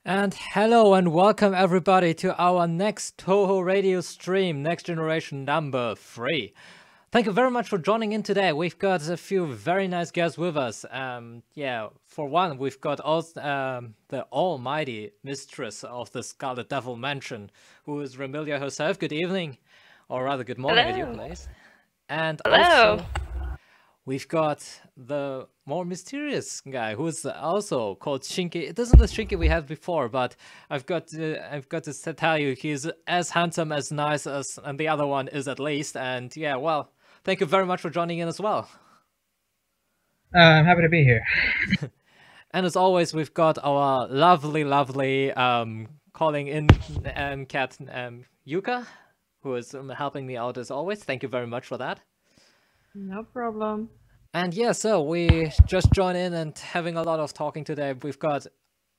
And hello and welcome everybody to our next Touhou radio stream, Next Generation number 3. Thank you very much for joining in today. We've got a few very nice guests with us. For one, we've got also, the almighty mistress of the Scarlet Devil Mansion, who is Remilia herself. Good evening, or rather good morning with you, please. And also, we've got the more mysterious guy who is also called Shinki. It isn't the Shinki we had before, but I've got to tell you, he's as handsome, as nice as, and the other one is at least. And yeah, well, thank you very much for joining in as well. I'm happy to be here. And as always, we've got our lovely calling in cat Yuka, who is helping me out as always. Thank you very much for that. No problem. And yeah, so we just joined in and having a lot of talking today. We've got,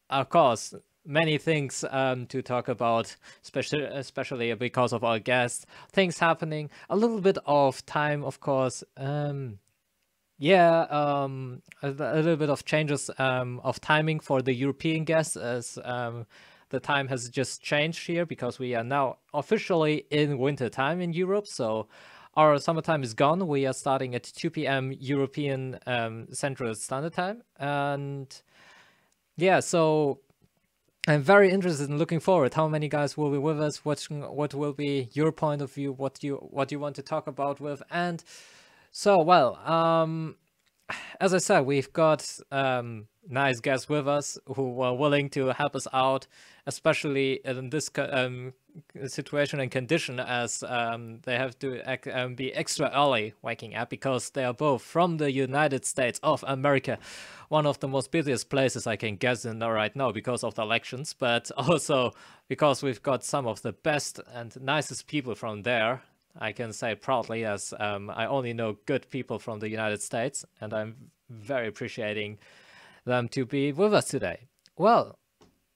of course, many things to talk about, especially because of our guests, things happening, a little bit of time, of course. A little bit of changes of timing for the European guests, as the time has just changed here because we are now officially in winter time in Europe. So our summertime is gone. We are starting at 2 p.m. European Central Standard Time. And yeah, so I'm very interested in looking forward. How many guys will be with us? What will be your point of view? What you want to talk about with? And so, well, as I said, we've got nice guests with us who are willing to help us out, especially in this situation and condition, as they have to be extra early waking up because they are both from the United States of America, one of the most busiest places I can guess in right now because of the elections, but also because we've got some of the best and nicest people from there. I can say proudly, as I only know good people from the United States, and I'm very appreciating them to be with us today. Well,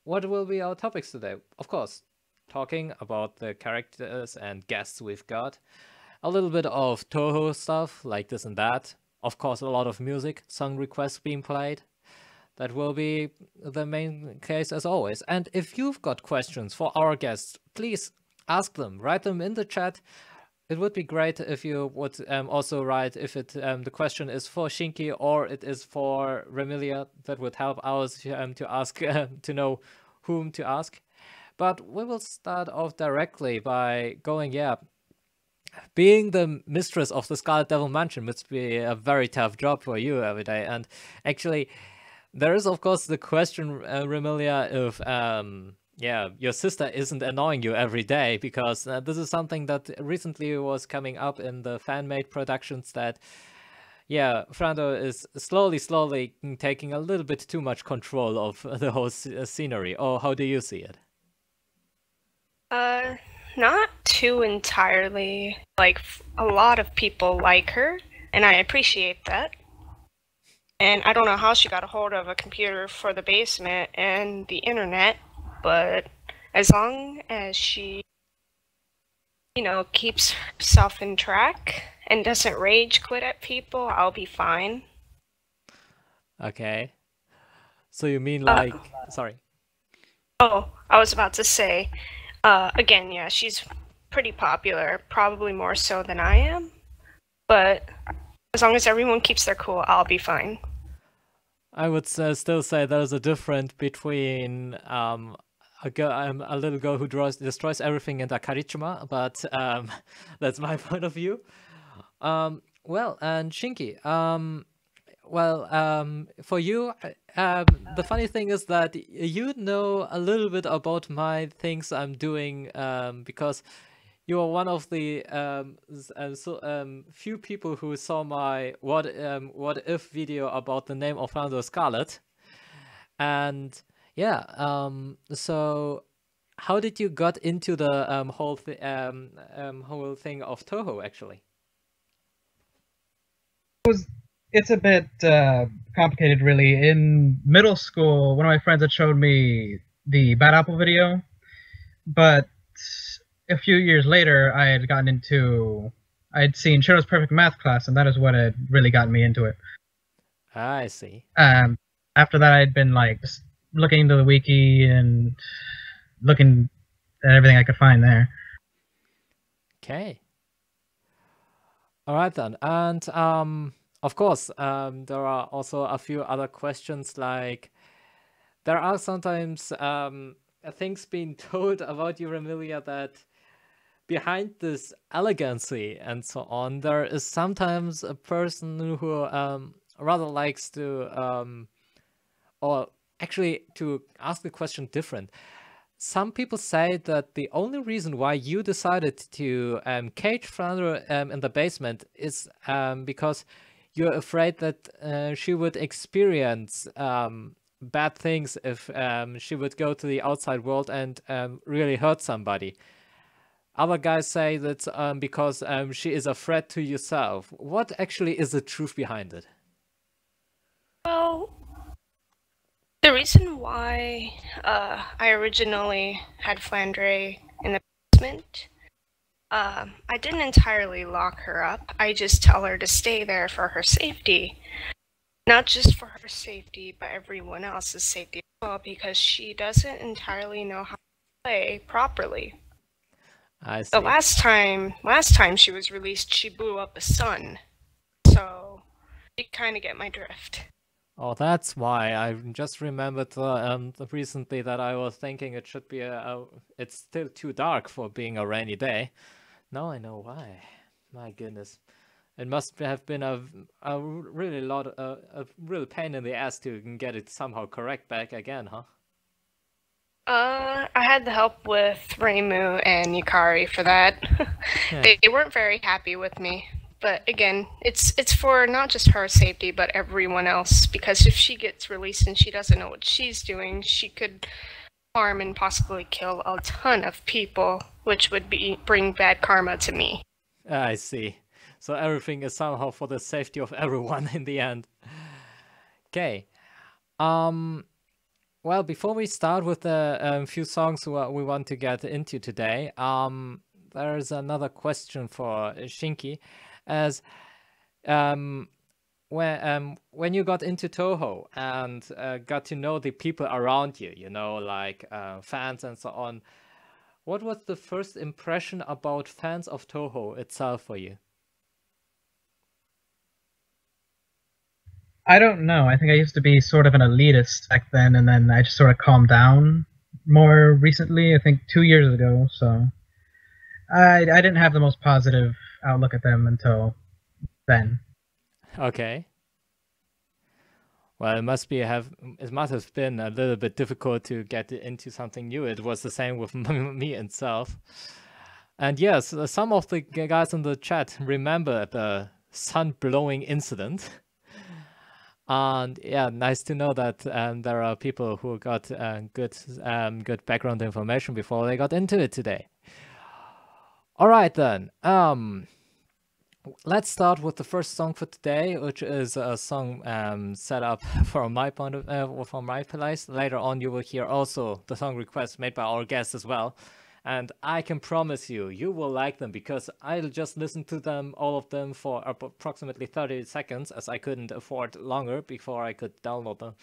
what will be our topics today? Of course, talking about the characters and guests we've got, a little bit of Touhou stuff like this and that. Of course, a lot of music, song requests being played. That will be the main case as always. And if you've got questions for our guests, please ask them, write them in the chat. It would be great if you would also write if the question is for Shinki or it is for Remilia. That would help us to ask to know whom to ask. But we will start off directly by going, being the mistress of the Scarlet Devil Mansion must be a very tough job for you every day. And actually, there is of course the question, Remilia, if your sister isn't annoying you every day, because this is something that recently was coming up in the fan-made productions that, Frando is slowly taking a little bit too much control of the whole scenery. Or how do you see it? Not too entirely. Like, a lot of people like her, and I appreciate that. And I don't know how she got a hold of a computer for the basement and the internet, but as long as she, keeps herself in track and doesn't rage quit at people, I'll be fine. Okay. So you mean like... sorry. Oh, I was about to say, again, yeah, she's pretty popular, probably more so than I am, but as long as everyone keeps their cool, I'll be fine. I would still say there's a difference between a little girl who destroys everything and a Karichima, but that's my point of view. Well, and Shinki, for you, the funny thing is that you know a little bit about my things I'm doing, because you are one of the few people who saw my what if video about the name of Fernando Scarlet. And so how did you got into the whole thing of Touhou actually? It's a bit complicated, really. In middle school, one of my friends had showed me the Bad Apple video, but a few years later, I had seen Shadow's Perfect Math class, and that is what had really gotten me into it. I see. After that, I'd been like looking into the wiki and looking at everything I could find there. Okay. All right then, and of course, there are also a few other questions, like there are sometimes things being told about you, Remilia, that behind this elegancy and so on, there is sometimes a person who rather likes to, or actually to ask the question different. Some people say that the only reason why you decided to cage Flandre in the basement is because you're afraid that she would experience bad things if she would go to the outside world and really hurt somebody. Other guys say that because she is a threat to yourself. What actually is the truth behind it? Well, the reason why I originally had Flandre in the basement, I didn't entirely lock her up. I just tell her to stay there for her safety. Not just for her safety, but everyone else's safety as well, because she doesn't entirely know how to play properly. I see. The last time she was released, she blew up a sun. So you kind of get my drift. Oh, that's why. I just remembered recently that I was thinking it should be it's still too dark for being a rainy day. Now I know why. My goodness. It must have been a really a real pain in the ass to get it somehow correct back again, huh? I had the help with Reimu and Yukari for that. Yeah. They weren't very happy with me. But again, it's for not just her safety, but everyone else. Because if she gets released and she doesn't know what she's doing, she could harm and possibly kill a ton of people, which would bring bad karma to me. I see. So everything is somehow for the safety of everyone in the end. Okay. Well, before we start with the few songs we want to get into today, there's another question for Shinki. As when you got into Touhou and got to know the people around you, you know, like fans and so on, what was the first impression about fans of Touhou itself for you? I don't know. I think I used to be sort of an elitist back then, and then I just sort of calmed down more recently, I think 2 years ago. So I didn't have the most positive outlook at them until then. Okay. Well, it must have been a little bit difficult to get into something new. It was the same with me itself. And yes, some of the guys in the chat remember the sun blowing incident. And yeah, nice to know that there are people who got good background information before they got into it today. All right then. Let's start with the first song for today, which is a song set up from my point of from my place. Later on, you will hear also the song requests made by our guests as well. And I can promise you, you will like them, because I'll just listen to them, all of them, for approximately 30 seconds, as I couldn't afford longer before I could download them.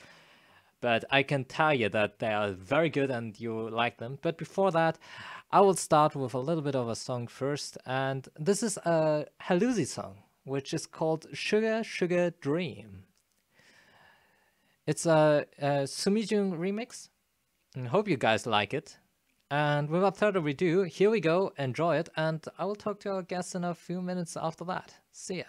But I can tell you that they are very good and you like them. But before that, I will start with a little bit of a song first. And this is a Haluzi song, which is called Sugar Sugar Dream. It's a Sumijun remix. I hope you guys like it. And without further ado, here we go, enjoy it, and I will talk to our guests in a few minutes after that. See ya.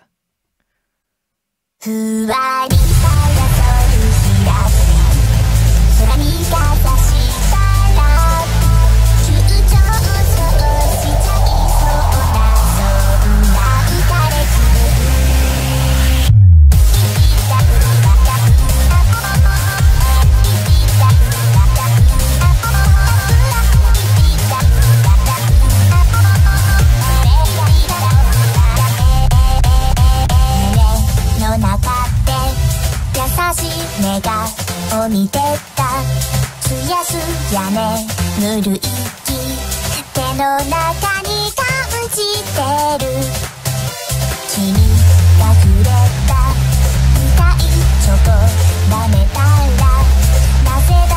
目がを見てたすやすやねぬるい息手の中に感じてる君がくれた痛いチョコ舐めたらなぜだ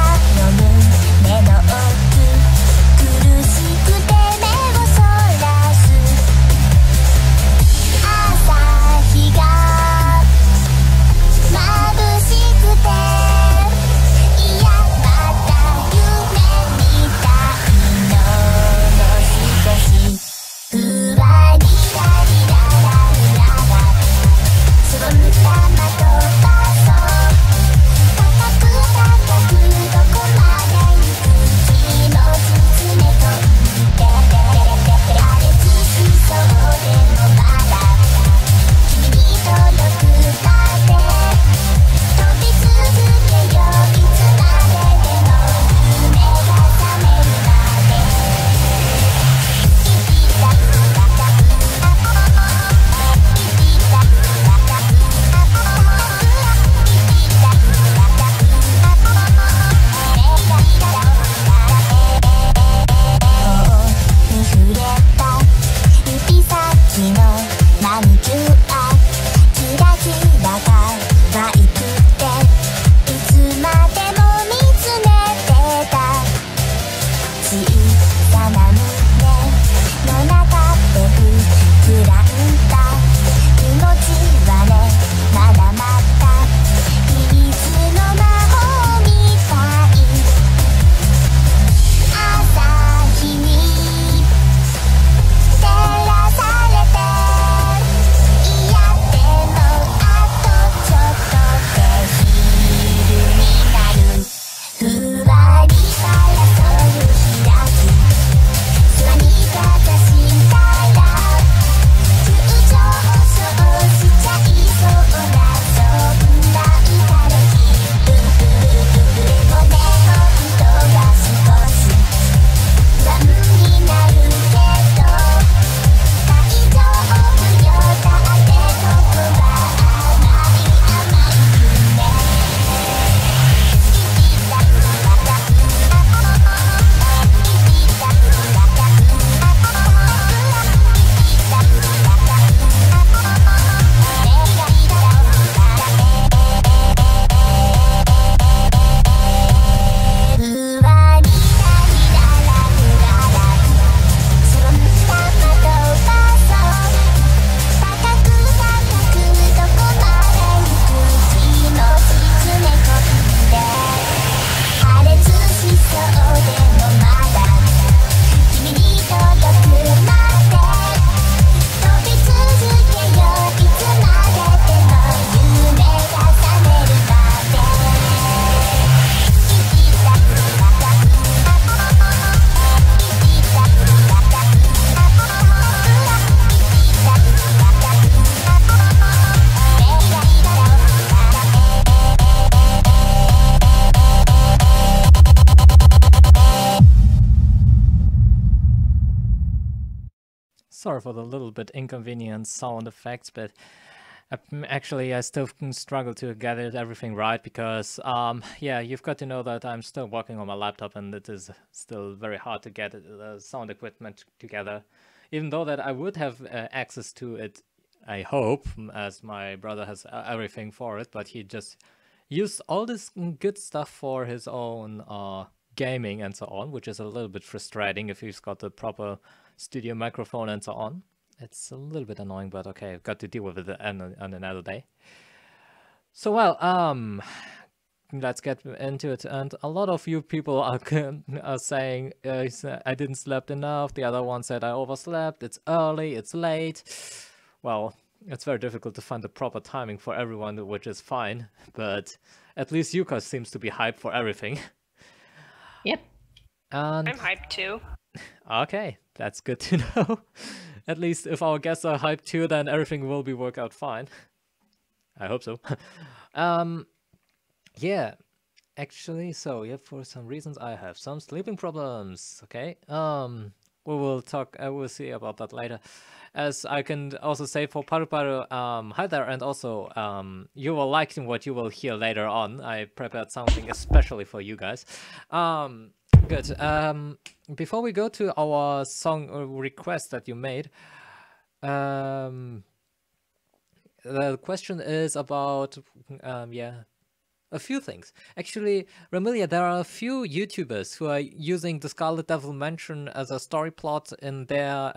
Sorry for the little bit inconvenient sound effects, but actually I still struggle to get everything right because, yeah, you've got to know that I'm still working on my laptop and it is still very hard to get the sound equipment together. Even though that I would have access to it, I hope, as my brother has everything for it, but he just used all this good stuff for his own gaming and so on, which is a little bit frustrating if he's got the proper studio microphone and so on. It's a little bit annoying, but okay, I've got to deal with it on another day. So, well, let's get into it. And a lot of you people are saying, I didn't sleep enough. The other one said I overslept. It's early, it's late. Well, it's very difficult to find the proper timing for everyone, which is fine. But at least Yuka seems to be hyped for everything. Yep. And I'm hyped too. Okay, that's good to know. At least if our guests are hyped too, then everything will be work out fine. I hope so. Yeah, actually, so yeah, for some reasons I have some sleeping problems. Okay, we will talk. I will see about that later. As I can also say for Paru Paru, hi there, and also you will like what you will hear later on. I prepared something especially for you guys. Good. Before we go to our song request that you made, the question is about yeah, a few things. Actually, Remilia, there are a few YouTubers who are using the Scarlet Devil Mansion as a story plot in their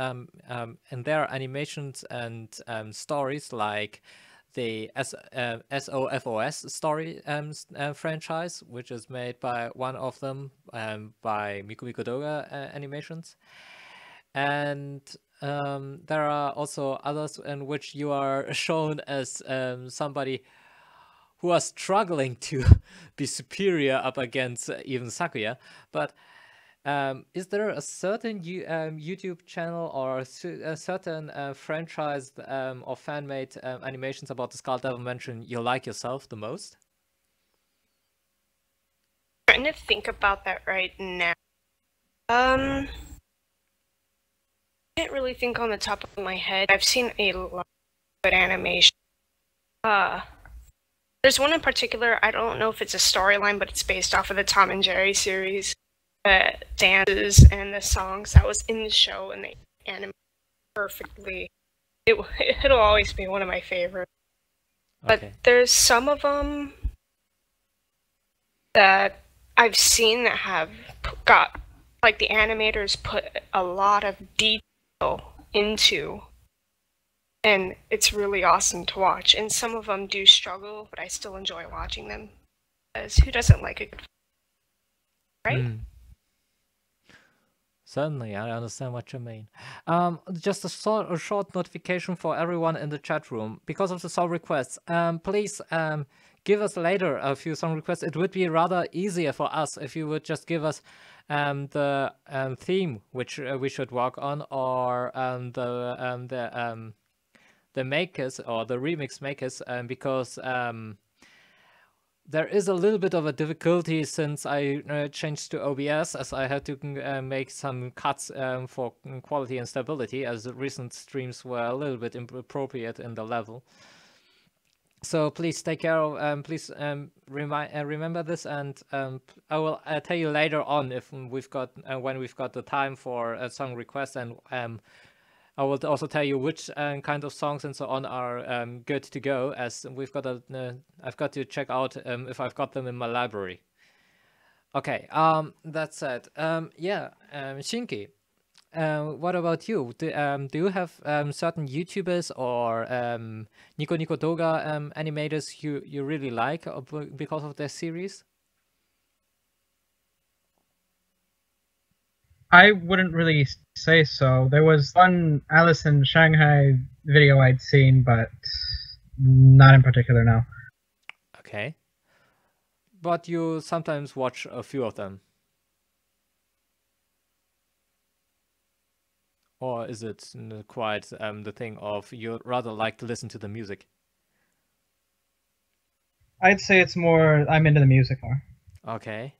animations and stories, like the SOFOS story franchise, which is made by one of them, by Miku Doga Animations. And there are also others in which you are shown as somebody who are struggling to be superior up against even Sakuya. But is there a certain YouTube channel or a certain franchise or fan-made animations about the Scarlet Devil Mansion you like yourself the most? Trying to think about that right now. I can't really think on the top of my head. I've seen a lot of good animation. There's one in particular, I don't know if it's a storyline, but it's based off of the Tom and Jerry series. The dances and the songs that was in the show, and they animated perfectly. It'll always be one of my favorites. But Okay. there's some of them that I've seen that have got, like, the animators put a lot of detail into, and it's really awesome to watch. And some of them do struggle, but I still enjoy watching them, because who doesn't like a good fight, right? Certainly, I understand what you mean. Just a short notification for everyone in the chat room. Because of the song requests, please give us later a few song requests. It would be rather easier for us if you would just give us the theme which we should work on, or the makers or the remix makers, because there is a little bit of a difficulty since I changed to OBS, as I had to make some cuts for quality and stability, as the recent streams were a little bit inappropriate in the level. So please take care of, please remember this, and I will tell you later on if we've got when we've got the time for a song request, and I will also tell you which kind of songs and so on are good to go, as we've got I've got to check out if I've got them in my library. Okay, that said, yeah, Shinki, what about you? Do you have certain YouTubers or Nico Doga animators you really like because of their series? I wouldn't really say so. There was one Alice in Shanghai video I'd seen, but not in particular now. Okay. But you sometimes watch a few of them. Or is it quite the thing of you rather like to listen to the music? I'd say it's more I'm into the music more. Okay.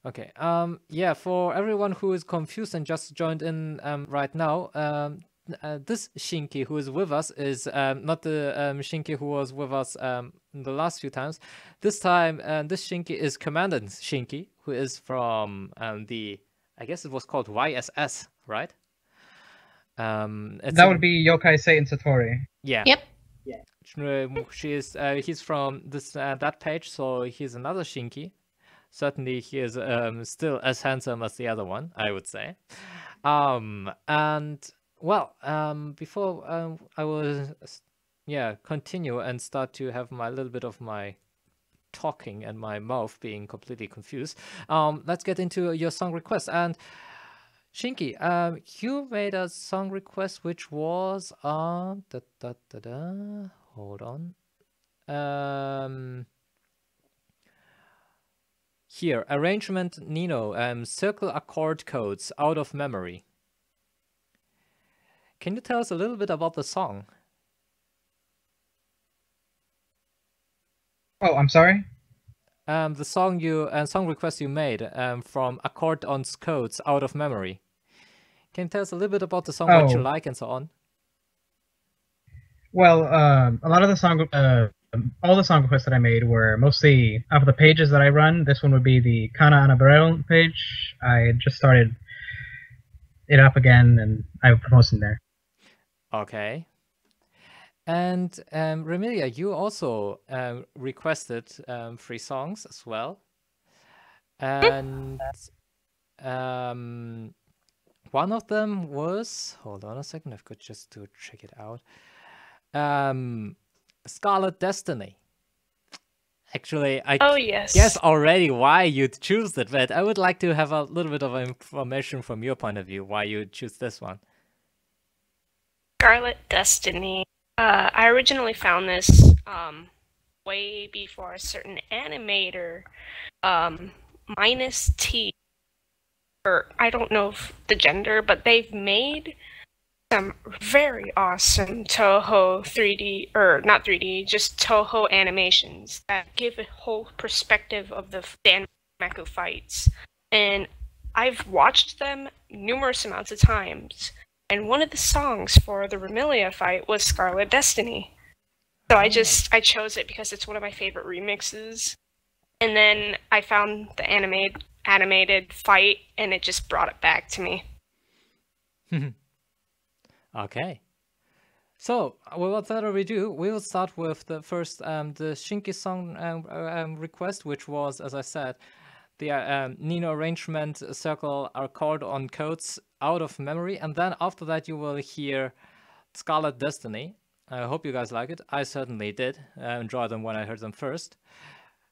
Okay. Yeah, for everyone who is confused and just joined in right now, this Shinki who is with us is not the Shinki who was with us the last few times. This time, this Shinki is Commandant Shinki, who is from I guess it was called YSS, right? That would be Yokai Satan Satori. Yeah. Yep. He's from that page, so he's another Shinki. Certainly, he is still as handsome as the other one, I would say. And well, before I will, continue and start to have my little bit of my talking and my mouth being completely confused. Let's get into your song request. And Shinki, you made a song request which was hold on. Here, arrangement Nino, circle accord codes out of memory. Can you tell us a little bit about the song? Oh, I'm sorry? The song request you made from accord on codes out of memory. Can you tell us a little bit about the song, what you like, and so on? Well, a lot of the all the song requests that I made were mostly off of the pages that I run. This one would be the Kana Anabarel page. I just started it up again, and I will post in there. Okay. And Remilia, you also requested 3 songs as well. And one of them was, hold on a second, I've got just to check it out. Scarlet Destiny. Actually, I guess already why you'd choose it, but I would like to have a little bit of information from your point of view why you choose this one. Scarlet Destiny. I originally found this way before a certain animator, minus T, or I don't know the gender, but they've made some very awesome Touhou 3D, or not 3D, just Touhou animations that give a whole perspective of the Danmaku fights. And I've watched them numerous amounts of times, and one of the songs for the Remilia fight was Scarlet Destiny. So I chose it because it's one of my favorite remixes. And then I found the animated fight, and it just brought it back to me. Okay. So, without further ado, we will start with the first, the Shinki song request, which was, as I said, the Nino arrangement circle accord on codes out of memory. And then after that, you will hear Scarlet Destiny. I hope you guys like it. I certainly did enjoy them when I heard them first.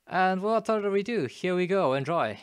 And without further ado, here we go. Enjoy.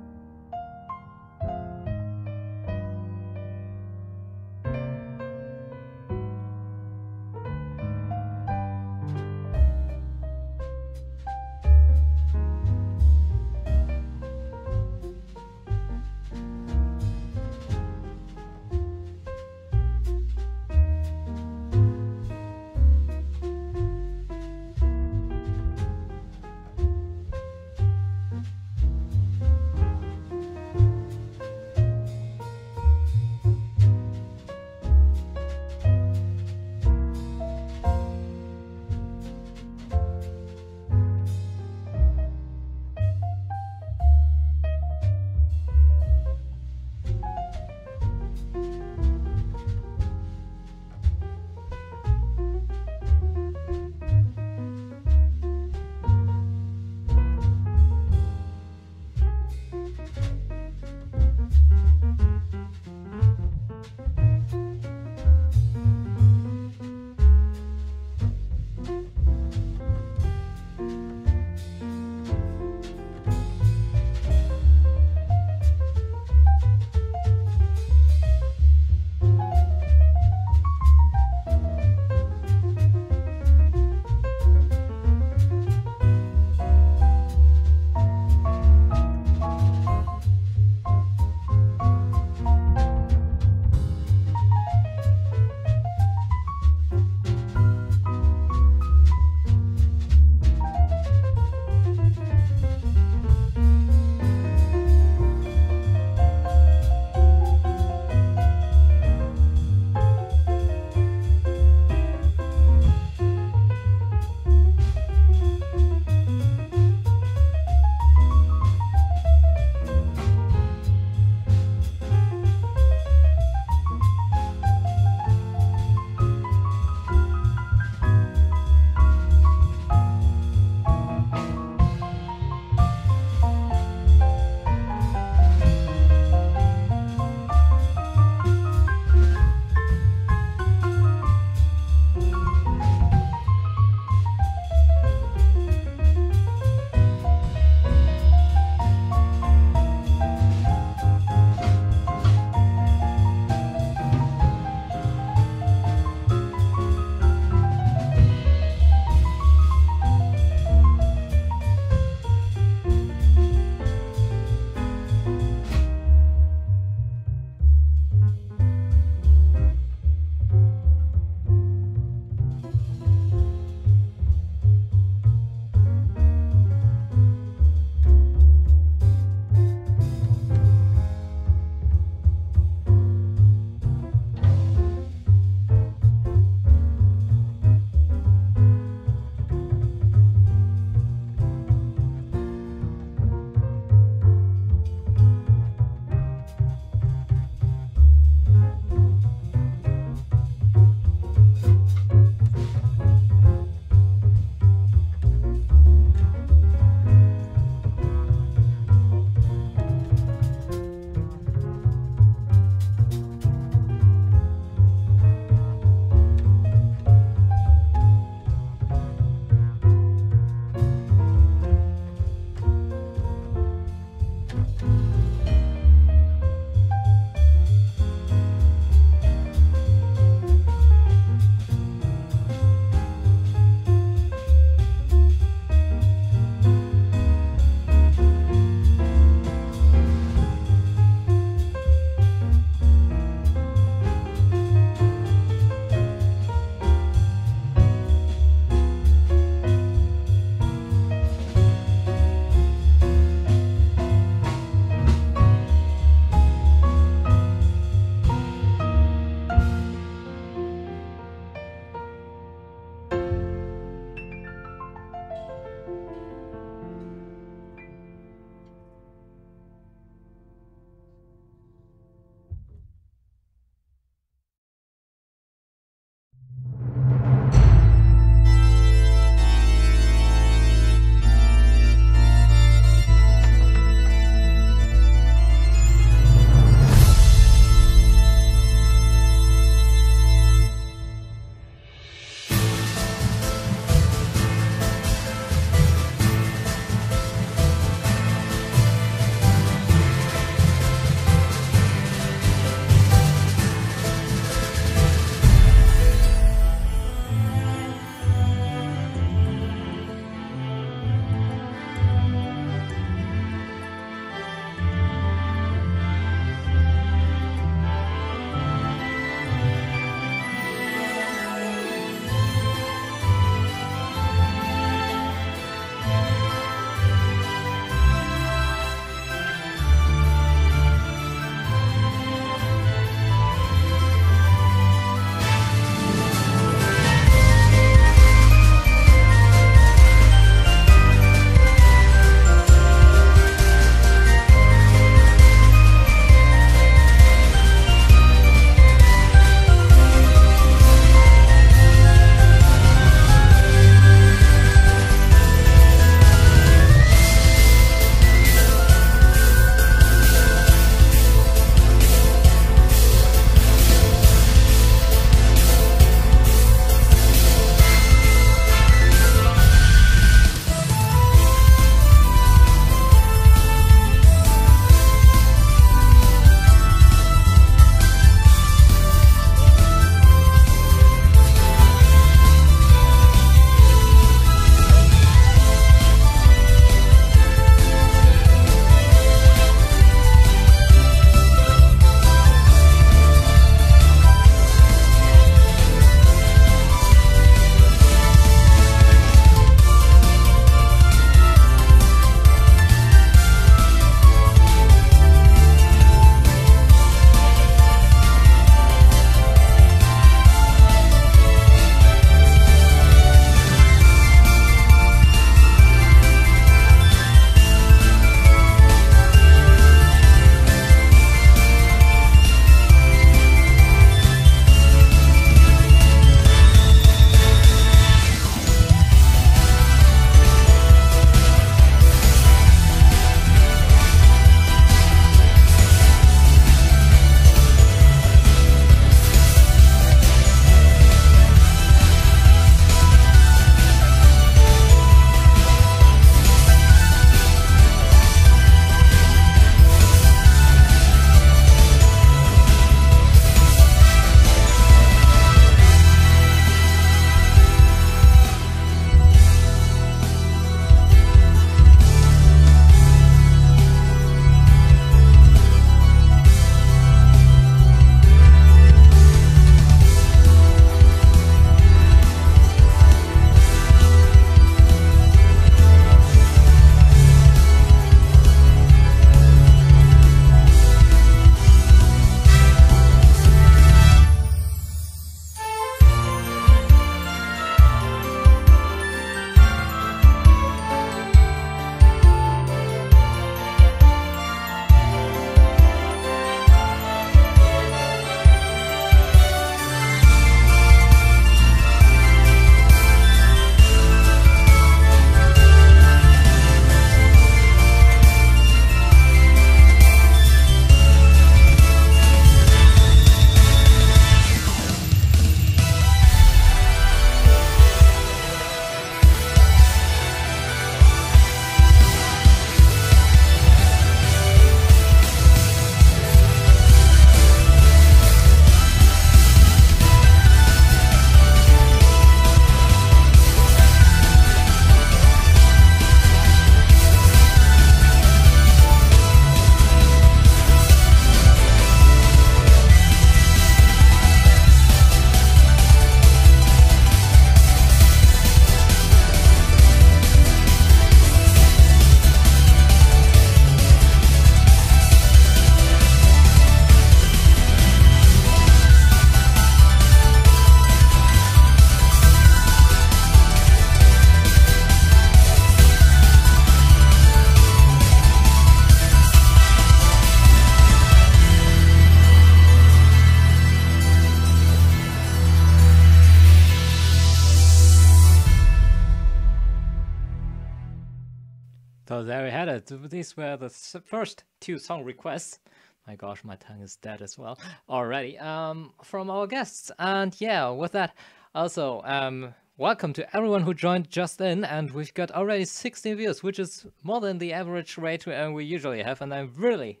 so there we had it. These were the first 2 song requests. My gosh, my tongue is dead as well already. From our guests. And yeah, with that, also, welcome to everyone who joined just in. And we've got already 16 views, which is more than the average rate we usually have. And I'm really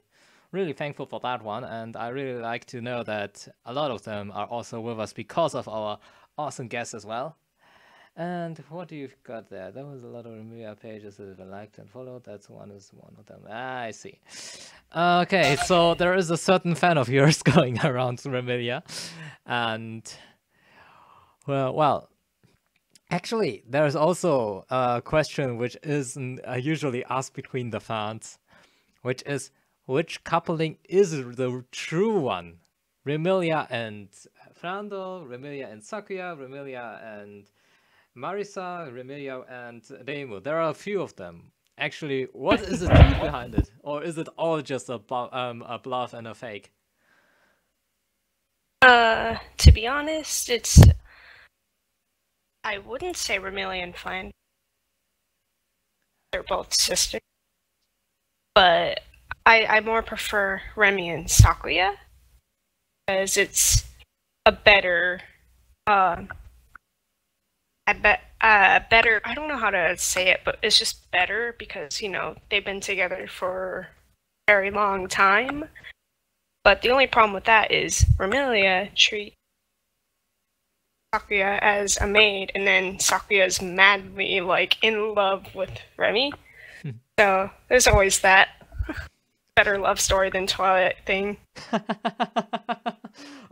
thankful for that one. And I really like to know that a lot of them are also with us because of our awesome guests as well. And what do you got there? There was a lot of Remilia pages that I liked and followed. That's one of them. Ah, I see. Okay, so there is a certain fan of yours going around Remilia. And well, actually, there's also a question which isn't usually asked between the fans, which is, which coupling is the true one? Remilia and Frando, Remilia and Sakuya, Remilia and Marisa, Remilia, and Reimu. There are a few of them. Actually, what is the truth behind it? Or is it all just a bluff and a fake? To be honest, I wouldn't say Remilia and Flan. They're both sisters. But I more prefer Remy and Sakuya, because it's a better, better, I don't know how to say it, but it's just better because, you know, they've been together for a very long time. But the only problem with that is Remilia treats Sakuya as a maid, and then Sakuya's madly, like, in love with Remy. So there's always that better love story than Twilight thing.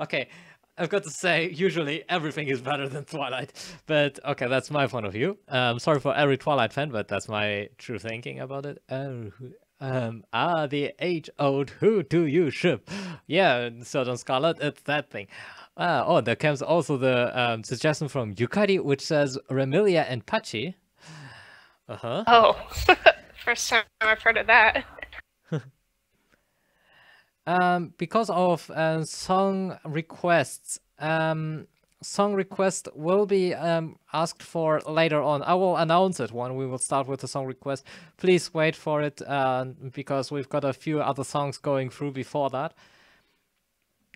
Okay. I've got to say, usually everything is better than Twilight, but okay, that's my point of view. Sorry for every Twilight fan, but that's my true thinking about it. The age-old who do you ship? Yeah, Southern Scarlet, it's that thing. Oh, there comes also the suggestion from Yukari, which says Remilia and Pachi. Oh, first time I've heard of that. Because of song requests, song request will be asked for later on. I will announce it when we will start with the song request. Please wait for it because we've got a few other songs going through before that.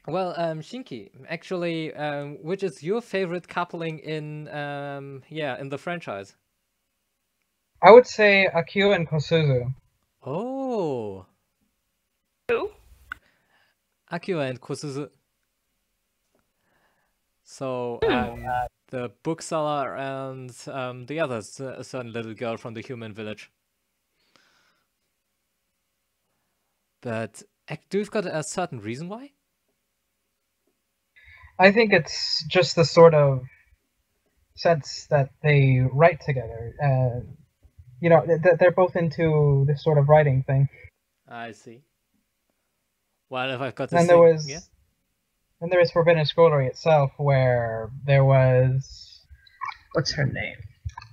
Well, Shinki, actually, which is your favorite coupling in in the franchise? I would say Akio and Kosuzu. Oh. Who? Akio and Kosuzu. So, the bookseller and the other certain little girl from the human village. But do you've got a certain reason why? I think it's just the sort of sense that they write together. You know, they're both into this sort of writing thing. I see. Well, if I've got to and there was Forbidden Scrollery itself, where there was, what's her name?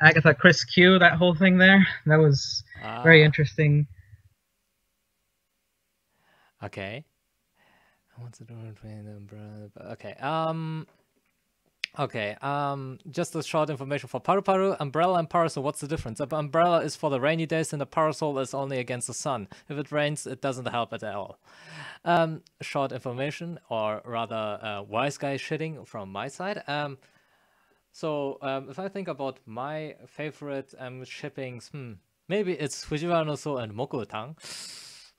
Agatha Chris Q, that whole thing there. That was very interesting. Okay. What's the difference between the umbrella? Okay. Just a short information for Paru Paru, umbrella and parasol. What's the difference? The umbrella is for the rainy days, and the parasol is only against the sun. If it rains, it doesn't help at all. Short information, or rather, wise guy shitting from my side. So if I think about my favorite shippings, maybe it's Fujiwara no So and Moko-tang.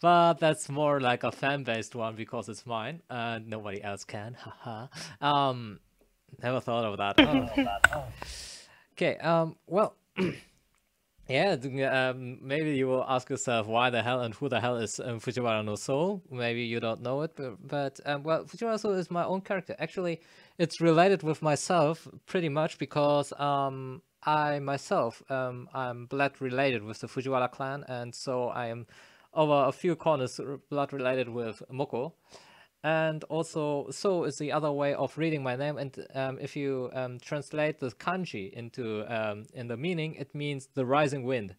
But that's more like a fan-based one because it's mine. Nobody else can. Haha. Never thought of that. Okay. Well, yeah. Maybe you will ask yourself why the hell and who the hell is Fujiwara no So. Maybe you don't know it, but well, Fujiwara no So is my own character. Actually, it's related with myself pretty much because I myself I'm blood related with the Fujiwara clan, and so I am over a few corners blood related with Moko. And also, so is the other way of reading my name. And if you translate the kanji into in the meaning, it means the rising wind,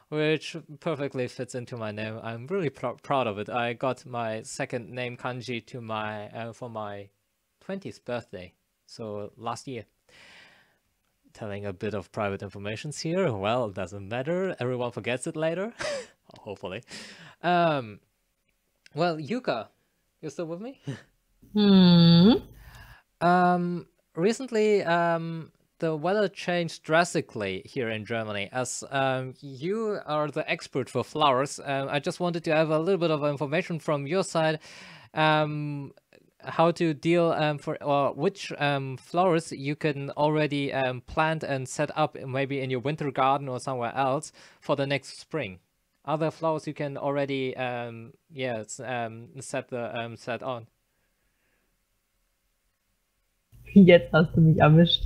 which perfectly fits into my name. I'm really proud of it. I got my second name kanji to my for my 20th birthday, so last year. telling a bit of private information here. Well, it doesn't matter. Everyone forgets it later. Hopefully. Well, Yuka, you still with me? Recently, the weather changed drastically here in Germany. As you are the expert for flowers, I just wanted to have a little bit of information from your side. How to deal or which flowers you can already plant and set up maybe in your winter garden or somewhere else for the next spring. Are there flowers you can already set on? Jetzt hast du mich erwischt.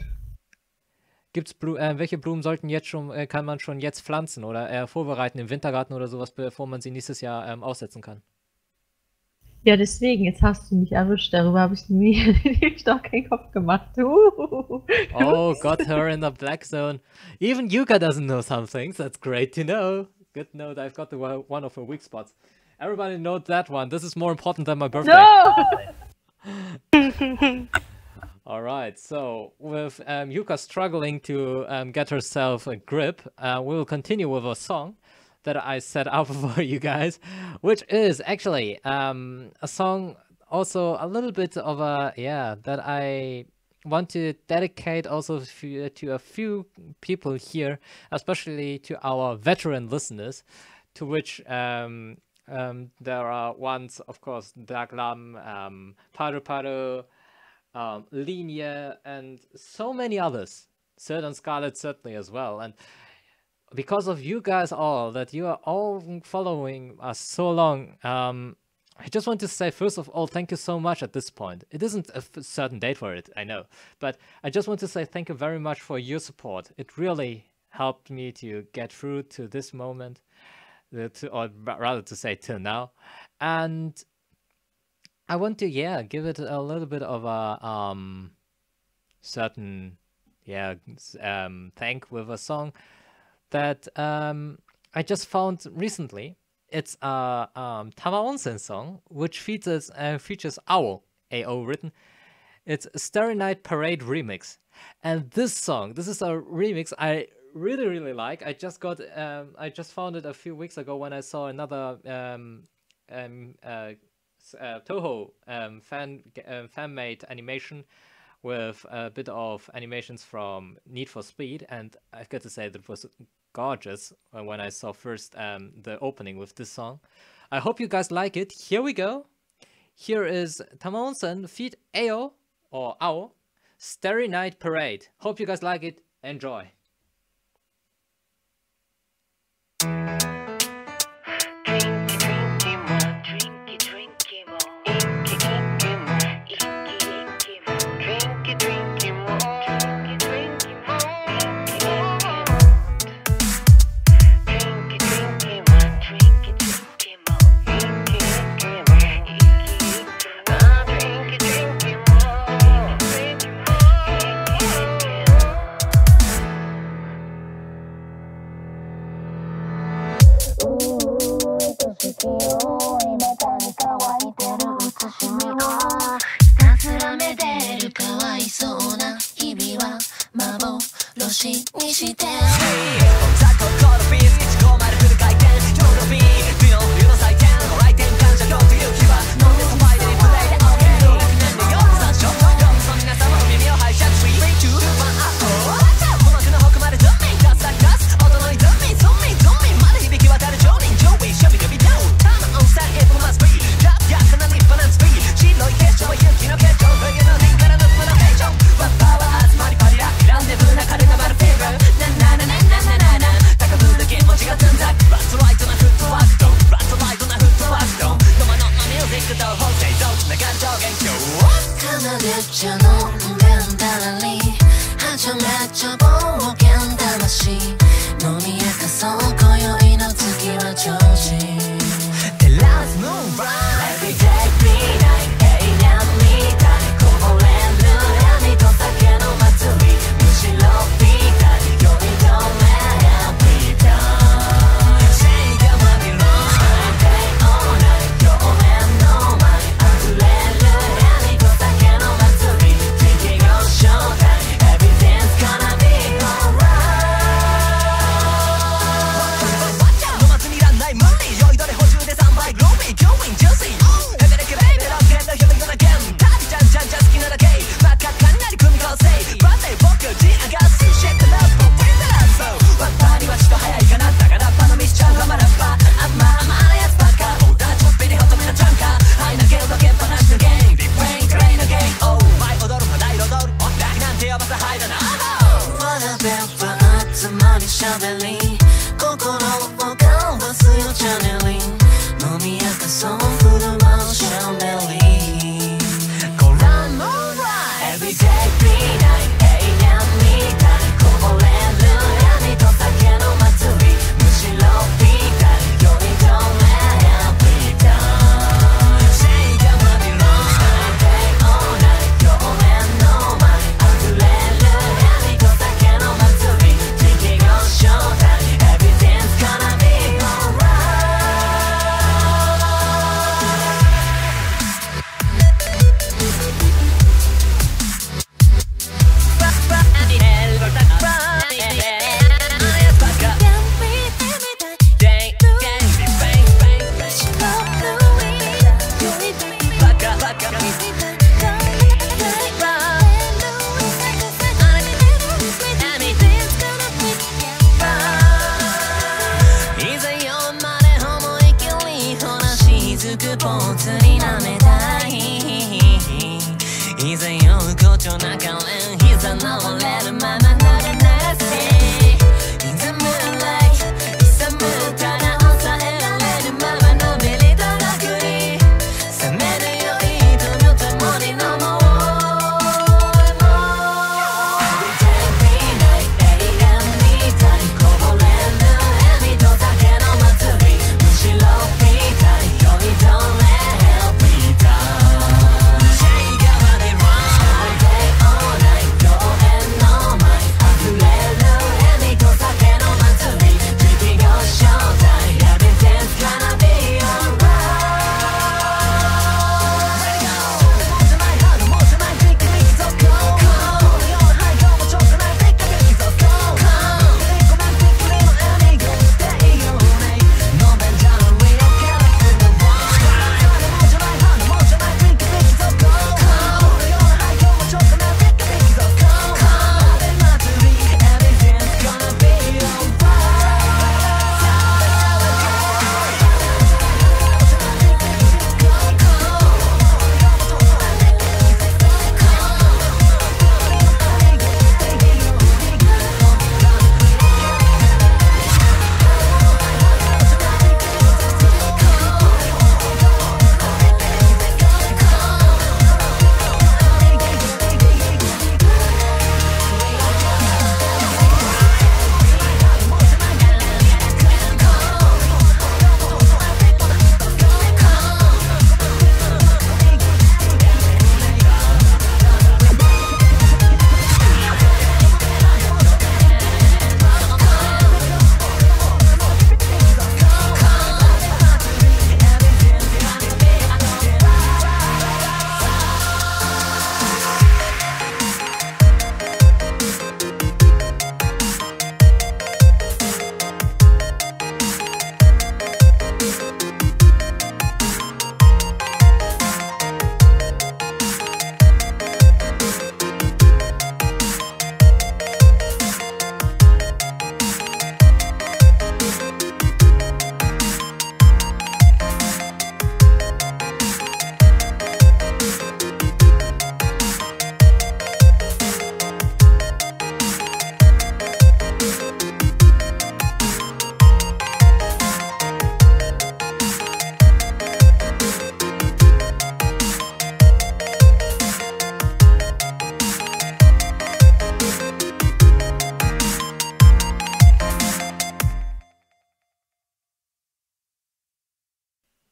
Welche Blumen sollten jetzt schon, kann man schon jetzt pflanzen oder vorbereiten im Wintergarten oder sowas, bevor man sie nächstes Jahr aussetzen kann? Ja, deswegen, jetzt hast du mich erwischt. Darüber habe ich mir doch keinen Kopf gemacht. Oh, got her in the black zone. Even Yuka doesn't know some things. That's great to know. Good to know that I've got the one of her weak spots. Everybody knows that one. This is more important than my birthday. No! All right, so with Yuka struggling to get herself a grip, we will continue with a song that I set up for you guys, which is actually a song also a little bit of a, that I want to dedicate also to a few people here, especially to our veteran listeners, to which there are ones, of course, Daglam, Paru Paru, Linie, and so many others. Certain Scarlet certainly as well. And because of you guys all, that you are all following us so long, I just want to say, first of all, thank you so much at this point. It isn't a certain date for it, I know. But I just want to say thank you very much for your support. It really helped me to get through to this moment, or rather to say till now. And I want to, give it a little bit of a certain, thank with a song that I just found recently. It's a Tama Onsen song, which features Owl, A-O written. It's a Starry Night Parade remix. And this song, this is a remix I really, really like. I just found it a few weeks ago when I saw another Touhou fan-made animation with a bit of animations from Need for Speed, and I've got to say that it was gorgeous when I saw first the opening with this song. I hope you guys like it. Here we go. Here is Tama Onsen feat. Ao or Ao, Starry Night Parade. Hope you guys like it. Enjoy. Everything's gonna be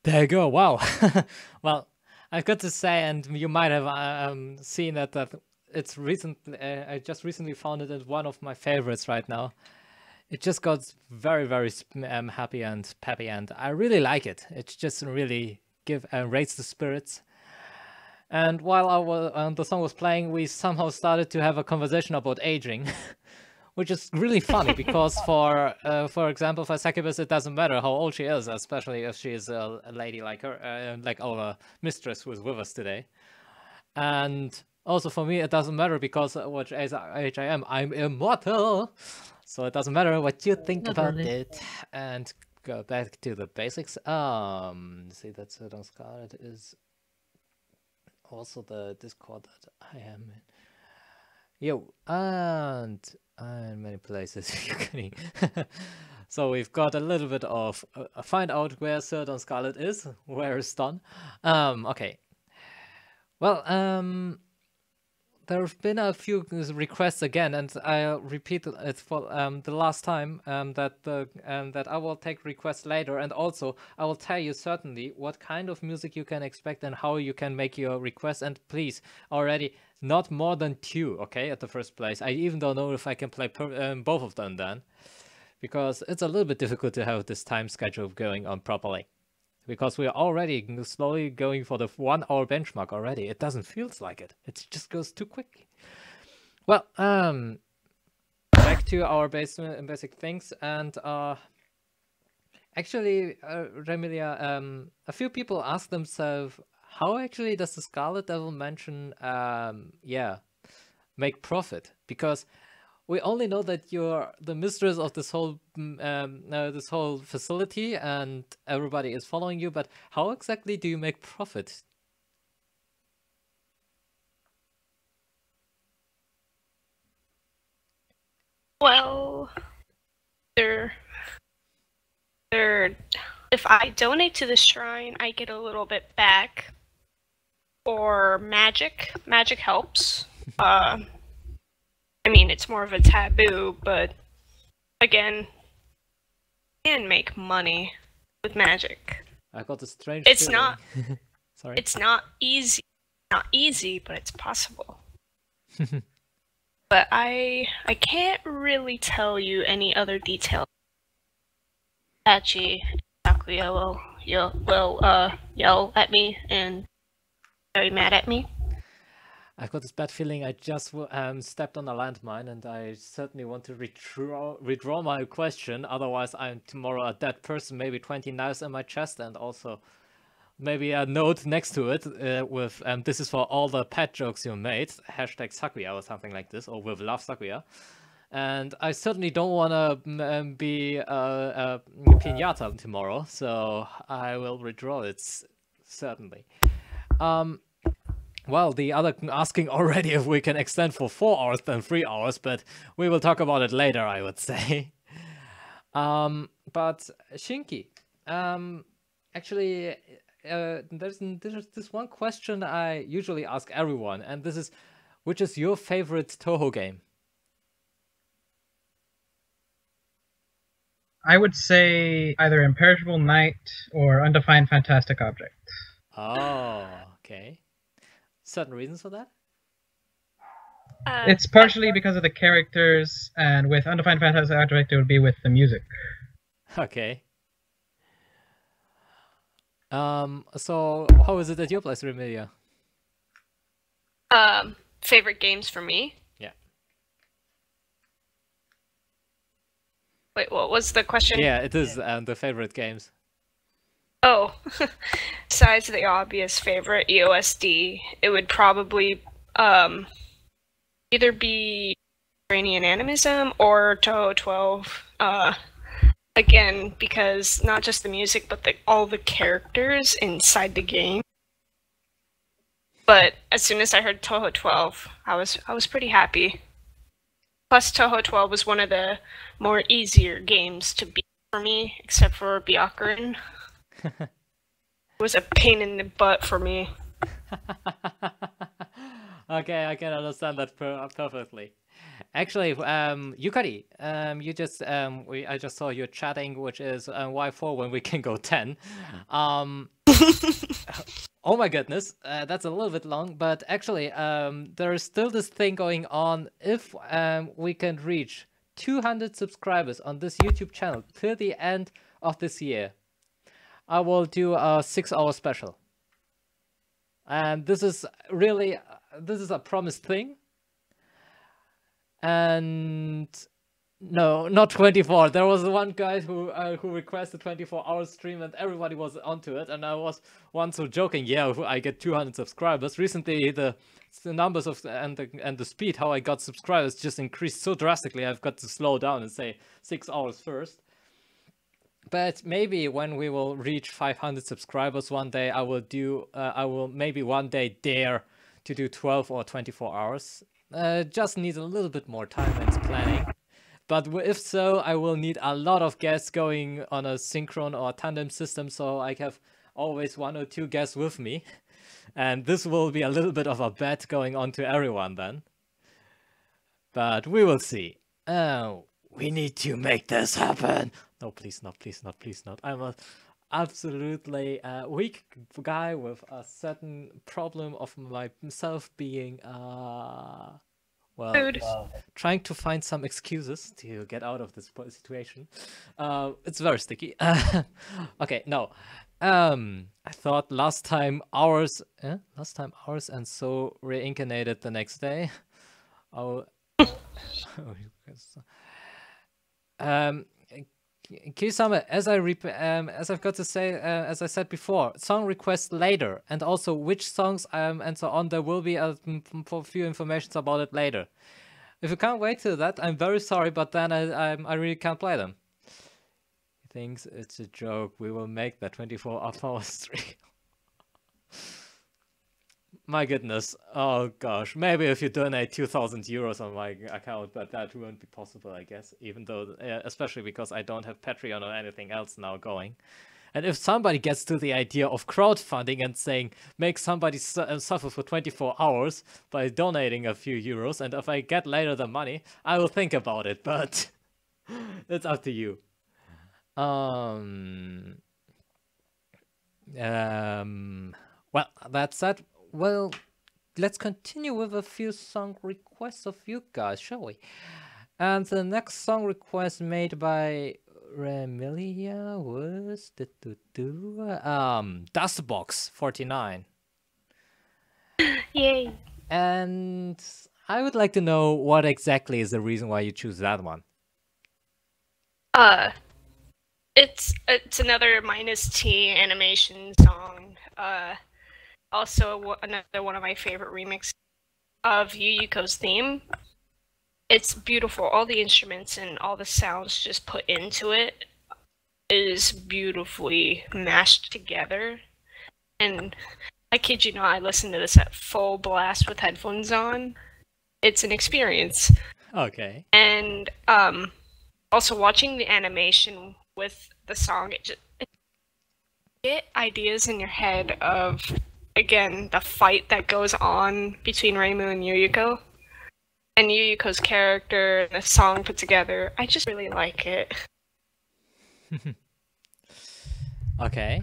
There you go. Wow. Well, I've got to say, and you might have seen that it's recently. I just recently found it as one of my favorites right now. It just got very, very happy and peppy, and I really like it. It just really raised the spirits. And while the song was playing, we somehow started to have a conversation about aging. Which is really funny because for example, for Succubus, it doesn't matter how old she is, especially if she is a lady like her, like our mistress who is with us today. And also for me, it doesn't matter because what age I am, I'm immortal. So it doesn't matter what you think about it. And go back to the basics. See that Certain Scarlet is also the Discord that I am in. Yo, and many places you're getting. So we've got a little bit of find out where Certain Scarlet is, where is Don. Okay. Well, there have been a few requests again, and I'll repeat it for the last time that I will take requests later, and also I will tell you certainly what kind of music you can expect and how you can make your requests. And please, already not more than 2, okay? At the first place, I even don't know if I can play both of them then, because it's a little bit difficult to have this time schedule going on properly. Because we are already slowly going for the 1-hour benchmark already. It doesn't feel like it. It just goes too quick. Well, back to our basic things. And actually, Remilia, a few people ask themselves how actually does the Scarlet Devil mention, yeah, make profit? Because we only know that you're the mistress of this whole facility, and everybody is following you. But how exactly do you make profit? Well, if I donate to the shrine, I get a little bit back. Or magic. Magic helps. I mean, it's more of a taboo, but again, you can make money with magic. I got a strange It's feeling. not. Sorry. It's not easy. Not easy, but it's possible. But I can't really tell you any other details. Hachi and Sakuya will yell at me and very mad at me. I've got this bad feeling I just stepped on a landmine, and I certainly want to withdraw my question. Otherwise, I'm tomorrow a dead person, maybe 20 knives in my chest, and also maybe a note next to it with "This is for all the pet jokes you made." Hashtag Sakuya or something like this, or with love Sakuya. And I certainly don't want to be a piñata tomorrow, so I will withdraw it certainly. Well, the other asking already if we can extend for 4 hours than 3 hours, but we will talk about it later, I would say. But Shinki, actually, there's this one question I usually ask everyone, and this is, which is your favorite Touhou game? I would say either Imperishable Night or Undefined Fantastic Object. Oh, okay. Certain reasons for that? It's partially because of the characters, and with Undefined Fantastic Object, it would be with the music. Okay. So how is it at your place, Remilia? Favorite games for me? Yeah. Wait, what was the question? Yeah, it is the favorite games. Oh, besides the obvious favorite, EOSD, it would probably either be Iranian Animism or Touhou 12. Again, because not just the music, but all the characters inside the game. But as soon as I heard Touhou 12, I was pretty happy. Plus, Touhou 12 was one of the more easier games to beat for me, except for Byakuren. It was a pain in the butt for me. Okay, I can understand that perfectly. Actually, Yukari, you just I just saw you chatting, which is why 4 when we can go 10. Oh my goodness, that's a little bit long, but actually, there is still this thing going on. If we can reach 200 subscribers on this YouTube channel till the end of this year, I will do a 6-hour special. And this is really, this is a promised thing. And no, not 24. There was one guy who requested 24-hour stream, and everybody was onto it. And I was once so joking, yeah, I get 200 subscribers. Recently, the numbers of and the speed how I got subscribers just increased so drastically. I've got to slow down and say 6 hours first. But maybe when we will reach 500 subscribers one day, I will maybe one day dare to do 12 or 24 hours. Just needs a little bit more time and planning. But if so, I will need a lot of guests going on a synchron or tandem system, so I have always 1 or 2 guests with me. And this will be a little bit of a bet going on to everyone then. But we will see. We need to make this happen. No, please not, please not, please not. I'm a absolutely weak guy with a certain problem of myself being trying to find some excuses to get out of this situation. It's very sticky. Okay, no. I thought last time hours and so reincarnated the next day. Kisame, as I've got to say, as I said before, song requests later, and also which songs and so on. There will be a few informations about it later. If you can't wait to that, I'm very sorry, but then I really can't play them. He thinks it's a joke. We will make that 24-hour stream. My goodness. Oh gosh. Maybe if you donate 2,000 euros on my account, but that won't be possible, I guess. Even though, especially because I don't have Patreon or anything else now going. And if somebody gets to the idea of crowdfunding and saying, make somebody suffer for 24 hours by donating a few euros, and if I get later the money, I will think about it, but it's up to you. Well, that said, well, let's continue with a few song requests of you guys, shall we? And the next song request made by Remilia was Dustbox 49. Yay! And I would like to know what exactly is the reason why you choose that one. It's another -T animation song. Also another one of my favorite remixes of Yuyuko's theme. It's beautiful. All the instruments and all the sounds just put into it is beautifully mashed together. And I kid you not, I listened to this at full blast with headphones on. It's an experience. Okay. And also watching the animation with the song, it get ideas in your head of, again, the fight that goes on between Reimu and Yuyuko. And Yuyuko's character and the song put together. I just really like it. Okay.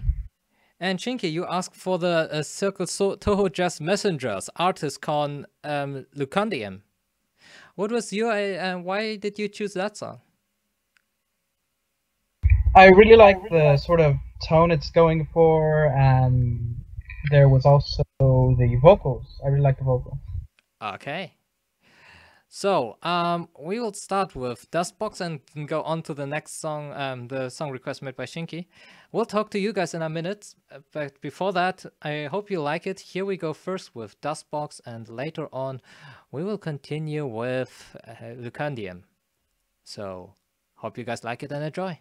And Shinki, you asked for the Circle Touhou Jazz Messengers artist con Lucandium. What was your why did you choose that song? I really like the sort of tone it's going for, and there was also the vocals. I really like the vocals. Okay. So, we will start with Dustbox and go on to the next song, the song request made by Shinki. We'll talk to you guys in a minute, but before that, I hope you like it. Here we go first with Dustbox, and later on, we will continue with Lucandium. So, hope you guys like it and enjoy.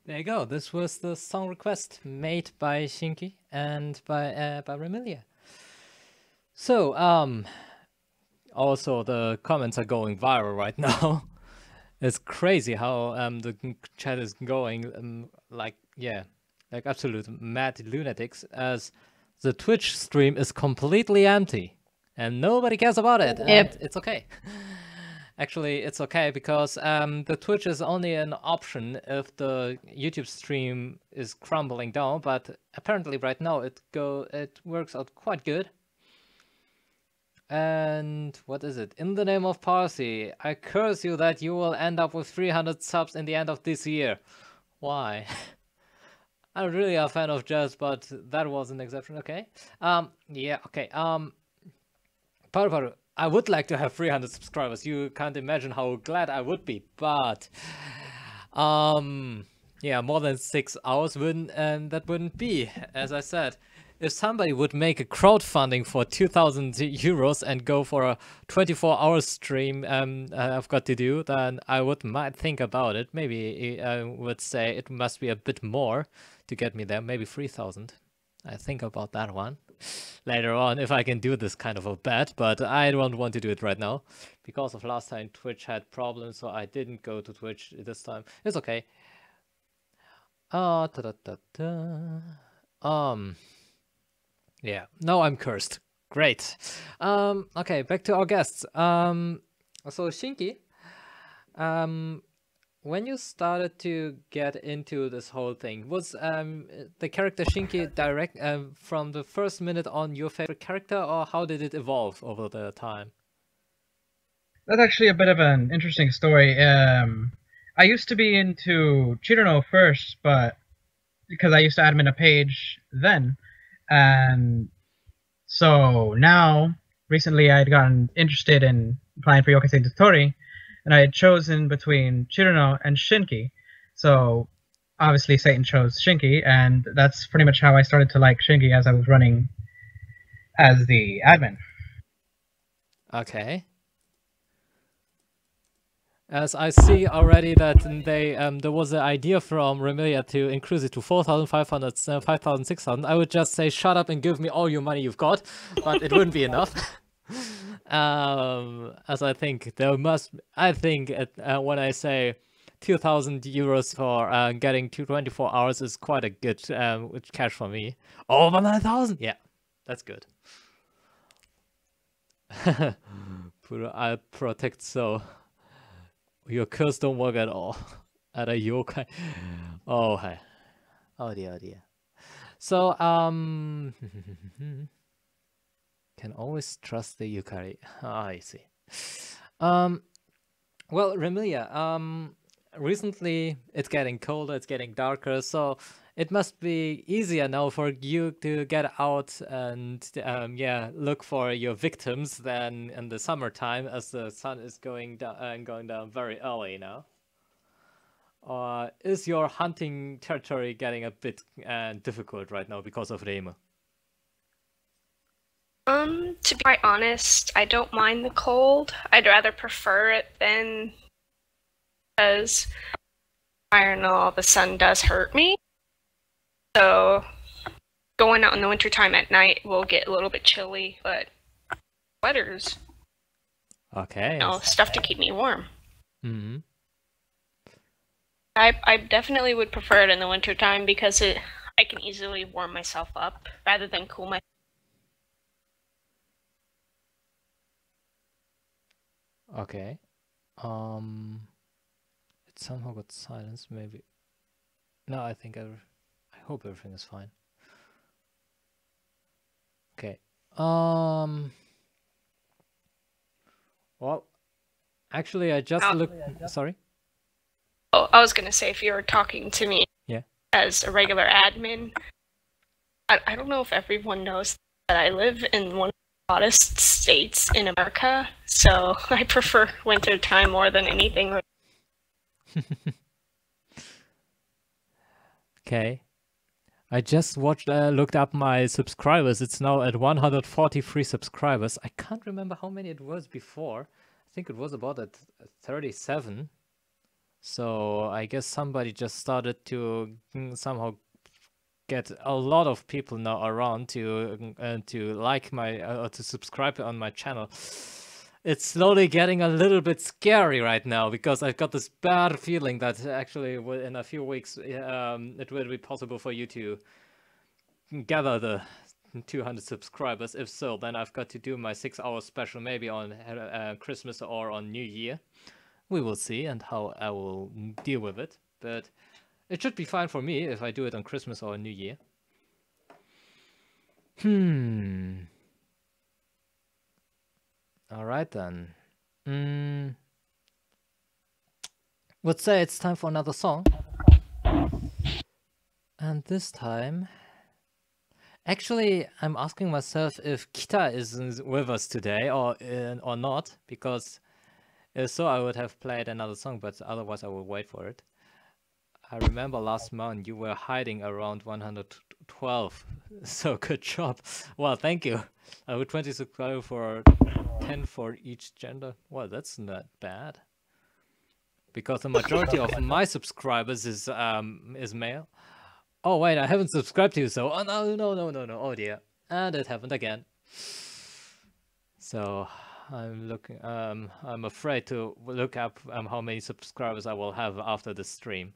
There you go. This was the song request made by Shinki and by Remilia. So, also the comments are going viral right now. It's crazy how the chat is going, like absolute mad lunatics, as the Twitch stream is completely empty and nobody cares about it. Yep. And it's okay. Actually, it's okay because the Twitch is only an option if the YouTube stream is crumbling down, but apparently right now it works out quite good. And what is it? In the name of policy, I curse you that you will end up with 300 subs in the end of this year. Why? I'm really a fan of jazz, but that was an exception. Okay. Yeah. Okay. Paru, I would like to have 300 subscribers. You can't imagine how glad I would be. But yeah, more than 6 hours wouldn't, and that wouldn't be. As I said, if somebody would make a crowdfunding for 2,000 euros and go for a 24-hour stream I've got to do, then I might think about it. Maybe I would say it must be a bit more to get me there. Maybe 3,000. I think about that one later on if I can do this kind of a bet, but I don't want to do it right now because of last time Twitch had problems, so I didn't go to Twitch this time. It's okay. Yeah, now I'm cursed. Great. Okay, back to our guests. So Shinki, when you started to get into this whole thing, was the character Shinki direct from the first minute on your favorite character, or how did it evolve over the time? That's actually a bit of an interesting story. I used to be into Chirano first, but because I used to admin a page then, and so now recently I'd gotten interested in applying for Yokasei Totori, and I had chosen between Chirano and Shinki. So obviously Satan chose Shinki, and that's pretty much how I started to like Shinki as I was running as the admin. Okay. As I see already that there was an idea from Remilia to increase it to 4,500, 5,000, 6,000. I would just say shut up and give me all your money you've got, but it wouldn't be enough. As I think there must, when I say 2,000 euros for getting 24 hours is quite a good cash for me. Over 9,000, yeah, that's good. I protect so. Your curse don't work at all. At a yokai. Oh hi. Oh dear, oh dear. So can always trust the Yukari. Ah, I see. Well, Remilia, recently it's getting colder, it's getting darker, so it must be easier now for you to get out and yeah, look for your victims than in the summertime, as the sun is going down very early now. Or is your hunting territory getting a bit difficult right now because of Reme? To be quite honest, I don't mind the cold. I'd rather prefer it than, because I don't know, the sun does hurt me. So going out in the wintertime at night will get a little bit chilly, but sweaters. Okay. You know, stuff to keep me warm. Mm-hmm. I definitely would prefer it in the wintertime because I can easily warm myself up rather than cool myself. Okay. It somehow got silenced, maybe. No, I think I hope everything is fine. Okay. Well, actually, I just looked. Sorry. Oh, I was gonna say, if you were talking to me as a regular admin, I don't know if everyone knows that I live in one of the hottest states in America, so I prefer winter time more than anything. Okay. I just looked up my subscribers. It's now at 143 subscribers. I can't remember how many it was before. I think it was about at 37. So I guess somebody just started to somehow get a lot of people now around to like my or to subscribe on my channel. It's slowly getting a little bit scary right now because I've got this bad feeling that actually in a few weeks it will be possible for you to gather the 200 subscribers. If so, then I've got to do my 6-hour special maybe on Christmas or on New Year. We will see and how I will deal with it, but it should be fine for me if I do it on Christmas or New Year. Alright then. Would say it's time for another song. And this time... Actually, I'm asking myself if Kita is with us today or not, because if so, I would have played another song, but otherwise I will wait for it. I remember last month you were hiding around 112, so good job. Well, thank you. I would 20 subscribers for 10 for each gender. Well, that's not bad, because the majority of my subscribers is male. Oh wait, I haven't subscribed to you, so oh no, oh dear, and it happened again. So I'm looking. I'm afraid to look up how many subscribers I will have after the stream.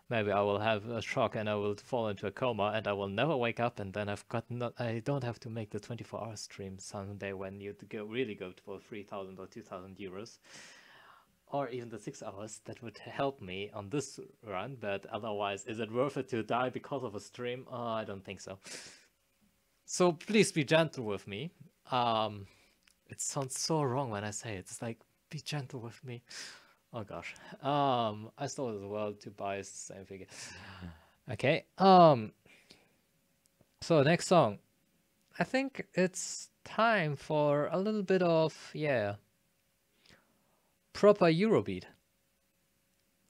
Maybe I will have a shock and I will fall into a coma and I will never wake up, and then I don't have to make the 24-hour stream someday when you really go for 3,000 or 2,000 euros. Or even the 6 hours. That would help me on this run, but otherwise, is it worth it to die because of a stream? I don't think so. So please be gentle with me. It sounds so wrong when I say it. It's like, be gentle with me. Oh gosh. I stole as well to buy the same figure. Okay. So next song. I think it's time for a little bit of, yeah, proper Eurobeat.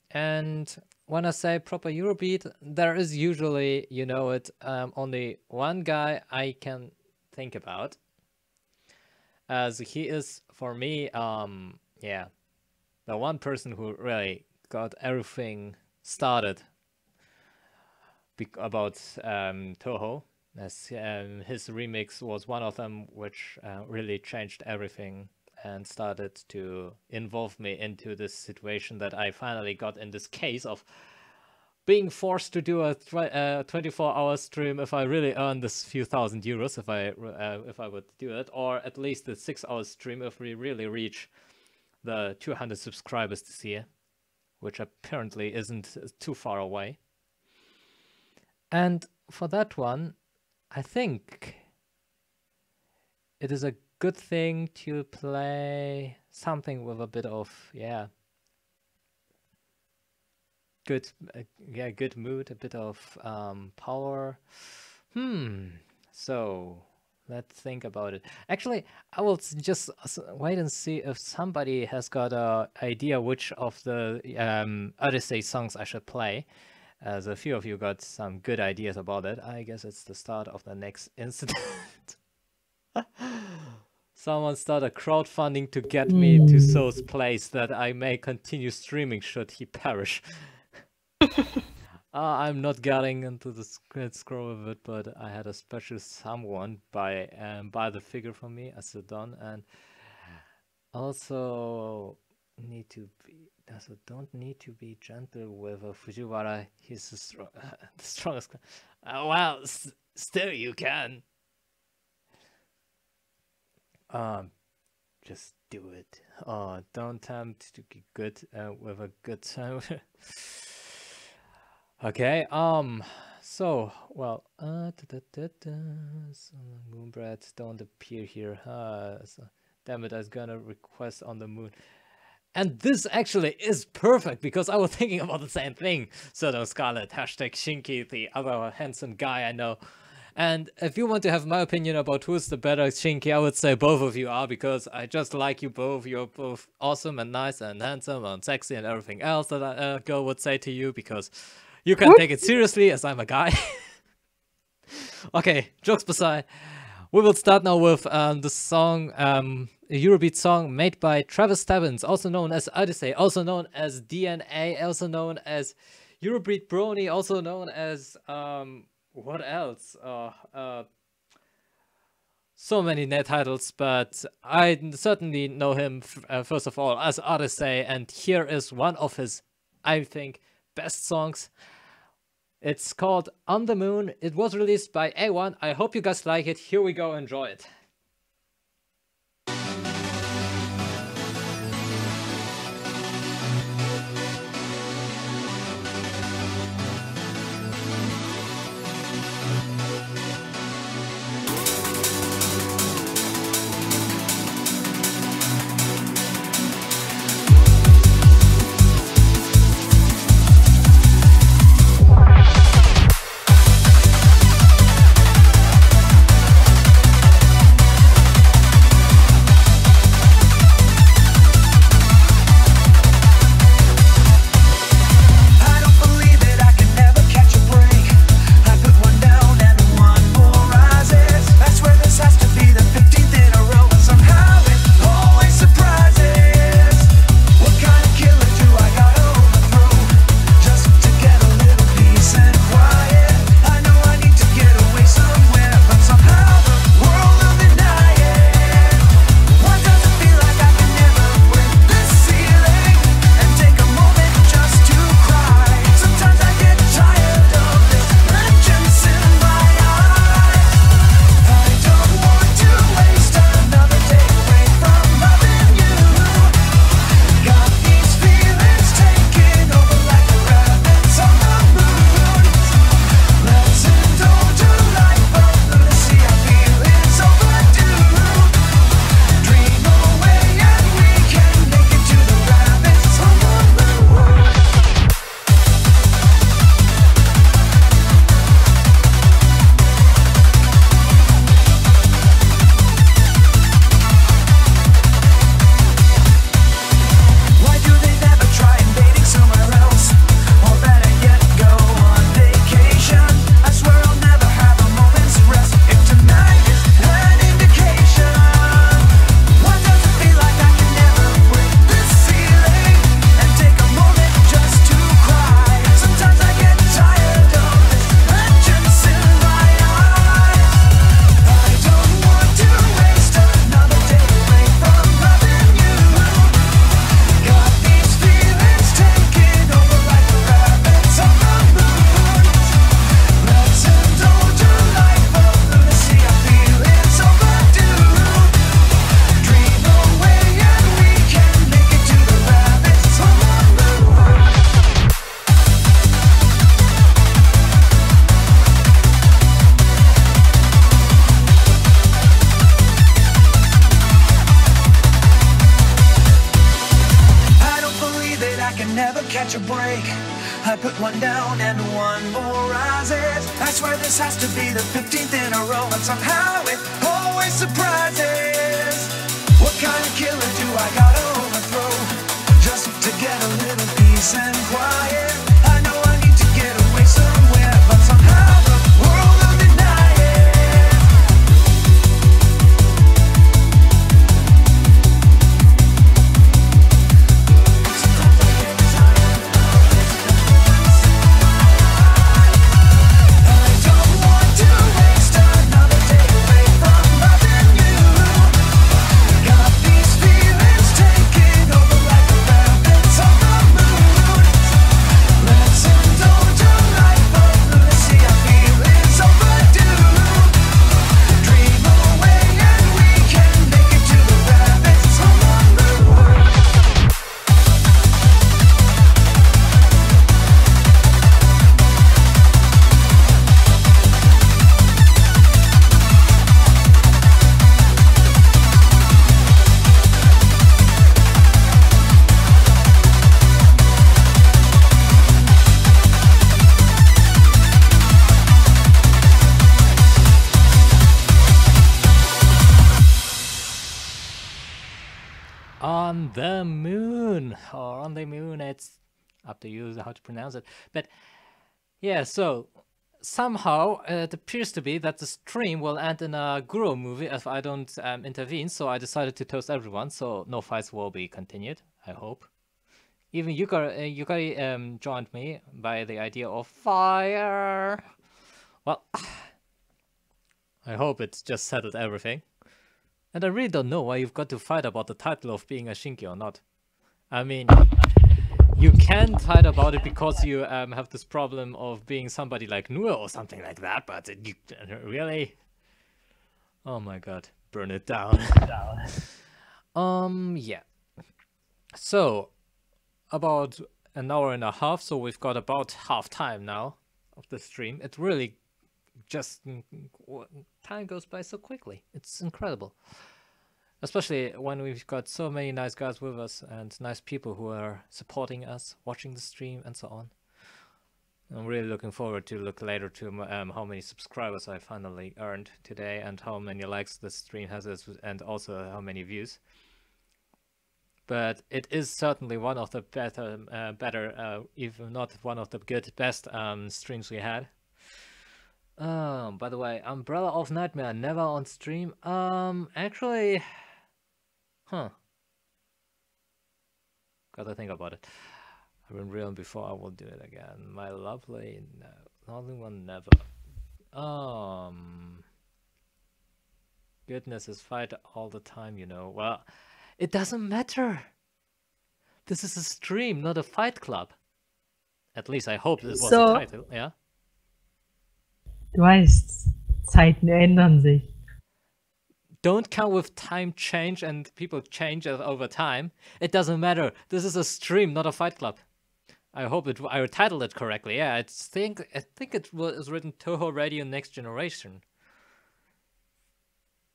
And when I say proper Eurobeat, there is usually, you know it, only one guy I can think about, as he is for me, yeah, the one person who really got everything started about Touhou, as his remix was one of them, which really changed everything and started to involve me into this situation that I finally got in this case of being forced to do a 24-hour stream if I really earn this few thousand euros, if I would do it, or at least a 6-hour stream if we really reach the 200 subscribers this year, which apparently isn't too far away. And for that one, I think it is a good thing to play something with a bit of, yeah, good mood, a bit of power. So let's think about it. Actually, I will just wait and see if somebody has got an idea which of the Odyssey songs I should play. As a few of you got some good ideas about it. I guess it's the start of the next incident. Someone started crowdfunding to get me to So's place that I may continue streaming should he perish. I'm not getting into the scroll of it, but I had a special someone buy the figure for me as a don, and also don't need to be gentle with Fujiwara. He's the strongest. Well, still you can. Just do it. Don't attempt to get good with a good time. Okay. So well. Moonbrats don't appear here. So, damn it! I was gonna request on the moon. And this actually is perfect because I was thinking about the same thing. So Scarlet, hashtag Shinky, the other handsome guy I know. And if you want to have my opinion about who's the better Shinky, I would say both of you are, because I just like you both. You're both awesome and nice and handsome and sexy and everything else that a girl would say to you, because you can take it seriously as I'm a guy. Okay, jokes aside. We will start now with the song, a Eurobeat song made by Travis Stebbins, also known as Odyssey, also known as DNA, also known as Eurobeat Brony, also known as what else? So many net titles, but I certainly know him first of all as Odyssey, and here is one of his, I think, best songs. It's called On the Moon. It was released by A1. I hope you guys like it. Here we go, enjoy it. On the Moon, or On the Moon, it's up to you how to pronounce it. But yeah, so somehow it appears to be that the stream will end in a Guru movie if I don't intervene, so I decided to toast everyone, so no fights will be continued, I hope. Even Yukari joined me by the idea of fire. Well, I hope it's just settled everything. And I really don't know why you've got to fight about the title of being a Shinki or not. I mean, you can fight about it because you have this problem of being somebody like Nua or something like that, but you really... Oh my god, burn it down. Yeah. So, about an hour and a half, so we've got about half time now of the stream. It really just... time goes by so quickly. It's incredible. Especially when we've got so many nice guys with us and nice people who are supporting us, watching the stream and so on. I'm really looking forward to look later to how many subscribers I finally earned today and how many likes the stream has and also how many views. But it is certainly one of the better, if not one of the best streams we had. By the way, Umbrella of Nightmare, never on stream. Actually, gotta think about it. I've been real before, I will do it again. My lovely, no, only one, never. Goodness is fight all the time, you know. Well, it doesn't matter. This is a stream, not a fight club. At least I hope this was the title, yeah? Du weißt, Zeiten ändern sich. Don't count with time change and people change over time. It doesn't matter. This is a stream, not a fight club. I hope I titled it correctly. Yeah, I think it was written Touhou Radio Next Generation.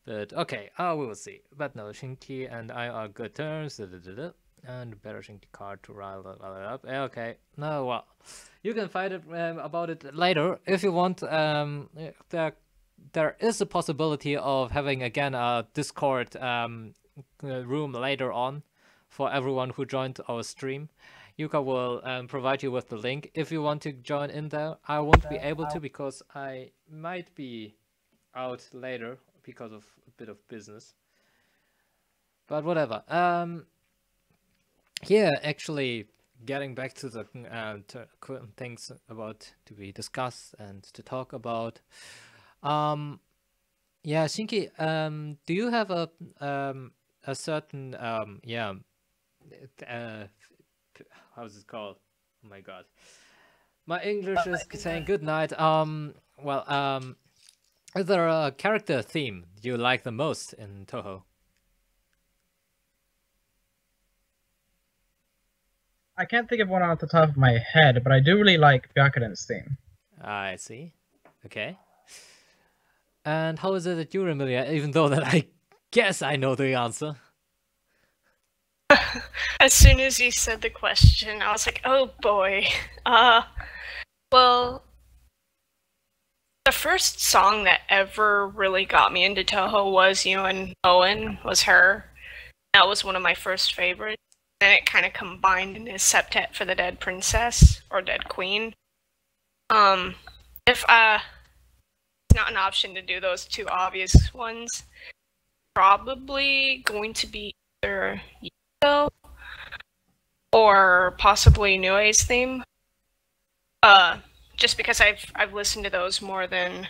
But okay, we will see. But no, Shinki and I are good terms. And better Shinki card to rile it up. Okay, no, well, you can fight it about it later if you want. There is a possibility of having again a Discord room later on for everyone who joined our stream. Yuka will provide you with the link if you want to join in there. I won't be able to because I might be out later because of a bit of business. But whatever. Yeah, actually getting back to the things about to be discussed and to talk about. Yeah, Shinki, do you have a certain how's it called? Oh my god, my English is saying good night. Is there a character theme you like the most in Touhou? I can't think of one off the top of my head, but I do really like Byakuren's theme. I see. Okay. And how is it that you're familiar, even though that I guess I know the answer? As soon as you said the question, I was like, oh boy. Well, the first song that ever really got me into Touhou was You and Owen, was her. That was one of my first favorites. And it kind of combined in his septet for the Dead Princess, or Dead Queen. If it's not an option to do those two obvious ones, probably going to be either Yuko or possibly Nue's theme. Just because I've listened to those more than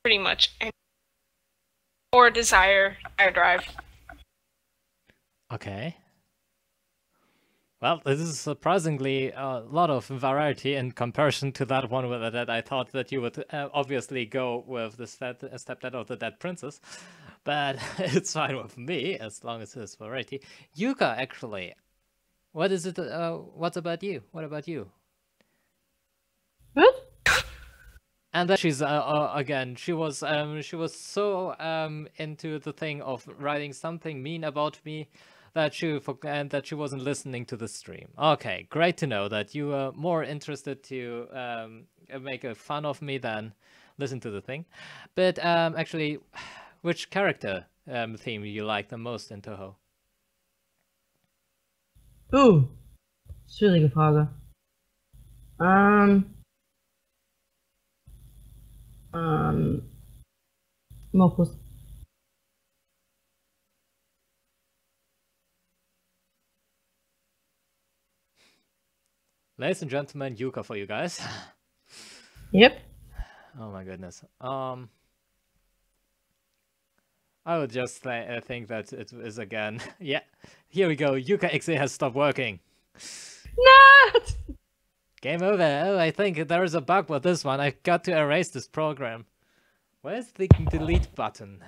pretty much any. Or Desire Drive. Okay. Well, this is surprisingly a lot of variety in comparison to that one that I thought that you would obviously go with the stepdad of the Dead Princess. But it's fine with me, as long as there's variety. Yuka, actually, what is it? What about you? What about you? What? And that she's again, she was so into the thing of writing something mean about me that she wasn't listening to the stream. Okay, great to know that you were more interested to make a fun of me than listen to the thing. But actually, which character theme you like the most in Touhou? Schwierige Frage. Mokus. Ladies and gentlemen, Yuka for you guys. Yep. Oh my goodness. I would just think that it is again. Yeah, here we go. Yuka XA has stopped working. No! Game over. Oh, I think there is a bug with this one. I got to erase this program. Where's the delete button?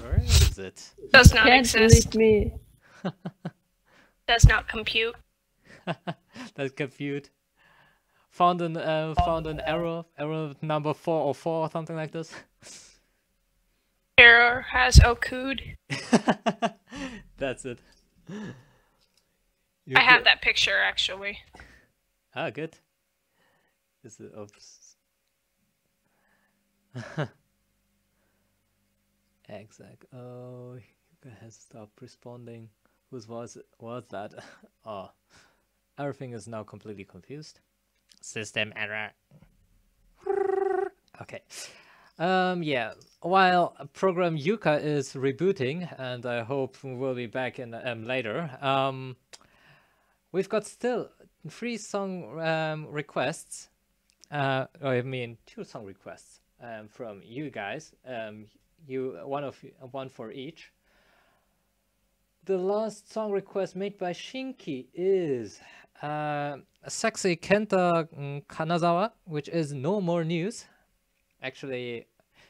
Where is it? Does not Can't exist. delete me. Does not compute. That's compute. Found an error number 404 or something like this. Error has occurred. That's it. I have that picture actually. Ah, good. Is it? Oops. Exact. Oh, Yuka has stopped responding. Whose voice was that? Oh, everything is now completely confused. System error. Okay. Yeah. While program Yuka is rebooting, and I hope we'll be back in later. We've got still 3 song requests. I mean 2 song requests from you guys. One for each. The last song request made by Shinki is Sexy Kenta Kanazawa, which is No More News. Actually,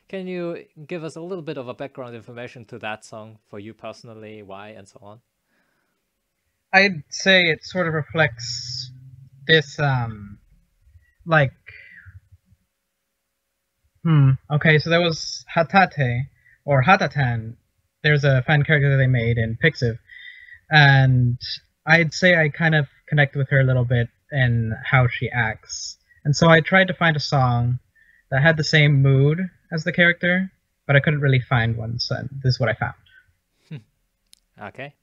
can you give us a little bit of a background information to that song for you personally, why, and so on? I'd say it sort of reflects this, like, okay, so there was Hatate, or Hatatan. There's a fan character that they made in Pixiv, and I'd say I kind of connect with her a little bit in how she acts. And so I tried to find a song that had the same mood as the character, but I couldn't really find one, so this is what I found. Okay.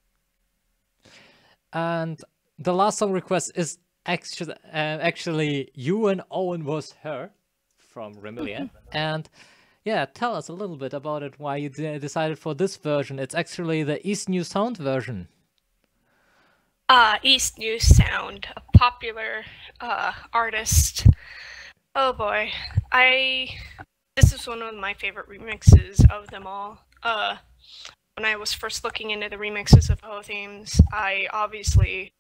And the last song request is actually You and Owen Was Her from Remilia. And yeah, tell us a little bit about it, why you decided for this version. It's actually the East New Sound version. East New Sound, a popular artist. Oh boy, this is one of my favorite remixes of them all. When I was first looking into the remixes of Ho themes, I obviously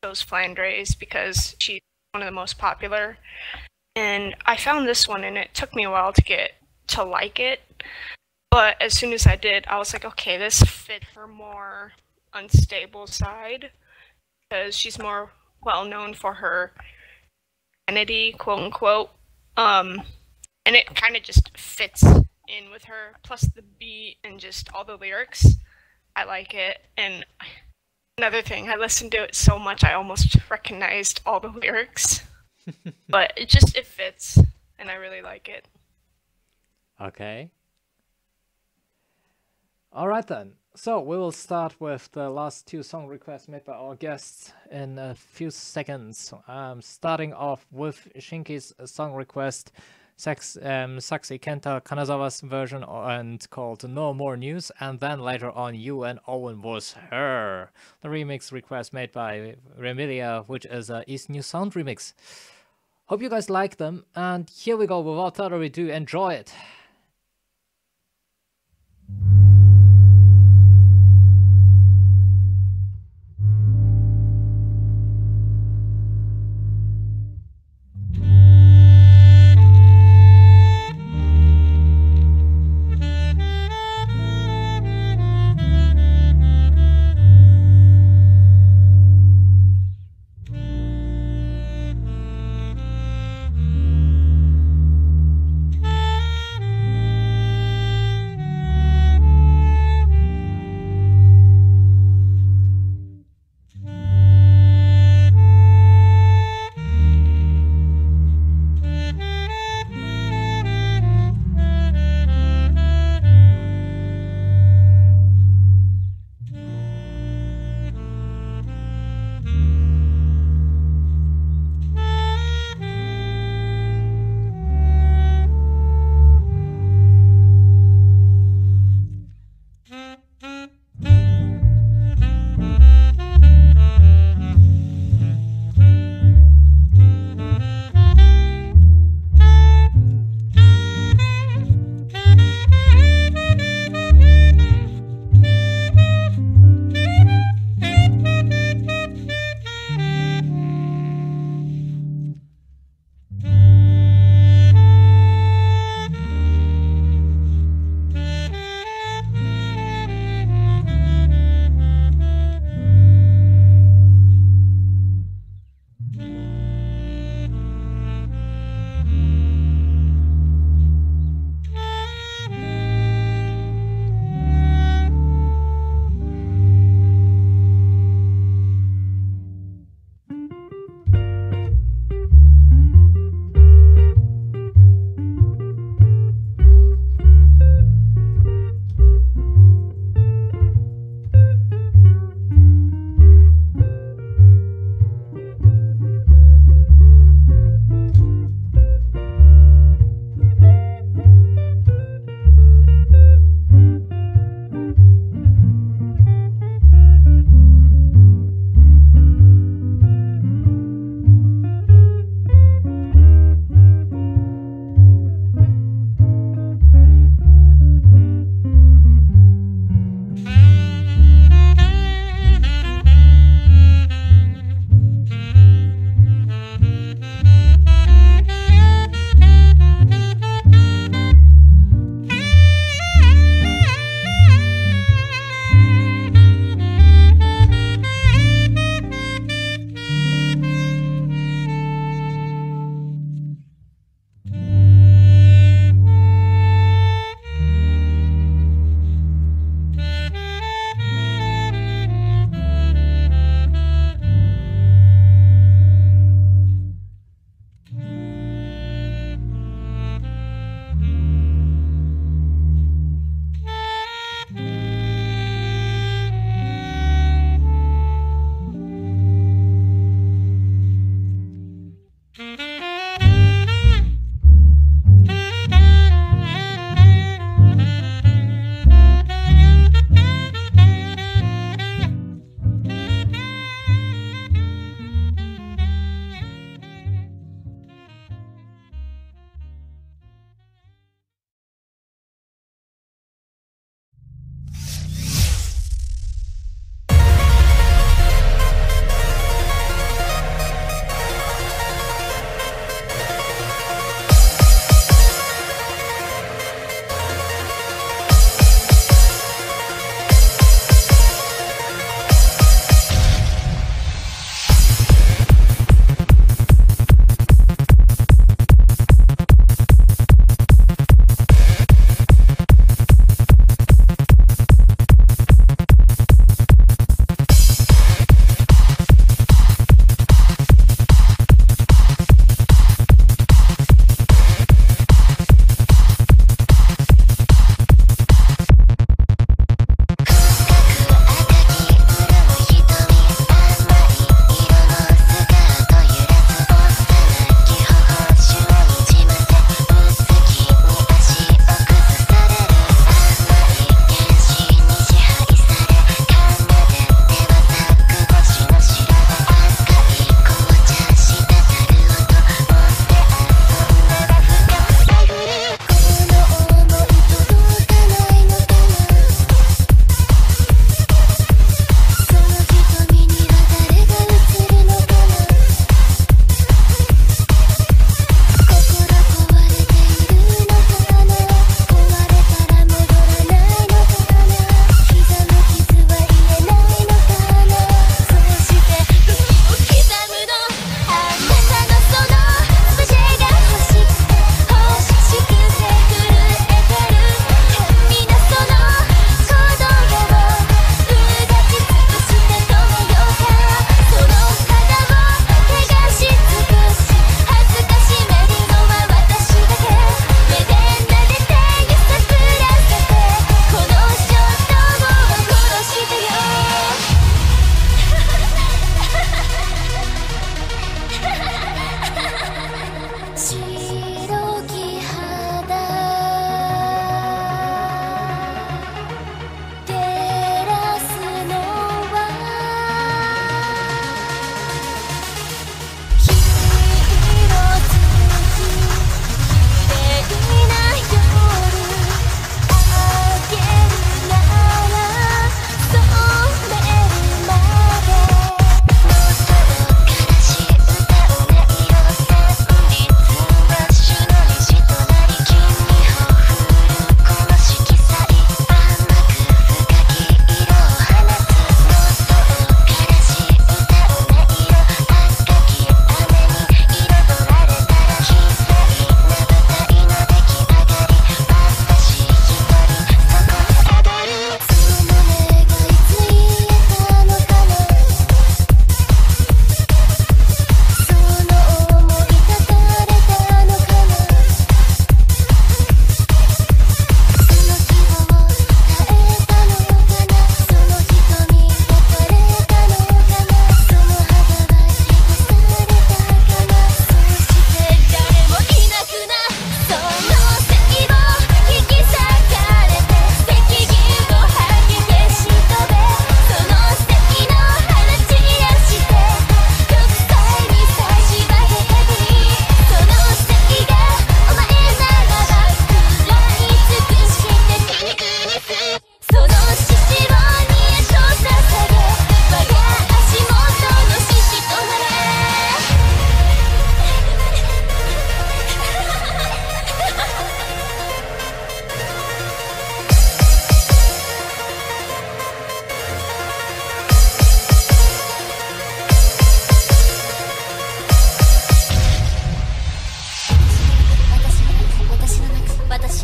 chose Flandres because she's one of the most popular. And I found this one, and it took me a while to get to like it. But as soon as I did, I was like, okay, this fit her more unstable side, because she's more well known for her identity, quote unquote. And it kind of just fits in with her, plus the beat and just all the lyrics. I like it. And another thing, I listened to it so much I almost recognized all the lyrics. But it fits, and I really like it. Okay. All right then. So we will start with the last 2 song requests made by our guests in a few seconds. Starting off with Shinki's song request, Sexy Kenta Kanazawa's version, and called No More News, and then later on You and Owen Was Her, the remix request made by Remilia, which is a East New Sound remix. Hope you guys like them, and here we go. Without further ado, enjoy it.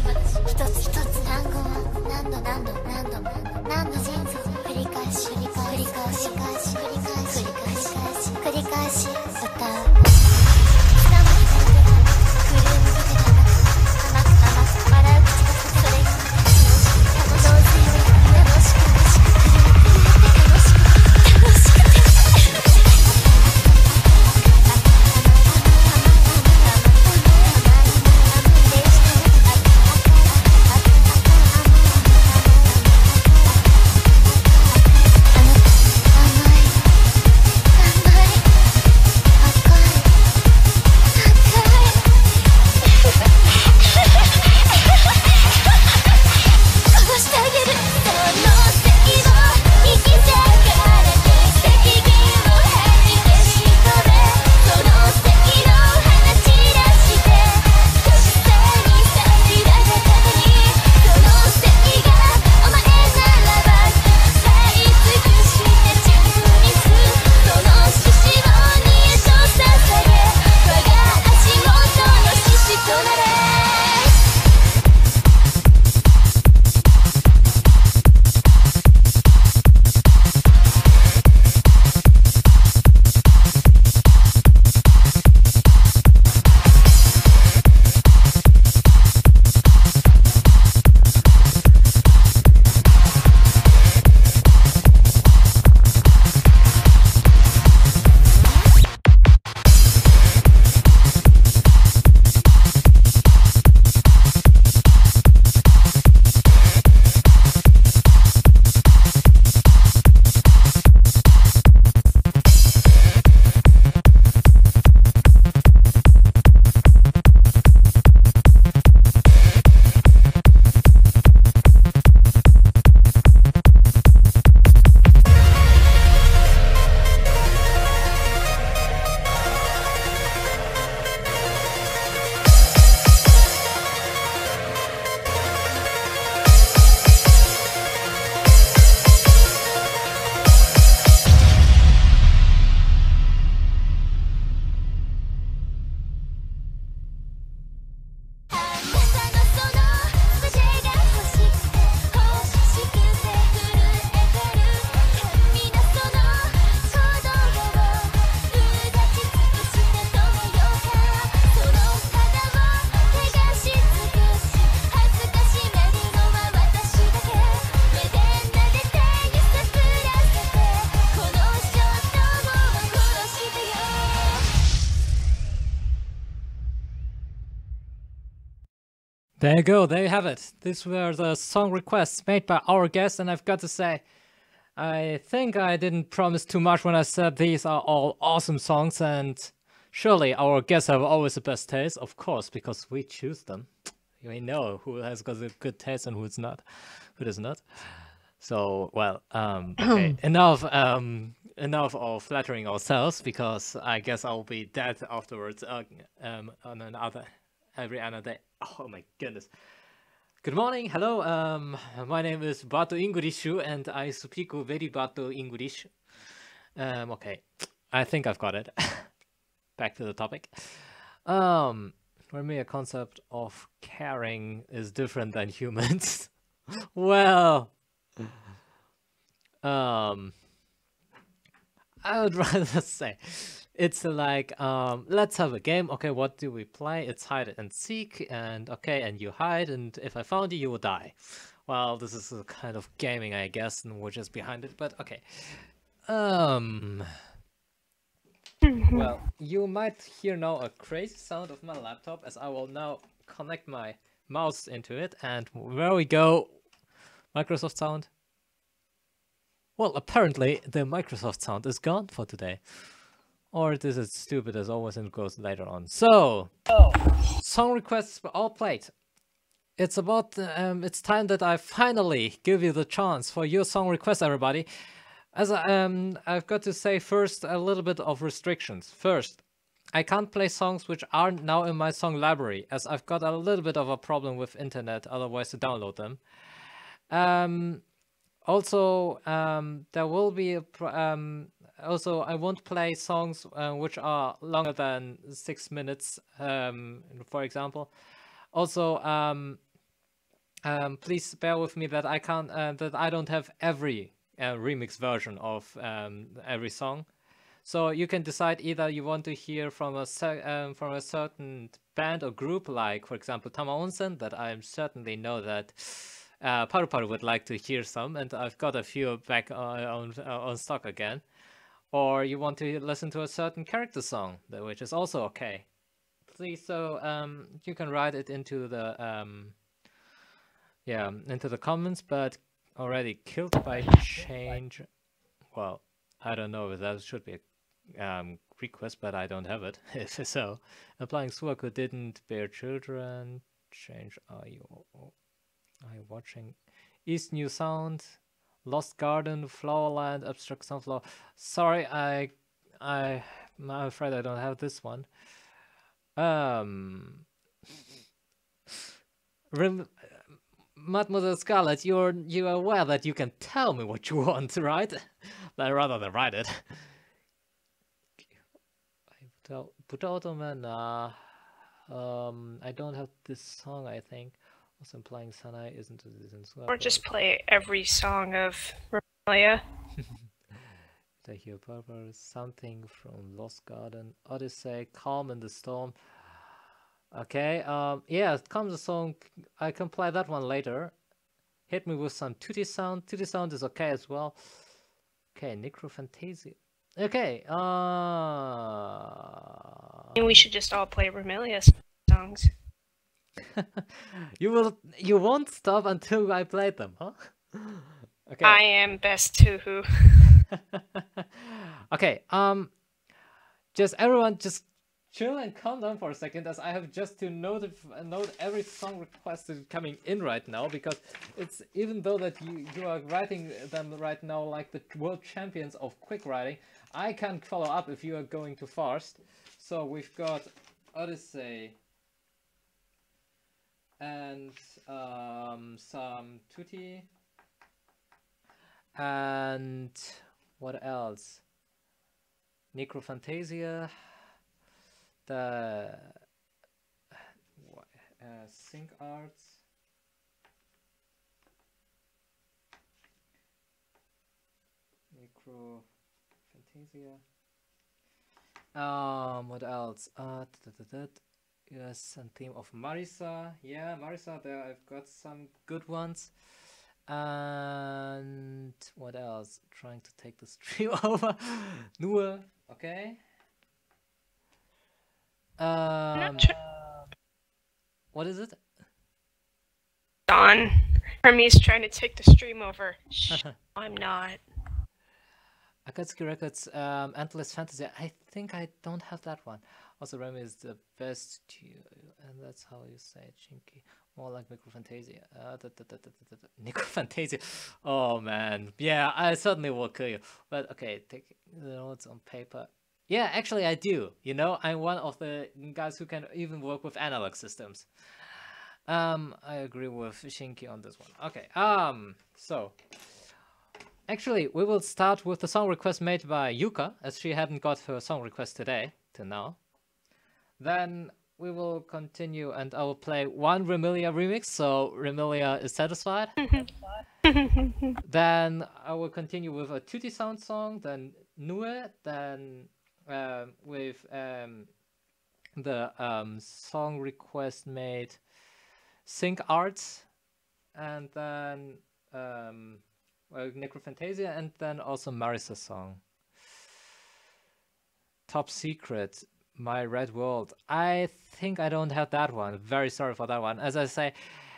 一つ一つ単語を何度何度何度何の人生繰り返し繰り返し繰り返し繰り返し繰り返し繰り返し歌う下まで書いてたクリーム見てたな甘く甘く笑う口がそれが楽しくて楽しく楽しくて楽しくて楽しくてThere you go, there you have it. These were the song requests made by our guests, and I've got to say, I think I didn't promise too much when I said these are all awesome songs, and surely our guests have always the best taste, of course, because we choose them. We know who has got a good taste and who does not. So, well, okay, enough of flattering ourselves, because I guess I'll be dead afterwards on every other day. Oh my goodness. Good morning, hello, my name is Bato English and I speak very Bato English. Okay, I think I've got it. Back to the topic. For me, a concept of caring is different than humans. Well, I would rather say it's like, let's have a game. Okay, what do we play? It's hide and seek, and okay, and you hide, and if I found you, you will die. Well, this is a kind of gaming, I guess, and we're just behind it, but okay. Well, you might hear now a crazy sound of my laptop, as I will now connect my mouse into it, and there we go. Microsoft sound. Well, apparently the Microsoft sound is gone for today. Or this is stupid as always and goes later on. So, song requests were all played. It's about, it's time that I finally give you the chance for your song request, everybody. As I've got to say first a little bit of restrictions. First, I can't play songs which aren't now in my song library, as I've got a little bit of a problem with internet, otherwise to download them. Also, there will be also, I won't play songs which are longer than 6 minutes, for example. Also, please bear with me that I can't, that I don't have every remix version of every song. So you can decide either you want to hear from a certain band or group, like for example Tama Onsen, that I certainly know that Paru Paru would like to hear some, and I've got a few back on stock again. Or you want to listen to a certain character song, which is also okay. Please, so you can write it into the into the comments, but already killed by change. Well, I don't know if that should be a request, but I don't have it. So, applying Suaku didn't bear children. Change. Are you watching? East New Sound, Lost Garden, Flowerland, Abstract Sunflower. Sorry, I'm afraid I don't have this one. Mademoiselle Scarlett, you're aware that you can tell me what you want, right? Rather than write it. I don't have this song, I think. Also implying Sanai isn't Or just play every song of Remelia. I hear Purple, something from Lost Garden, Odyssey, Calm in the Storm. Okay, yeah, Calm in the Storm, I can play that one later. Hit me with some Tutti Sound. Tutti Sound is okay as well. Okay, Necrophantasia. Okay, And we should just all play Remelia songs. You won't stop until I play them, huh? Okay. I am best Touhou. Okay, just everyone just chill and calm down for a second, as I have just to note every song request is coming in right now, because it's, even though that you are writing them right now like the world champions of quick writing, I can't follow up if you are going too fast. So we've got Odyssey and some Tutti, and what else? Necrophantasia, the Sync Arts, Necrophantasia. What else? Yes, and theme of Marisa. Yeah, Marisa, there I've got some good ones. And what else? Trying to take the stream over. Nur, okay. What is it? Don. Hermes trying to take the stream over. Shh, I'm not. Akatsuki Records, Endless Fantasy. I think I don't have that one. Also, Remy is the best, and that's how you say it, Shinki. More like Necrophantasia. Necrophantasia. Oh man, yeah, I certainly will kill you. But okay, take the notes on paper. Yeah, actually I do. You know, I'm one of the guys who can even work with analog systems. I agree with Shinki on this one. Okay, so actually we will start with the song request made by Yuka, as she hadn't got her song request today till now. Then we will continue, and I will play one Remelia remix, so Remelia is satisfied. Then I will continue with a Tutti Sound song, then Nue, then with the song request made Sync Arts, and then Necrophantasia, and then also Marisa song. Top Secret, My Red World. I think I don't have that one. Very sorry for that one. As I said,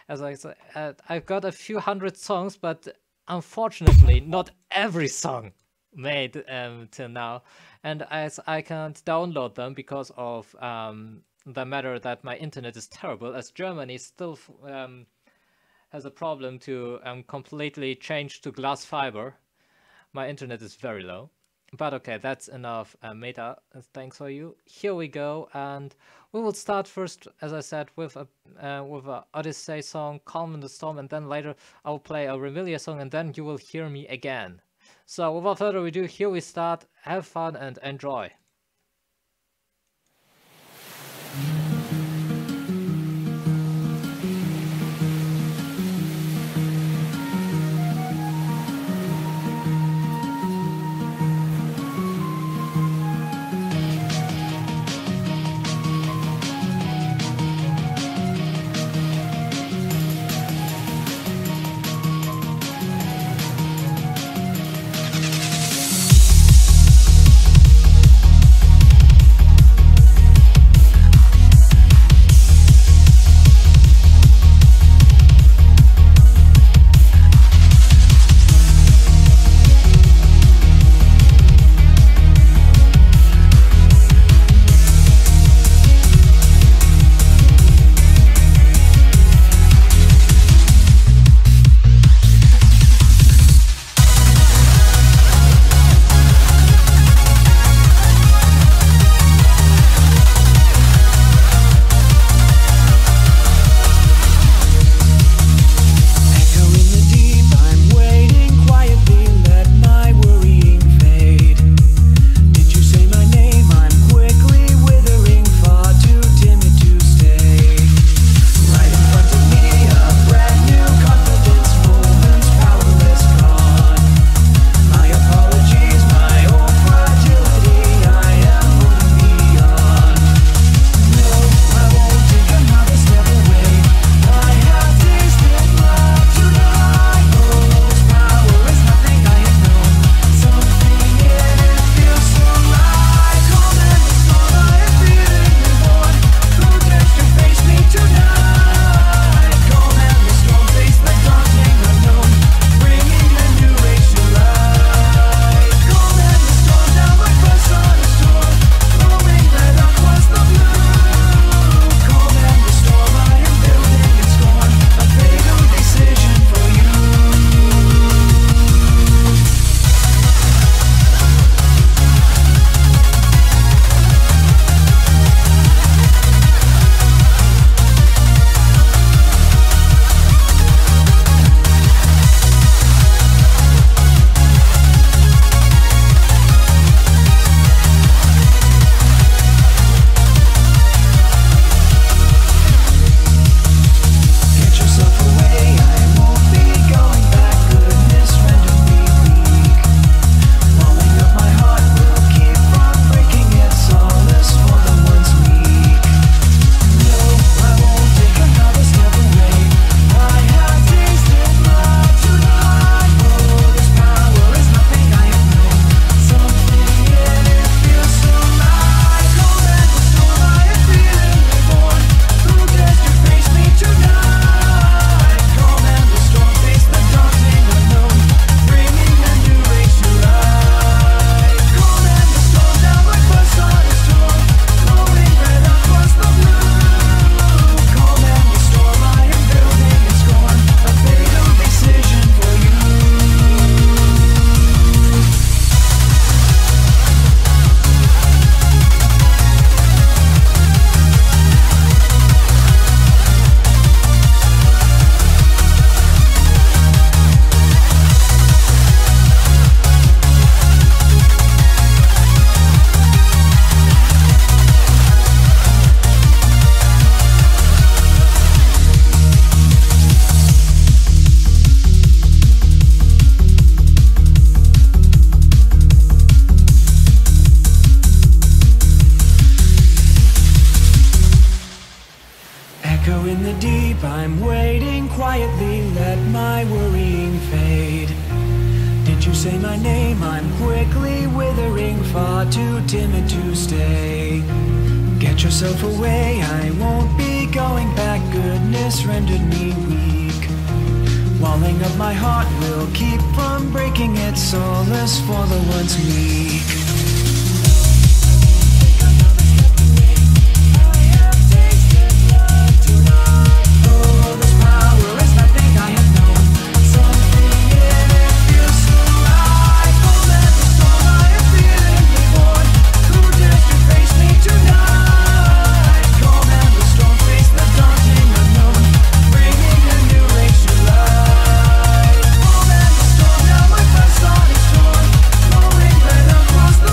I've got a few hundred songs, but unfortunately not every song made till now, and as I can't download them because of the matter that my internet is terrible, as Germany still has a problem to completely change to glass fiber. My internet is very low. But okay, that's enough meta. Thanks for you. Here we go, and we will start first, as I said, with a Odyssey song, Calm in the Storm, and then later I will play a Remelia song, and then you will hear me again. So without further ado, here we start. Have fun and enjoy. echo in the deep, I'm waiting quietly, let my worrying fade. Did you say my name? I'm quickly withering, far too timid to stay. Get yourself away, I won't be going back, goodness rendered me weak. Walling up my heart will keep from breaking its solace for the once meek. Across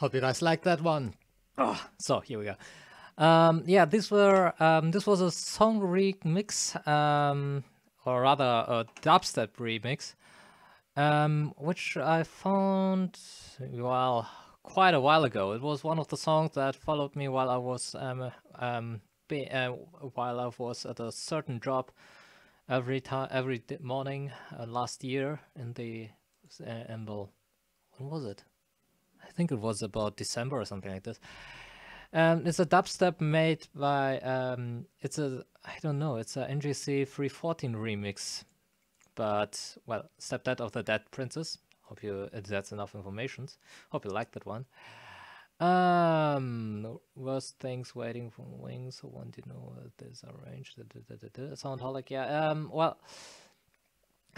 Hope you guys like that one. Oh, so here we go. Yeah, this was a song remix, or rather a dubstep remix, which I found, well, quite a while ago. It was one of the songs that followed me while I was at a certain job every morning last year in the when was it? I think it was about December or something like this. It's a dubstep made by it's a NGC 314 remix, but well, Stepdad of the Dead Princess. Hope you that's enough information. Hope you liked that one. Worst things waiting for wings. I want to know what this arranged. Soundholic, yeah. Well,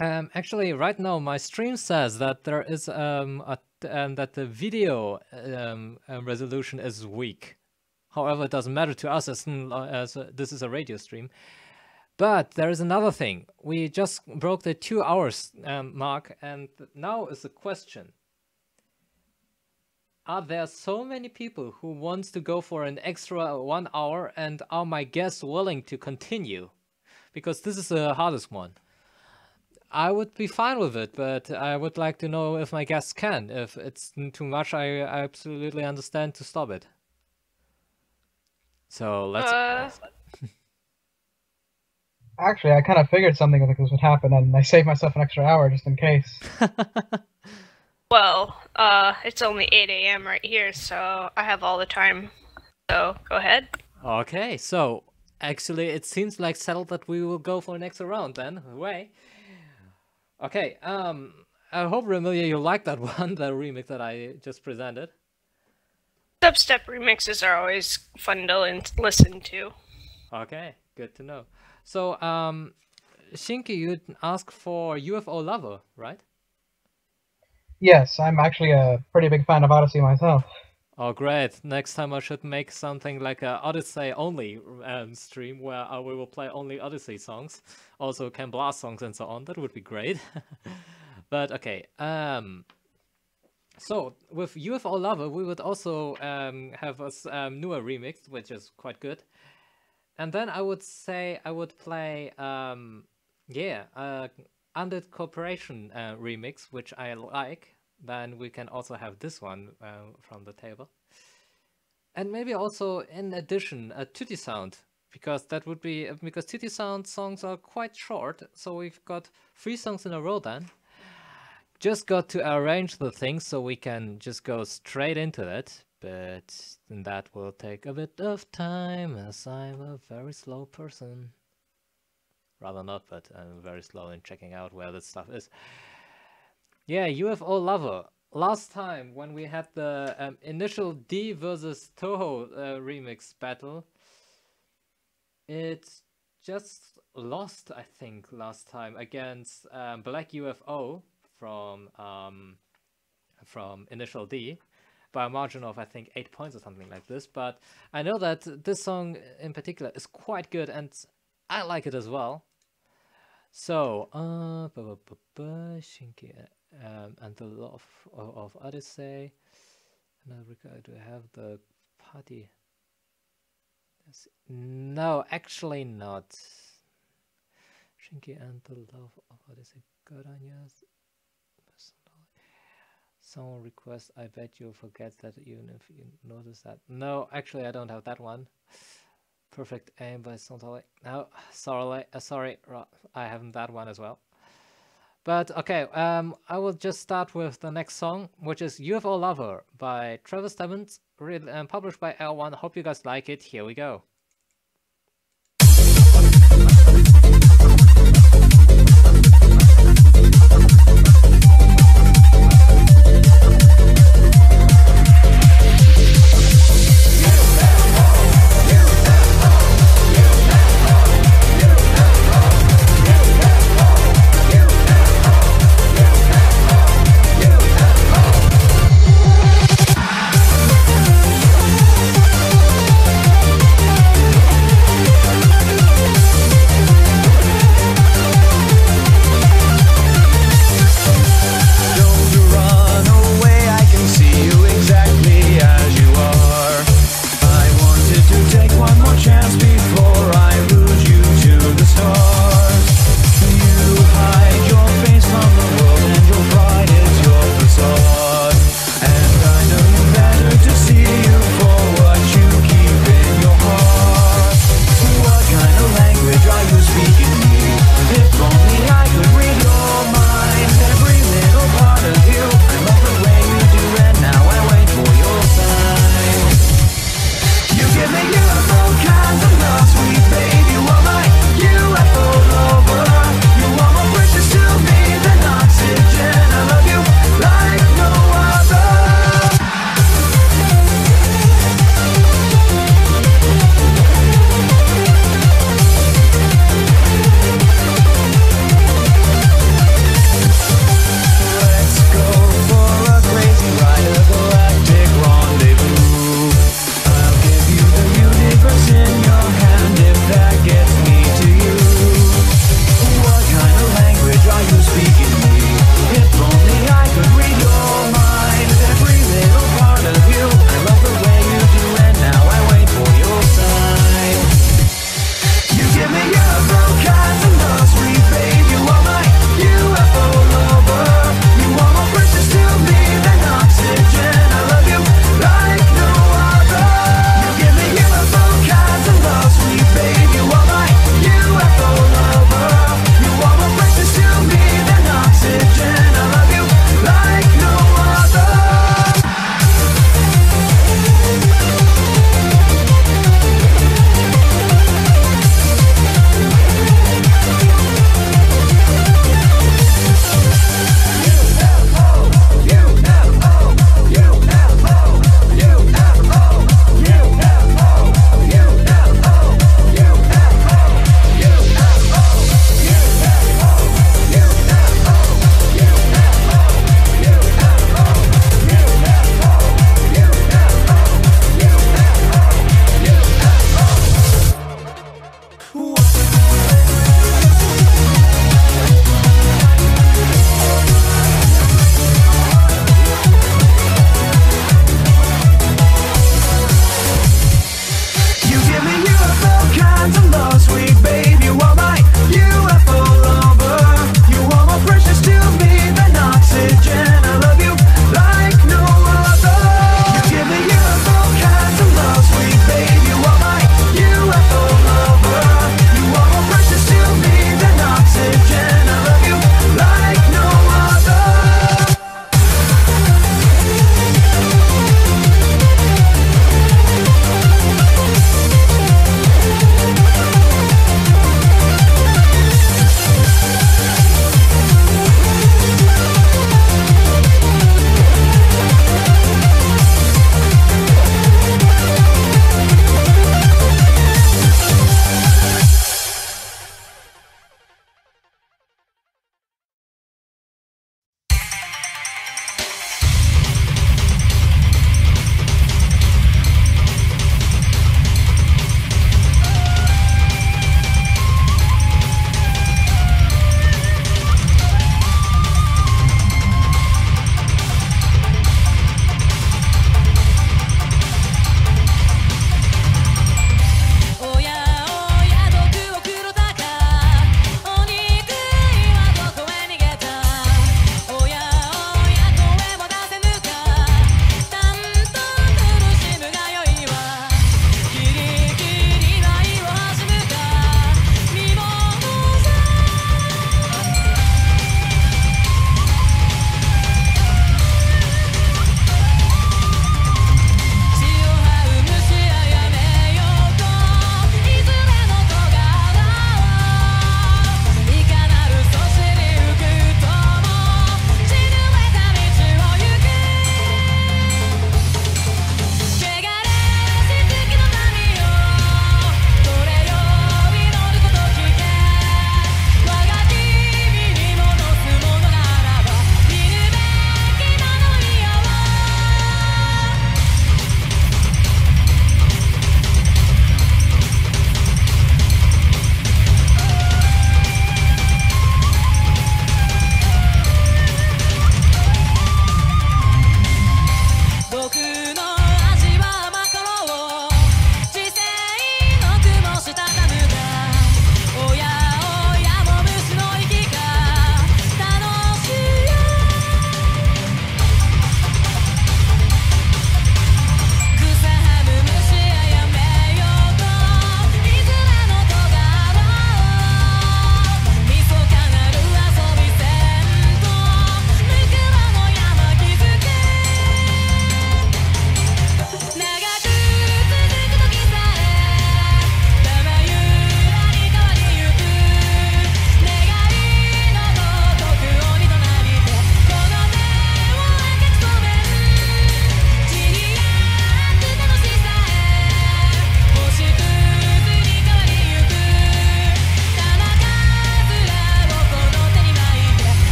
actually, right now my stream says that there is that the video resolution is weak. However, it doesn't matter to us as this is a radio stream. But there is another thing. We just broke the 2 hours mark, and now is the question. Are there so many people who want to go for an extra 1 hour, and are my guests willing to continue? Because this is the hardest one. I would be fine with it, but I would like to know if my guests can. If it's too much, I absolutely understand to stop it. So let's... Actually, I kind of figured something like this would happen, and I saved myself an extra hour just in case. Well, it's only 8 a.m. right here, so I have all the time. So, go ahead. Okay, so actually it seems like settled that we will go for an extra round then. Way. Okay, I hope, Remilia, you liked that one, the remix that I just presented. Dubstep remixes are always fun to listen to. Okay, good to know. So, Shinki, you'd ask for UFO Lover, right? Yes, I'm actually a pretty big fan of Odyssey myself. Oh, great. Next time I should make something like a Odyssey only stream where we will play only Odyssey songs. Also Ken Blast songs and so on. That would be great. But okay. So with UFO Lover, we would also have a newer remix, which is quite good. And then I would say I would play, Undead Corporation remix, which I like. Then we can also have this one from the table. And maybe also, in addition, a Tutti Sound, because that would be, because Tutti Sound songs are quite short, so we've got 3 songs in a row then. Just got to arrange the things so we can just go straight into it, but that will take a bit of time, as I'm a very slow person. Rather not, but I'm very slow in checking out where this stuff is. Yeah, UFO Lover. Last time when we had the initial D versus Touhou remix battle, it just lost, I think, last time against Black UFO from initial D by a margin of, I think, 8 points or something like this. But I know that this song in particular is quite good, and I like it as well. So, Shinki, and the Love of Odyssey. And I do have the party. No, actually not. Shinki and the Love of Odyssey. Garanias. Someone requests, I bet you'll forget that even if you notice that. No, actually I don't have that one. Perfect Aim by Sontale. No, sorry, I haven't that one as well. But okay, I will just start with the next song, which is UFO Lover by Travis Stebbins, published by L1. Hope you guys like it. Here we go.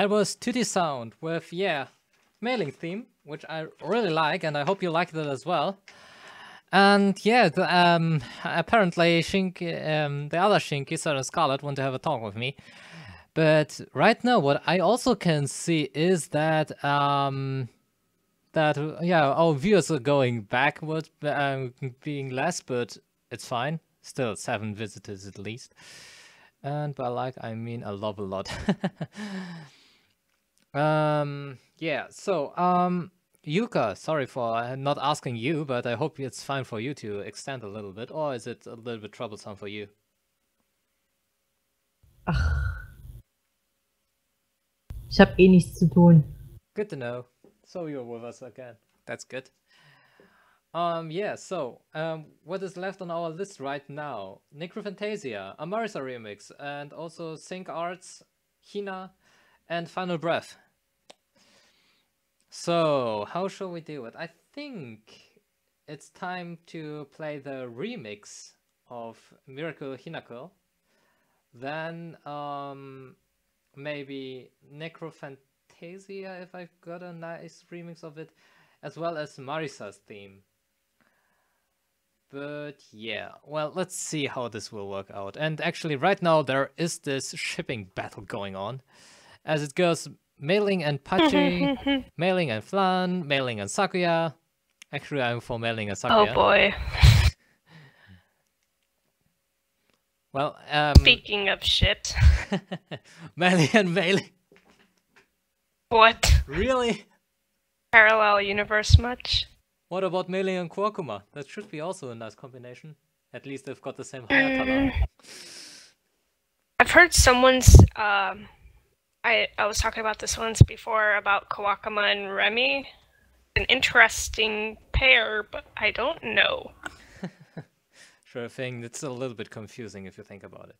that was 2D Sound with, yeah, mailing theme, which I really like, and I hope you liked it as well. And yeah, apparently the other Shinky, Sarah and Scarlet, want to have a talk with me. But right now, what I also can see is that yeah, our viewers are going backward, being less, but it's fine. Still 7 visitors at least. And by like, I mean a lot. Yeah, so, Yuka, sorry for not asking you, but I hope it's fine for you to extend a little bit, or is it a little bit troublesome for you? Ach. Ich habe eh nichts zu tun. Good to know. So you're with us again. That's good. Yeah, so, what is left on our list right now? Necrophantasia, a Marisa remix, and also Sync Arts, Hina, and Final Breath. So, how shall we do it? I think it's time to play the remix of Miracle Hinako. Then, maybe Necrophantasia, if I've got a nice remix of it, as well as Marisa's theme. But yeah, well, let's see how this will work out. And actually, right now, there is this shipping battle going on. As it goes, Mailing and Pachi, Mailing and Flan, Mailing and Sakuya. Actually, I'm for Mailing and Sakuya. Oh boy. Well, Speaking of shit. Mailing and Mailing. What? Really? Parallel universe much? What about Mailing and Kwakuma? That should be also a nice combination. At least they've got the same Hayatara. I've heard someone's I was talking about this once before about Kawakama and Remy. An interesting pair, but I don't know. Sure thing, it's a little bit confusing if you think about it.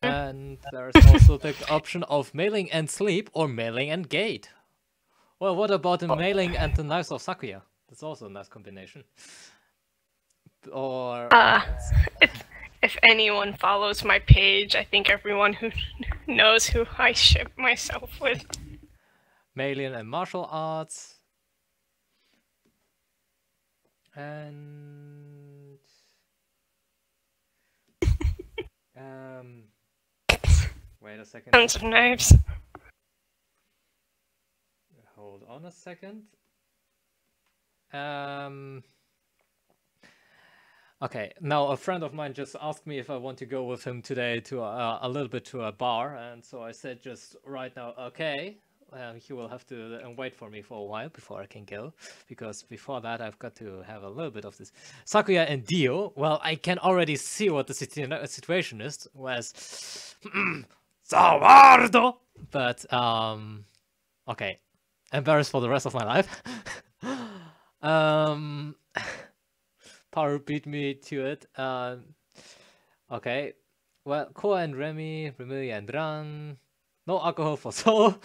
And there's also the option of Mailing and Sleep or Mailing and Gate. Well, what about the Mailing and the Knives of Sakuya? That's also a nice combination. Or... If anyone follows my page, I think everyone who knows who I ship myself with. Mailing and Martial Arts. And... wait a second. Tons of knives. Hold on a second. Okay, now a friend of mine just asked me if I want to go with him today to a little bit to a bar, and so I said just right now, okay. He will have to wait for me for a while before I can go, because before that I've got to have a little bit of this. Sakuya and Dio, well, I can already see what the situation is, was Zawardo! But, okay. Embarrassed for the rest of my life. Power beat me to it. Okay. Well, Koa and Remy, Remilia and Ran. No alcohol for Soul.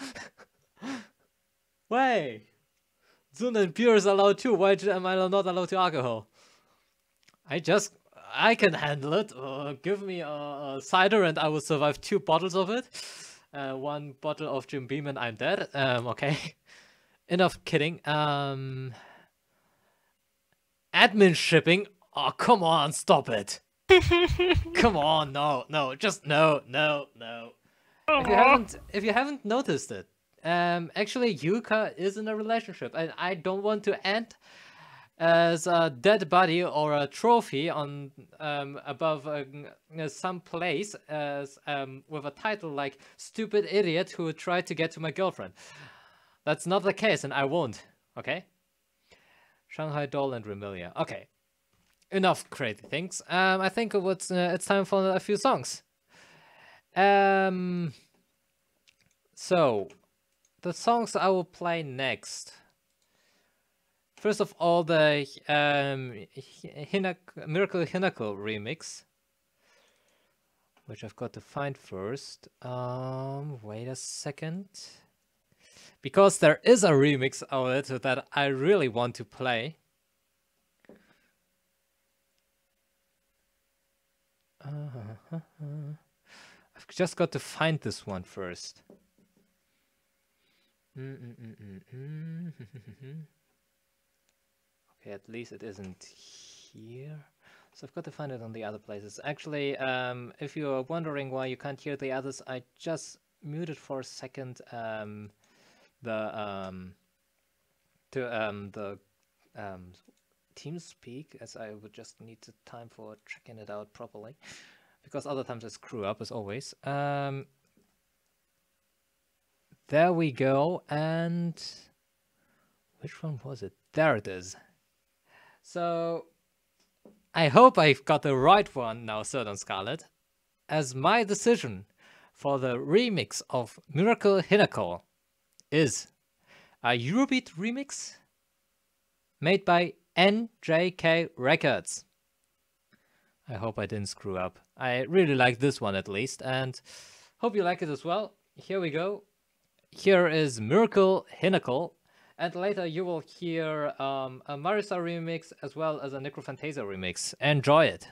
Wait! Zun and Pure is allowed too. Why am I not allowed to alcohol? I can handle it. Give me a cider and I will survive 2 bottles of it. 1 bottle of Jim Beam and I'm dead. Okay. Enough kidding. Admin shipping? Oh, come on, stop it. Come on, no, just no. If you haven't noticed it, actually Yuka is in a relationship, and I don't want to end as a dead body or a trophy on above some place as with a title like "Stupid Idiot Who Tried to Get to My Girlfriend." That's not the case, and I won't. Okay. Shanghai Doll and Remilia. Okay. Enough crazy things. I think it's time for a few songs. So, the songs I will play next. First of all, the Miracle Hinako remix, which I've got to find first. Wait a second. Because there is a remix of it that I really want to play. I've just got to find this one first. Okay, at least it isn't here. So I've got to find it on the other places. Actually, if you're wondering why you can't hear the others, I just muted for a second the TeamSpeak, as I would just need the time for checking it out properly, because other times I screw up as always. There we go, and which one was it? There it is. So I hope I've got the right one now, Sir Scarlet, as my decision for the remix of Miracle Hinako is a Eurobeat remix made by NJK Records. I hope I didn't screw up. I really like this one at least, and hope you like it as well. Here we go. Here is Miracle Hinako, and later you will hear a Marisa remix as well as a Necrophantasia remix. Enjoy it!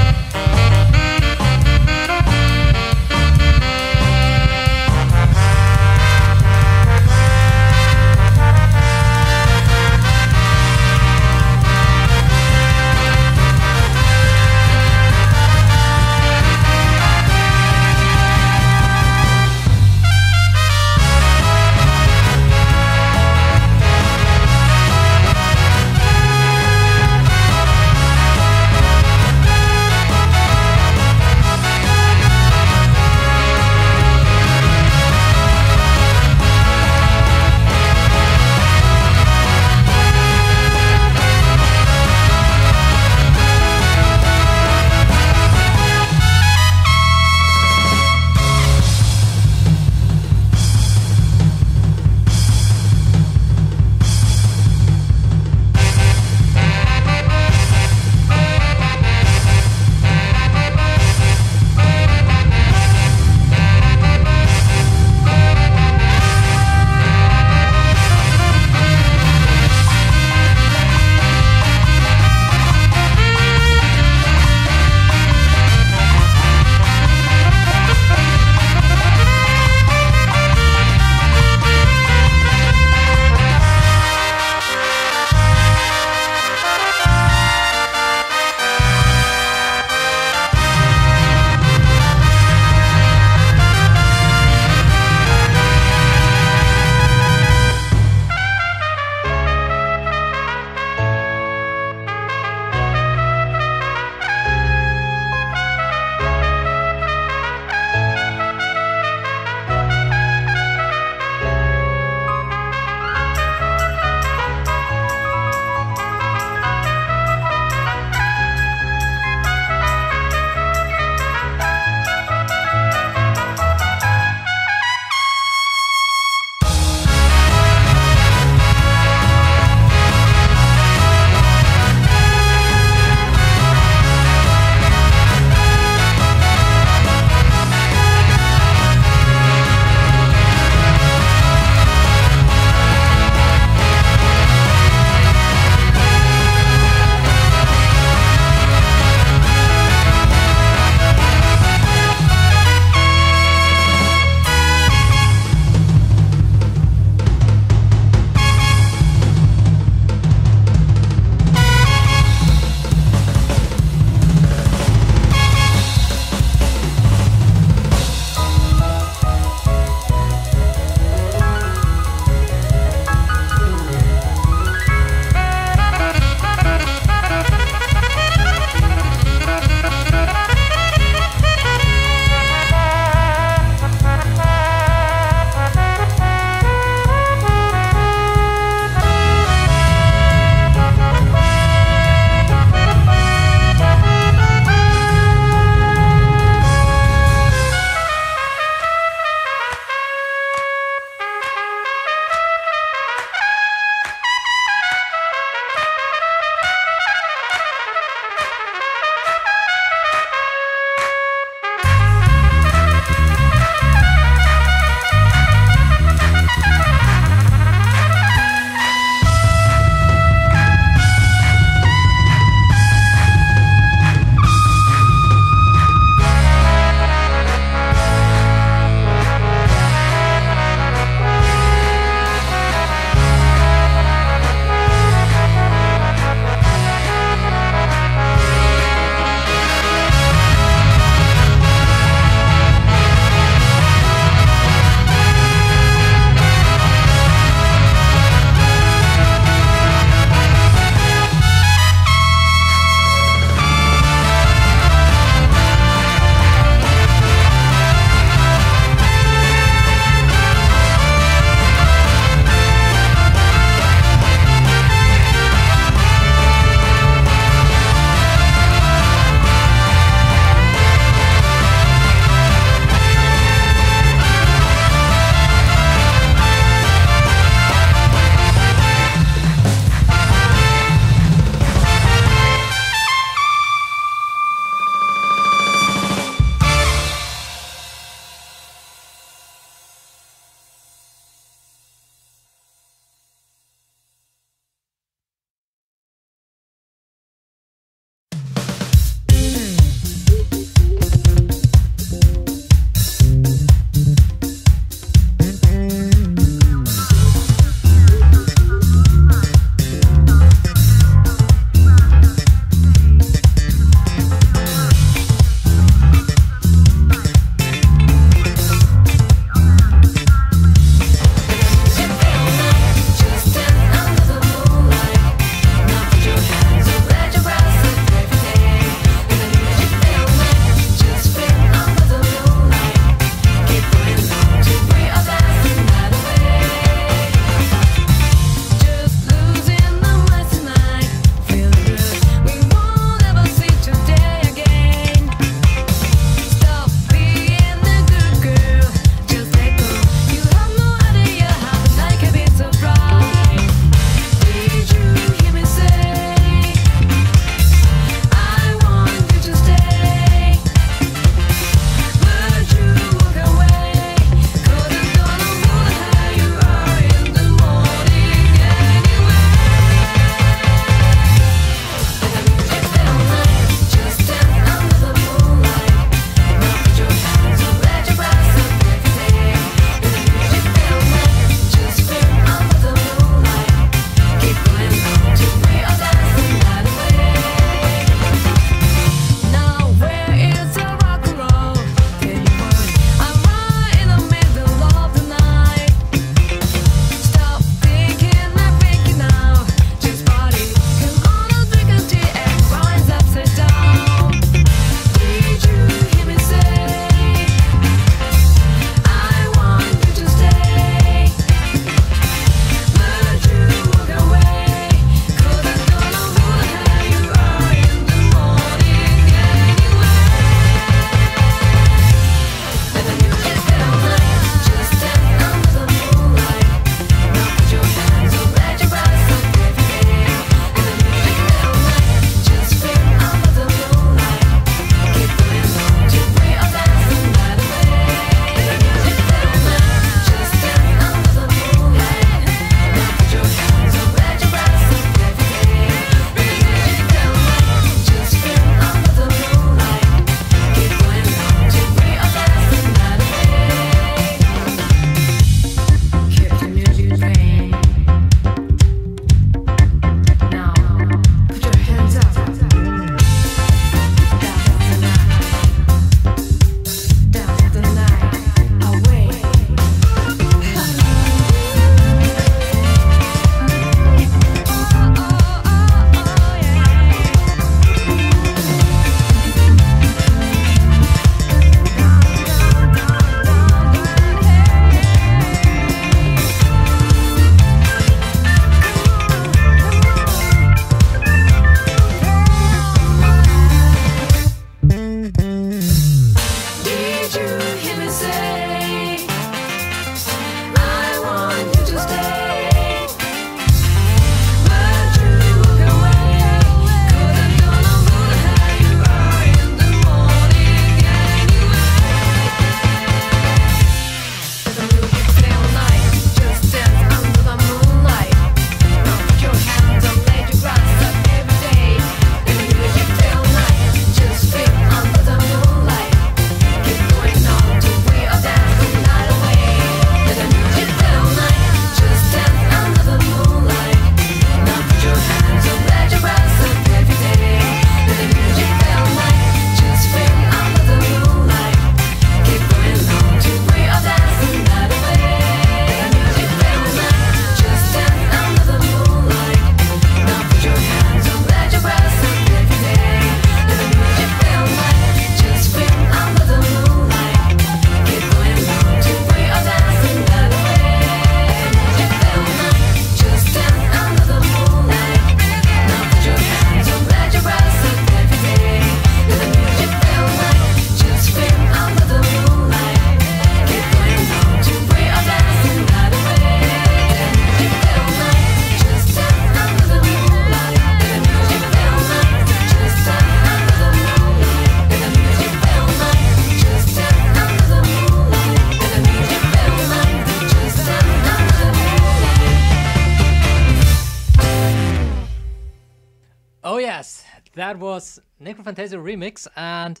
that was Necrophantasia Remix, and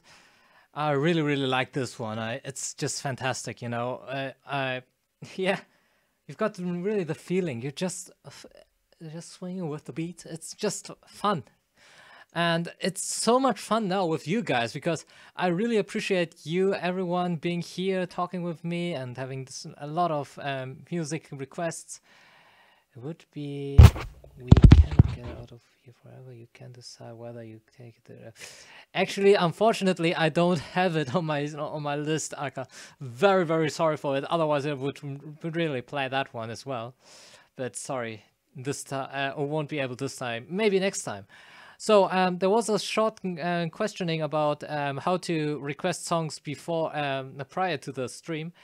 I really, really like this one. It's just fantastic, you know. Yeah, you've got really the feeling. You're just swinging with the beat. It's just fun. And it's so much fun now with you guys, because I really appreciate you, everyone, being here, talking with me, and having a lot of music requests. It would be, we can't get out of here forever. You can decide whether you take it. Actually, unfortunately, I don't have it on my list, Aka. Very, very sorry for it. Otherwise, I would really play that one as well. But sorry, this time I won't be able this time. Maybe next time. So there was a short questioning about how to request songs before prior to the stream.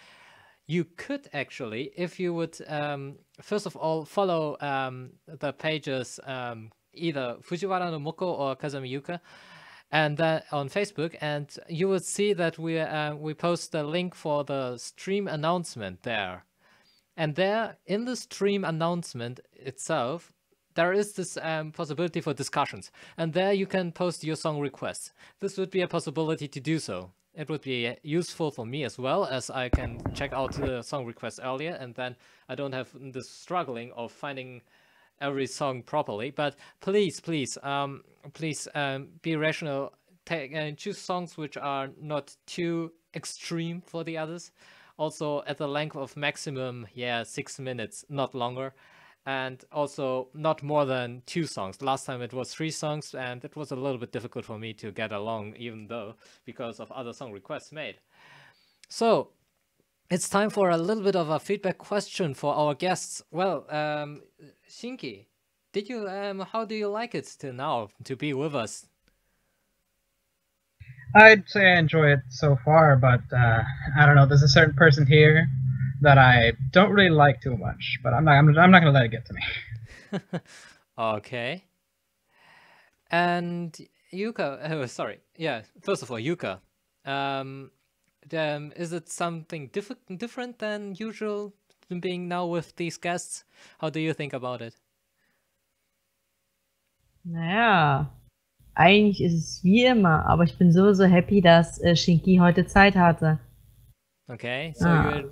You could actually, if you would first of all follow the pages either Fujiwara no Moko or Kazami Yuka, and on Facebook, and you would see that we post the link for the stream announcement there. And there, in the stream announcement itself, there is this possibility for discussions, and there you can post your song requests. This would be a possibility to do so. It would be useful for me as well, as I can check out the song requests earlier, and then I don't have this struggling of finding every song properly. But please, please be rational. Choose songs which are not too extreme for the others. Also at the length of maximum, 6 minutes, not longer. And also not more than 2 songs. Last time it was 3 songs, and it was a little bit difficult for me to get along, even though, because of other song requests made. So, it's time for a little bit of a feedback question for our guests. Well, Shinki, did you, how do you like it to be with us? I'd say I enjoy it so far, but I don't know, there's a certain person here that I don't really like too much, but I'm not gonna let it get to me. Okay. And Yuka, first of all, Yuka, is it something different than usual being now with these guests? How do you think about it? Naja, eigentlich ist es wie immer, aber ich bin so happy, dass Shinki heute Zeit hatte. Okay, so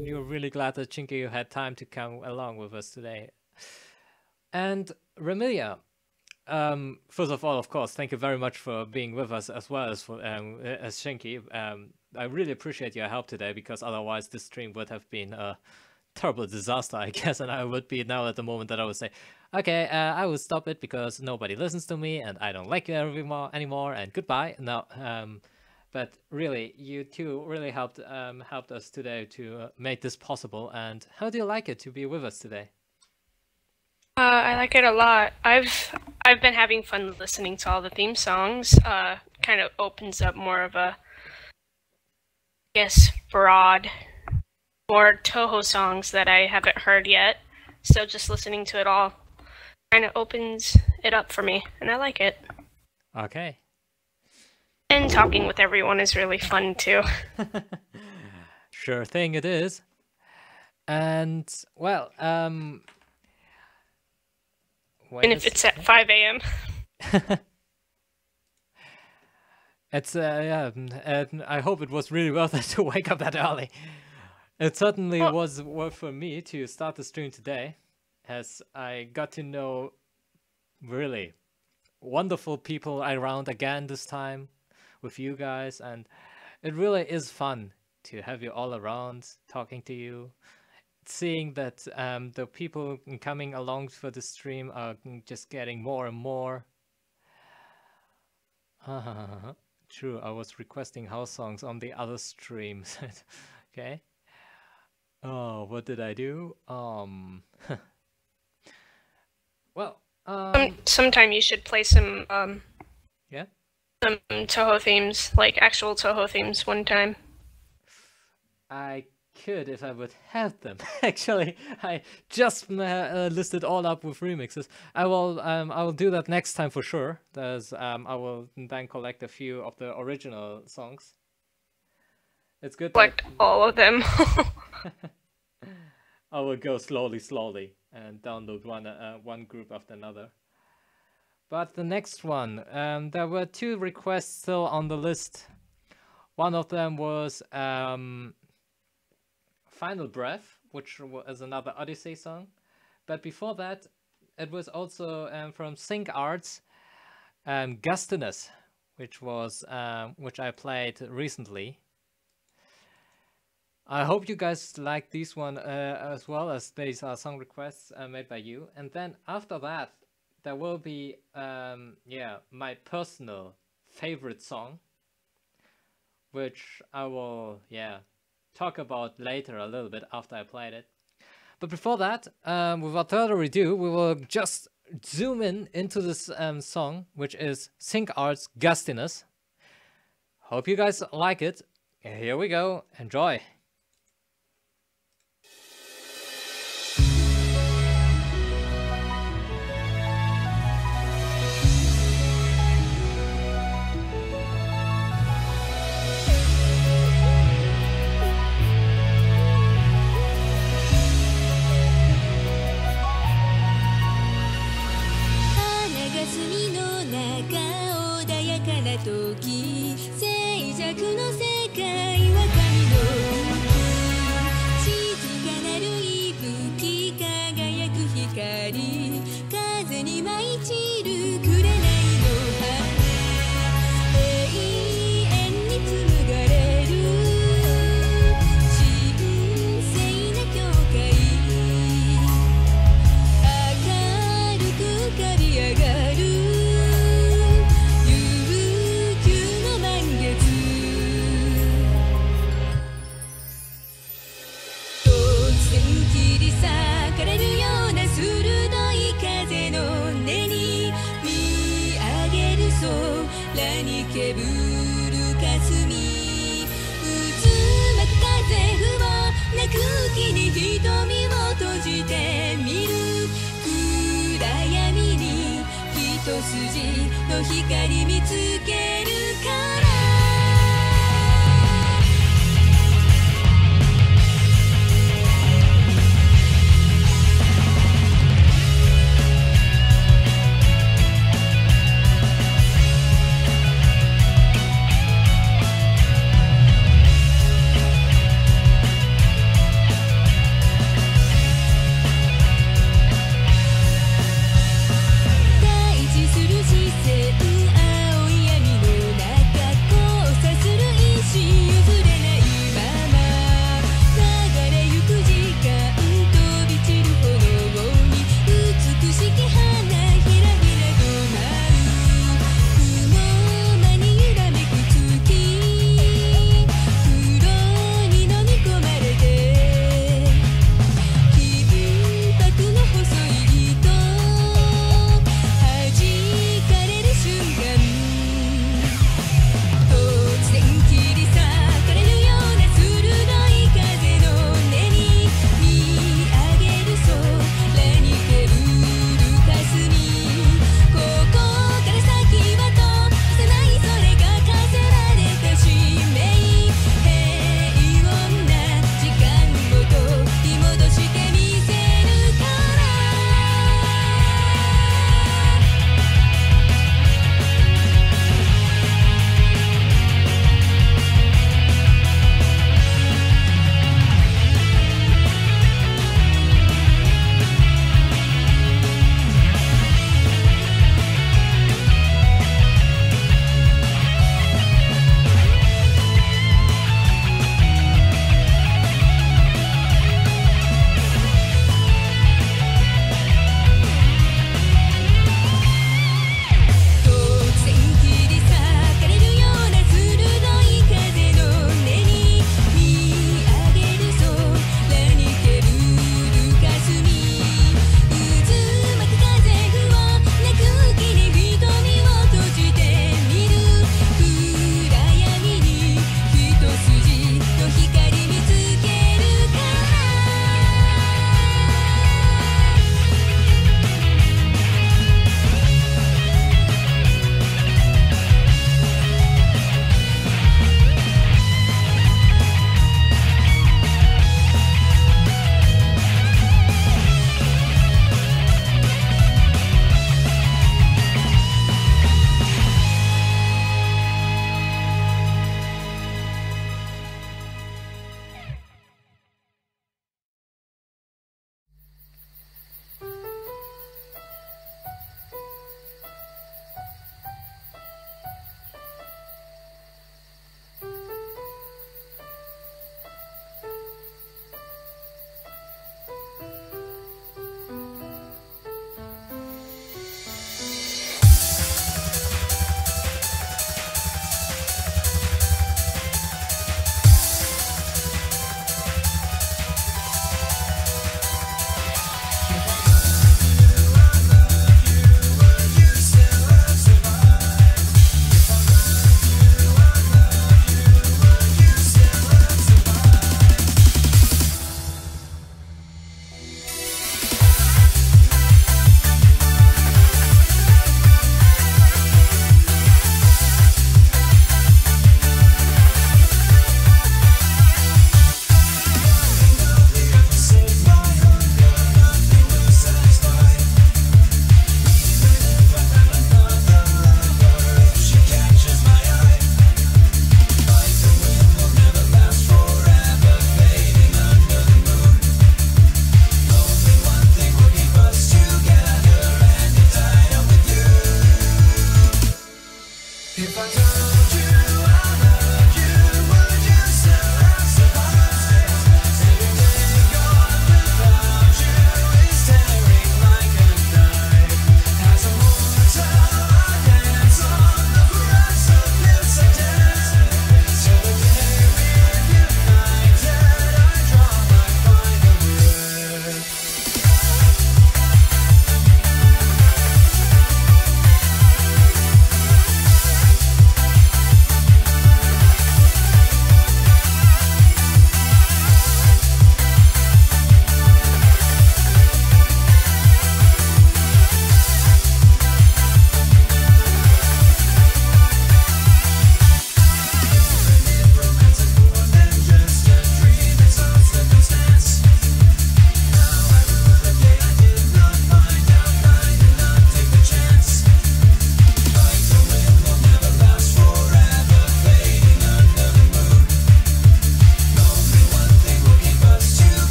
you're really glad that Shinki had time to come along with us today. And Remilia, first of all, of course, thank you very much for being with us as well as Shinki. I really appreciate your help today, because otherwise this stream would have been a terrible disaster, I guess, and I would be now at the moment that I would say, okay, I will stop it because nobody listens to me and I don't like you anymore, and goodbye. No, but really, you two really helped us today to make this possible. And how do you like it to be with us today? I like it a lot. I've been having fun listening to all the theme songs. Kind of opens up more of a, I guess, broad, more Touhou songs that I haven't heard yet. So just listening to it all kind of opens it up for me, and I like it. Okay. And talking with everyone is really fun too. Sure thing it is. And well, and if it's at 5 a.m. It's and I hope it was really worth it to wake up that early. It certainly was worth for me to start the stream today, as I got to know really wonderful people around again this time with you guys, and it really is fun to have you all around, talking to you, seeing that the people coming along for the stream are just getting more and more. True, I was requesting house songs on the other streams. Okay. Oh, what did I do? Well, sometime you should play some yeah, some Touhou themes, like actual Touhou themes one time. I could if I would have them. Actually, I just listed all up with remixes. I will do that next time for sure. There's I will then collect a few of the original songs. It's good. Collect all of them. I will go slowly and download one group after another. But the next one, there were 2 requests still on the list. One of them was Final Breath, which is another Odyssey song. But before that, it was also from Sync Arts, Gustiness, which I played recently. I hope you guys like this one as well, as these are song requests made by you. And then after that, there will be my personal favorite song, which I will talk about later a little bit after I played it. But before that, without further ado, we will just zoom into this song, which is Sync Arts Gustiness. Hope you guys like it. Here we go. Enjoy. 時静寂の世界は神の奥静かなる息吹輝く光風に舞い散る紅の羽永遠に紡がれる神聖な教会明るく浮かび上がるけぶる霞渦巻く風ふもな空気に瞳を閉じてみる暗闇に一筋の光見つけるから青い闇の中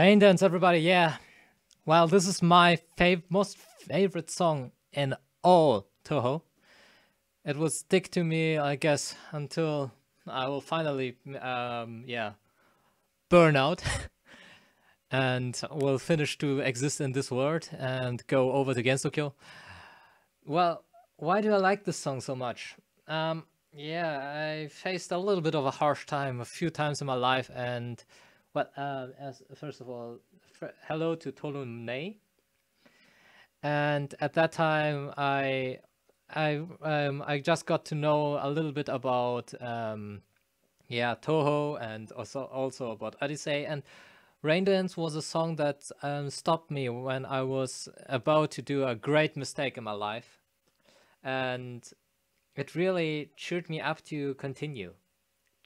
Rain Dance, everybody, yeah. Well, this is my most favorite song in all Touhou. It will stick to me, I guess, until I will finally, burn out and will finish to exist in this world and go over to Gensokyo. Well, why do I like this song so much? I faced a little bit of a harsh time a few times in my life, and first of all, hello to Tolunei. And at that time, I just got to know a little bit about Touhou, and also about Odyssey. And Rain Dance was a song that stopped me when I was about to do a great mistake in my life, and it really cheered me up to continue,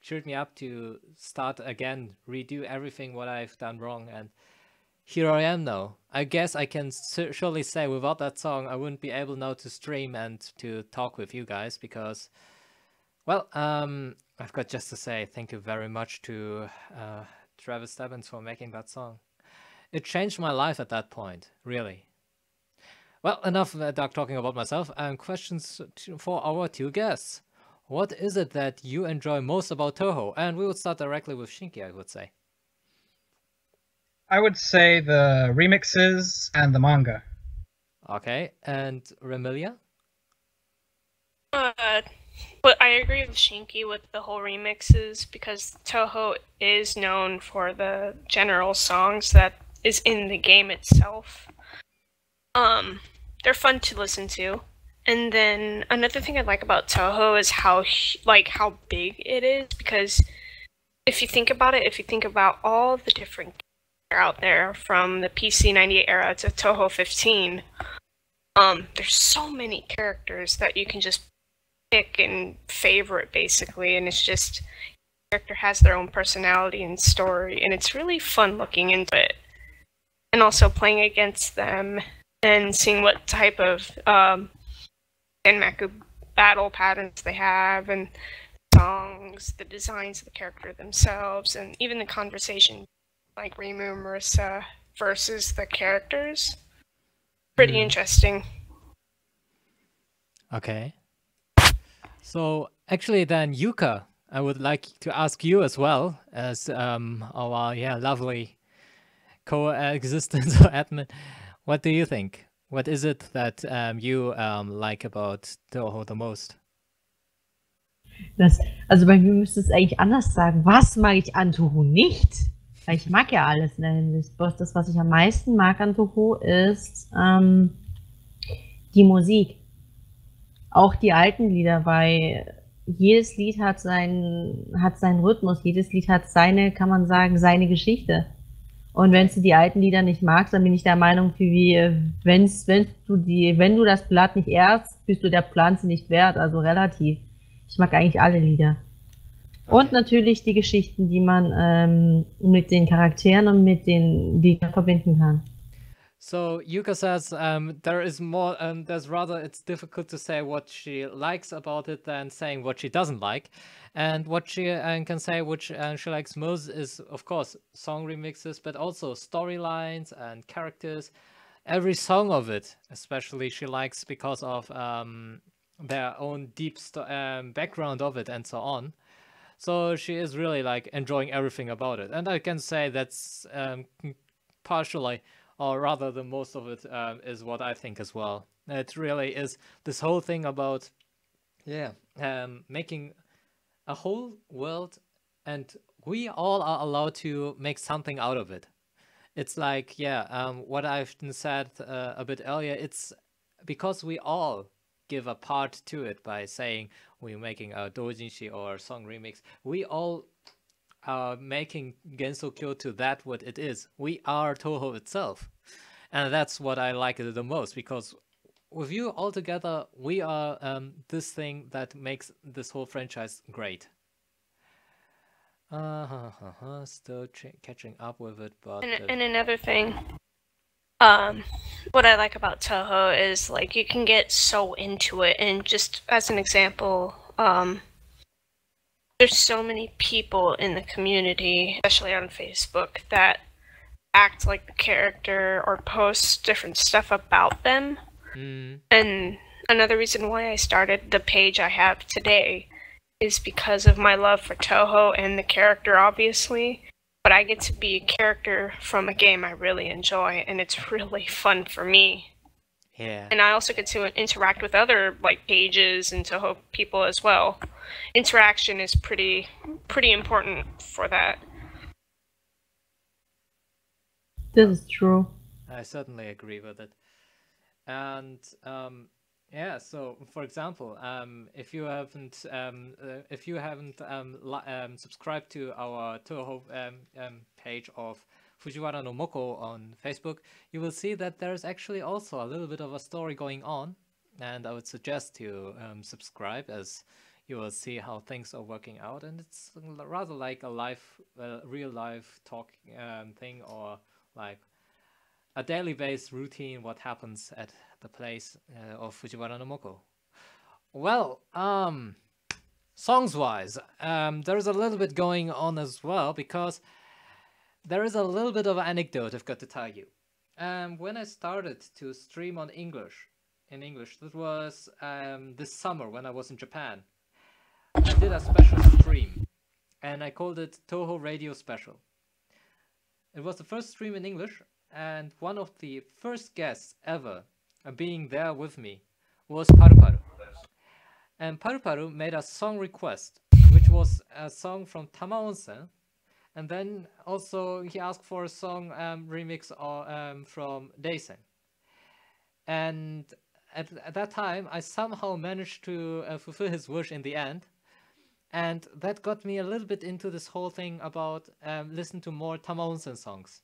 cheered me up to start again, redo everything what I've done wrong, and here I am now. I guess I can surely say without that song I wouldn't be able now to stream and to talk with you guys, because, well, I've got just to say thank you very much to Travis Stebbins for making that song. It changed my life at that point, really. Well, enough talking about myself. Questions for our two guests. What is it that you enjoy most about Touhou? And we would start directly with Shinki, I would say. I would say the remixes and the manga. Okay, and Remilia? But I agree with Shinki with the whole remixes, because Touhou is known for the general songs that is in the game itself. They're fun to listen to. And then another thing I like about Touhou is how big it is, because if you think about it, if you think about all the different games out there from the PC 98 era to Touhou 15, there's so many characters that you can just pick and favorite, basically, and it's just each character has their own personality and story, and it's really fun looking into it, and also playing against them and seeing what type of Denmaku battle patterns they have, and songs, the designs of the character themselves, and even the conversation, like Reimu and Marissa versus the characters. Pretty interesting. Okay. So actually then, Yuka, I would like to ask you as well, as our lovely coexistence or admin. What do you think? What is it that you like about Touhou the most? Also bei mir müsste es eigentlich anders sagen. Was mag ich an Touhou nicht? Weil ich mag ja alles in der Hinsicht. Das, was ich am meisten mag an Touhou, ist die Musik. Auch die alten Lieder, weil jedes Lied hat seinen Rhythmus, jedes Lied hat seine, kann man sagen, seine Geschichte. Und wenn du die alten Lieder nicht magst, dann bin ich der Meinung, wenn du das Blatt nicht ehrst, bist du der Pflanze nicht wert, also relativ. Ich mag eigentlich alle Lieder. Okay. Und natürlich die Geschichten, die man mit den Charakteren und mit den Liedern verbinden kann. So Yuka says there is more, it's difficult to say what she likes about it than saying what she doesn't like. And what she can say which she likes most is, of course, song remixes, but also storylines and characters. Every song of it, especially, she likes because of their own deep background of it and so on. So she is really like enjoying everything about it. And I can say that's partially, or rather the most of it, is what I think as well. It really is this whole thing about, making a whole world, and we all are allowed to make something out of it. It's like, what I've said a bit earlier, it's because we all give a part to it by saying we're making a doujinshi or a song remix. We all are making Gensokyo to that what it is. We are Touhou itself. And that's what I like it the most, because with you all together, we are this thing that makes this whole franchise great. Still catching up with it, but... And another thing, what I like about Touhou is, like, you can get so into it, and just as an example, there's so many people in the community, especially on Facebook, that act like the character or post different stuff about them. And another reason why I started the page I have today is because of my love for Touhou and the character, obviously. But I get to be a character from a game I really enjoy, and it's really fun for me. Yeah. And I also get to interact with other like pages and Touhou people as well. Interaction is pretty important for that. This is true. I certainly agree with it. And yeah, so for example, if you haven't subscribed to our Touhou page of Fujiwara no Moko on Facebook, you will see that there's actually also a little bit of a story going on, and I would suggest you subscribe, as you will see how things are working out, and it's rather like a real life talk thing, or like a daily based routine, what happens at the place of Fujiwara no Moko. Well, songs wise, there's a little bit going on as well, because there is a little bit of an anecdote I've got to tell you. When I started to stream on English, that was this summer when I was in Japan. I did a special stream, and I called it Touhou Radio Special. It was the first stream in English, and one of the first guests ever being there with me was Paru. And Paru made a song request, which was a song from Tama Onsen, and then also he asked for a song remix from Daisen. And at that time, I somehow managed to fulfill his wish in the end. And that got me a little bit into this whole thing about listen to more Tama Onsen songs.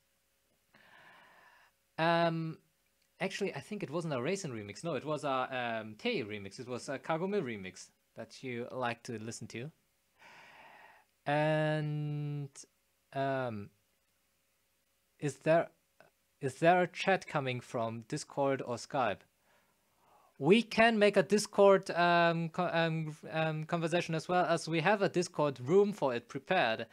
Actually, I think it wasn't a Raisin remix. No, it was a Tei remix. It was a Kagome remix that you like to listen to. And is there a chat coming from Discord or Skype? We can make a Discord conversation as well, as we have a Discord room for it prepared.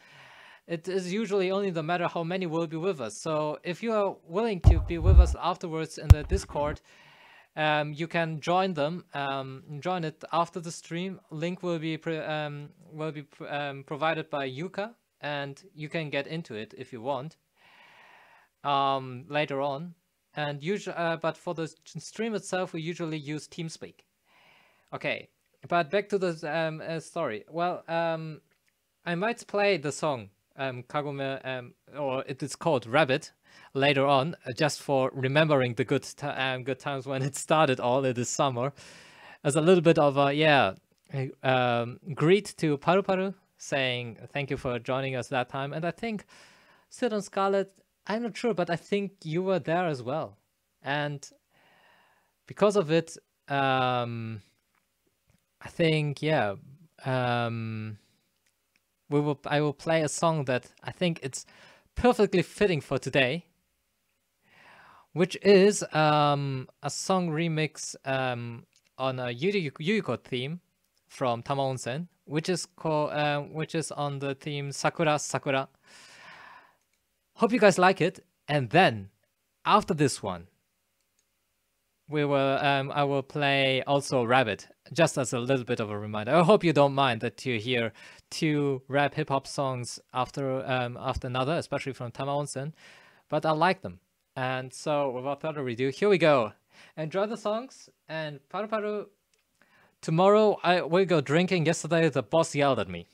It is usually only the matter how many will be with us. So if you are willing to be with us afterwards in the Discord, you can join them. Join it after the stream. Link will be provided by Yuka, and you can get into it if you want later on. And usually, but for the stream itself, we usually use TeamSpeak. Okay, but back to the story. Well, I might play the song Kagome, or it is called Rabbit, later on, just for remembering the good times when it started all this summer, as a little bit of a greet to Paru, saying thank you for joining us that time. And I think Sid and Scarlett, I'm not sure, but I think you were there as well. And because of it, I think, yeah, I will play a song that I think it's perfectly fitting for today, which is a song remix on a Yuyuko theme from Tama Onsen, which is on the theme Sakura Sakura. Hope you guys like it. And then after this one, I will play also Rabbit, just as a little bit of a reminder. I hope you don't mind that you hear two rap hip hop songs after another, especially from Tama Onsen, but I like them. And so without further ado, here we go. Enjoy the songs. And Paru, tomorrow I will go drinking. Yesterday the boss yelled at me.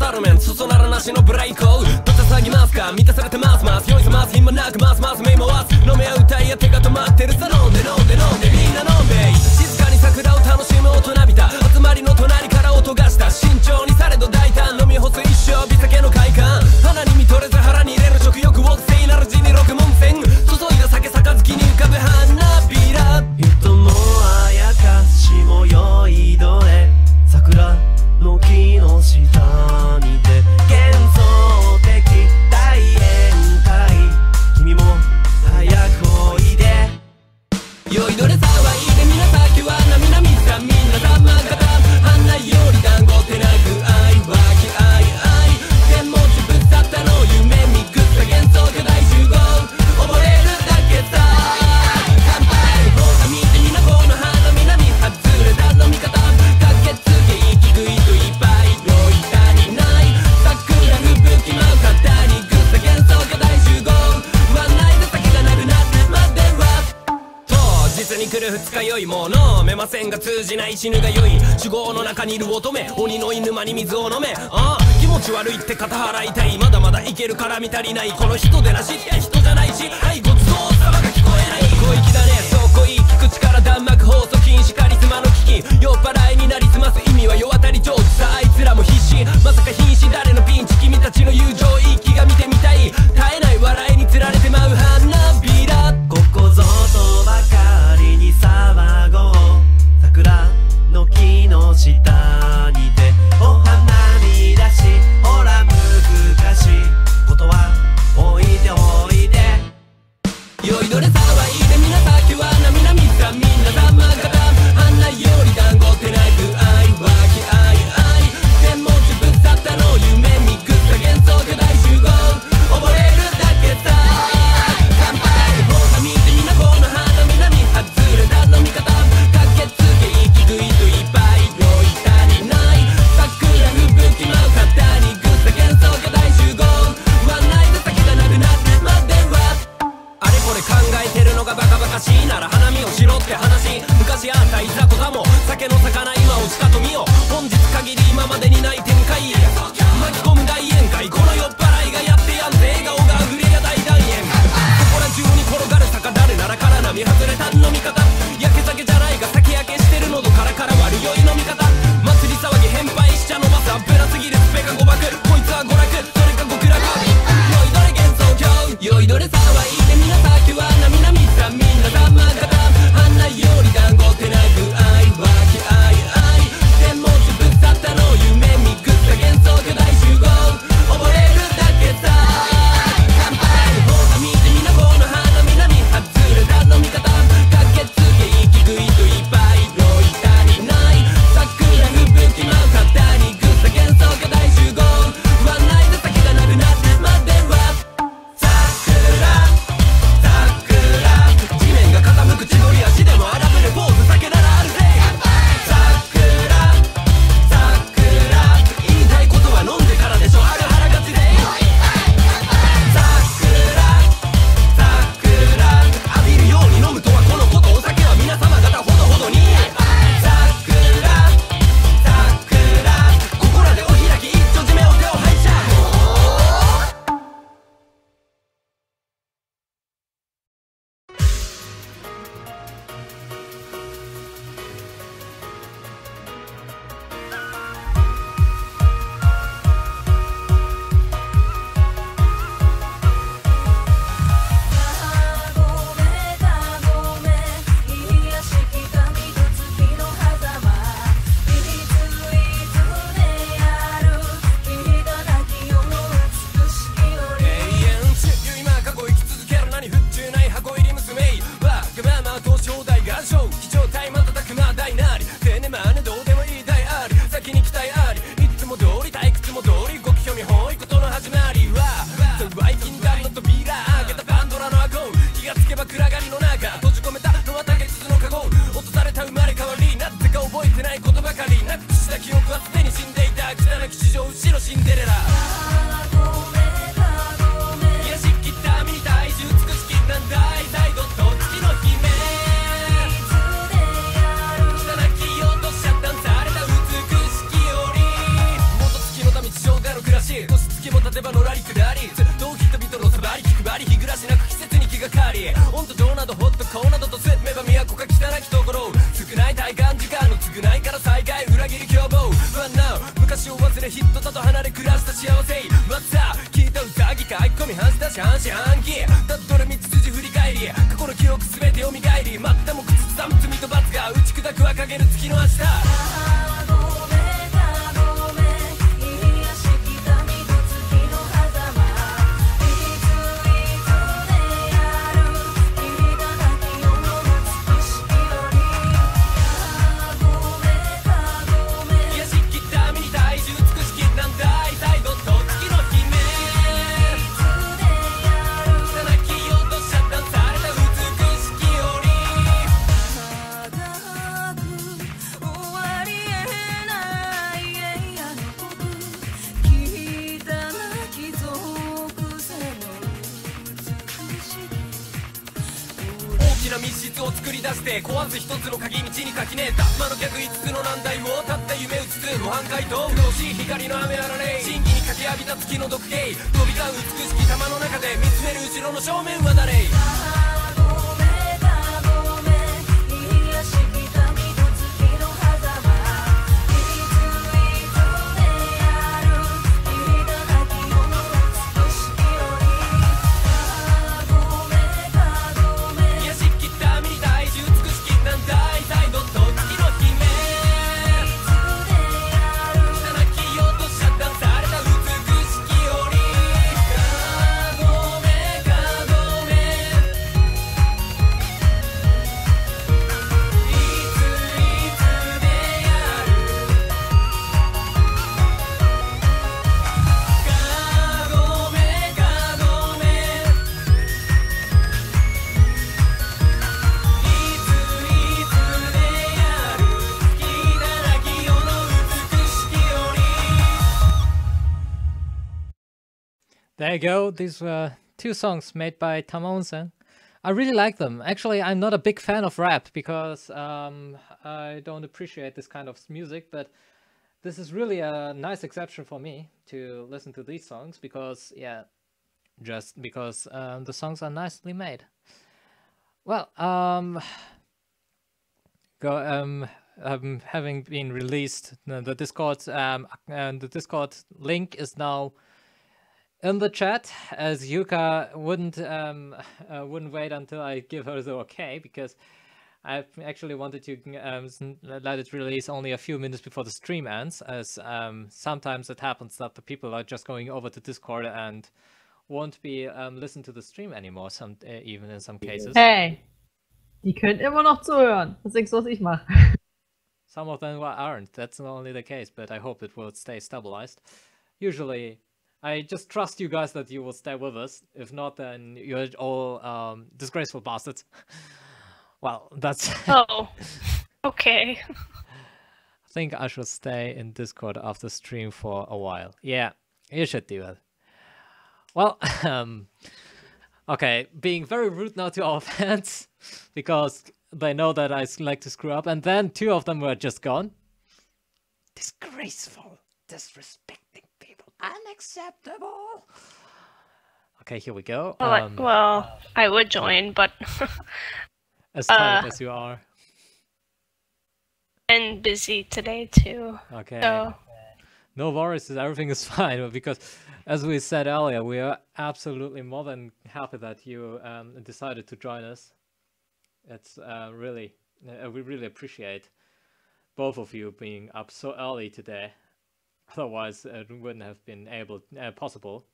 バロメンそそならなしのブレイクどっち騒ぎますか満たされてますます酔いさます暇なくますます目回す飲め合う歌いや手が止まってるさ飲んで飲んで飲んでみんな飲んで静かに桜を楽しむ大人びた集まりの隣から音がした慎重にされど大胆飲み干す一生美酒の快感鼻に見とれず腹に入れる食欲を聖なる字に六文線注いだ酒杯に浮かぶ花びら人もあやかしもよいどれ桜の木の下にて幻想的大宴会君も早くおいで酔いどれ騒いでみなさきはなみなみさみんなさまがた花より団子てなく愛わき愛愛天文地ぶっ去ったの夢見くった幻想巨大集合溺れるだけさ乾杯ほら見てみなこの花南外れた飲み方駆けつけ息食いといっぱい酔い足りない桜吹雪舞う肩にぐった幻想巨大集合ワンナイト先がなくなって待っては当日に来る二日酔いも飲めませんが通じない死ぬがよい酒豪の中にいる乙女鬼の犬間に水を飲めああ気持ち悪いって肩払いたいまだまだいけるから見足りないこの人でなしって人じゃないしはいごちそうさまが聞こえない小粋だねそう濃い聞く力弾幕放送禁止カリスマの危機酔っ払いになりすます意味は世渡り上手さあいつらも必死まさか瀕死誰のピンチ君たちの友情一気が見てみたい絶えない笑いにつられてまう花びらここぞとばかりに騒ごう桜の木の下にてお花見出しほら難しいことは置いておいで酔いどれ騒いでみなさきはなみなみさみんなさまがた花より団子てなく愛わき愛愛天文地ぶっ去ったの夢見くった幻想巨大集合溺れるだけさ乾杯ほら見てみなこの花南外れた飲み方駆けつけ息食いといっぱい酔い足りない桜吹雪舞う肩にぐった幻想巨大集合ワンナイト先がなくなって待ってはあれこれ考えてるのがバカバカしいなら花見をしろって話昔あったいざこざも酒の魚今をしかと見よ本日限り今までにない展開巻き込む大宴会この酔っ払いがやってやんぜ笑顔が溢れや大団円そこら中に転がる坂誰ならから並外れた飲み方焼け酒じゃないが酒焼けしてる喉からから悪酔い飲み方祭り騒ぎ変敗しちゃ飲ます油すぎるスペが誤爆こいつは娯楽それか極楽酔いどれ幻想郷酔いどれ騒いでみなさきはなみなみさみんなさまがた花より団子てなく愛わき愛愛天文地ぶっ去ったの夢見くった幻想巨大集合溺れるだけさ乾杯ほら見てみなこの花南外れた飲み方駆けつけ息食いといっぱい酔い足りない桜吹雪舞う肩にぐった幻想巨大集合ワンナイト先がなくなって待っては桜で場のらりくらりずっと人々のさばり気配り日暮らしなく季節に気がかり温度上などホットコーなどと住めば都が汚きところ少ない体感時間の償いから災害裏切り凶暴不安な昔を忘れ人里と離れ暮らした幸せまた聞いた歌ぎ書き込み半死だし半死半期たどる道筋振り返り過去の記憶全て蘇り待ったも口ずさむ罪と罰が打ち砕くは陰る月の明日壊す一つの鍵道に垣根た魔の逆5つの難題をたった夢映す模範解答不動し光の雨あられ真偽にかき浴びた月の毒形飛び交う美しき玉の中で見つめる後ろの正面は誰There you go. These were two songs made by Tamon-san. I really like them. Actually, I'm not a big fan of rap because I don't appreciate this kind of music, but this is really a nice exception for me to listen to these songs because, yeah, just because the songs are nicely made. Well, having been released, the Discord and the Discord link is now in the chat, as Yuka wouldn't wait until I give her the okay, because I actually wanted to let it release only a few minutes before the stream ends, as sometimes it happens that the people are just going over to Discord and won't be listen to the stream anymore, even in some cases. Hey, die können immer noch zuhören. Was denkst du, was ich mache? Some of them aren't. That's not only the case, but I hope it will stay stabilized. Usually, I just trust you guys that you will stay with us. If not, then you're all disgraceful bastards. Well, that's... Oh, okay. I think I should stay in Discord after stream for a while. Yeah, you should do it. Well, okay, being very rude now to our fans, because they know that I like to screw up, and then two of them were just gone. Disgraceful, disrespecting people, unacceptable. Okay, here we go. Well, I would join, but... as tired as you are. And busy today, too. Okay. So... No worries, everything is fine, because as we said earlier, we are absolutely more than happy that you decided to join us. It's really, we really appreciate both of you being up so early today. Otherwise, it wouldn't have been possible,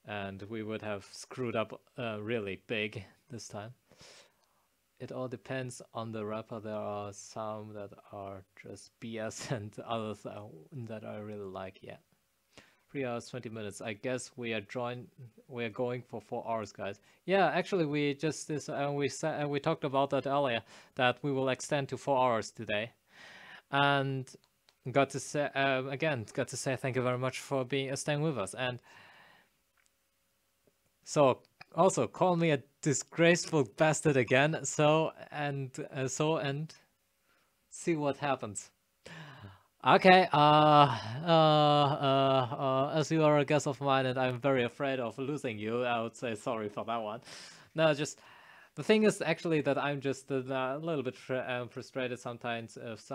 and we would have screwed up really big this time. It all depends on the rapper. There are some that are just BS and others that I really like. Yeah, 3 hours 20 minutes. I guess we are going for 4 hours, guys. Yeah, actually, we just we talked about that earlier, that we will extend to 4 hours today, and got to say thank you very much for staying with us. And so also call me a disgraceful bastard again, and see what happens. Okay, as you are a guest of mine and I'm very afraid of losing you, I would say sorry for that one. No, just the thing is actually that I'm just a little bit frustrated sometimes if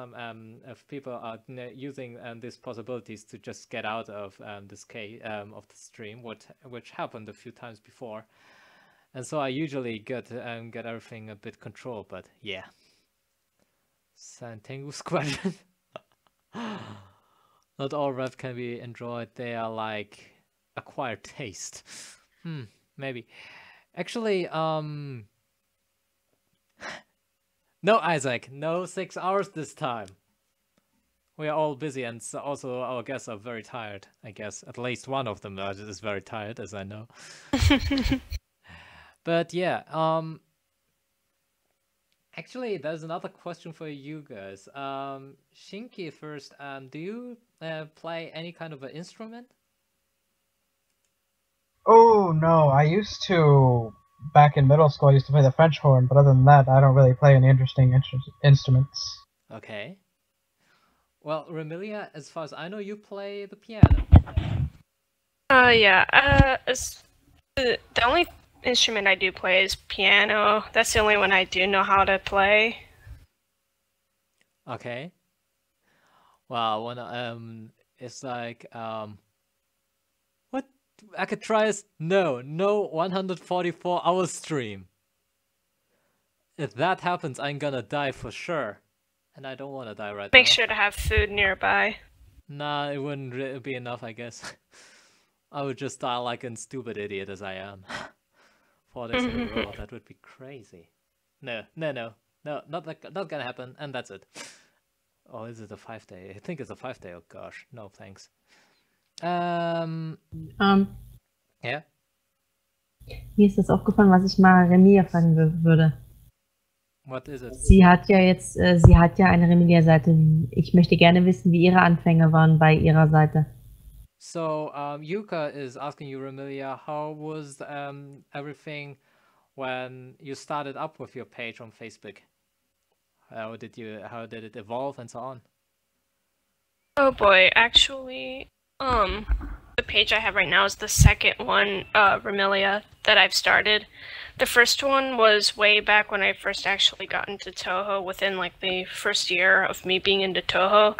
people are using these possibilities to just get out of this of the stream, which happened a few times before, and so I usually get everything a bit controlled. But yeah, Santengu's question. Not all rap can be enjoyed. They are like acquired taste. Maybe. Actually, no, Isaac, no 6 hours this time. We are all busy, and so also our guests are very tired, I guess. At least one of them is very tired, as I know. But yeah, actually, there's another question for you guys. Shinki first, do you play any kind of an instrument? Oh no, I used to back in middle school. I used to play the French horn, but other than that, I don't really play any interesting instruments. Okay. Well, Remilia, as far as I know, you play the piano. Yeah. The only instrument I do play is piano. That's the only one I do know how to play. Okay. Well, when it's like what I could try is no 144-hour stream. If that happens, I'm gonna die for sure. And I don't want to die right now. Make sure to have food nearby. Nah, it wouldn't be enough, I guess. I would just die like a stupid idiot as I am. 4 days in a row, that would be crazy. No, not gonna happen, and that's it. Oh, is it a 5-day? I think it's a 5-day. Oh gosh, no thanks. Yeah. Mir ist das aufgefallen, was ich mal Remilia fragen würde. What is it? Sie hat ja eine Remilia-Seite. Ich möchte gerne wissen, wie ihre Anfänge waren bei ihrer Seite. So, Yuka is asking you, Remilia, how was everything when you started up with your page on Facebook? How did it evolve and so on? Oh boy, actually, the page I have right now is the second one, Remilia, that I've started. The first one was way back when I first actually got into Touhou, within like the first year of me being into Touhou.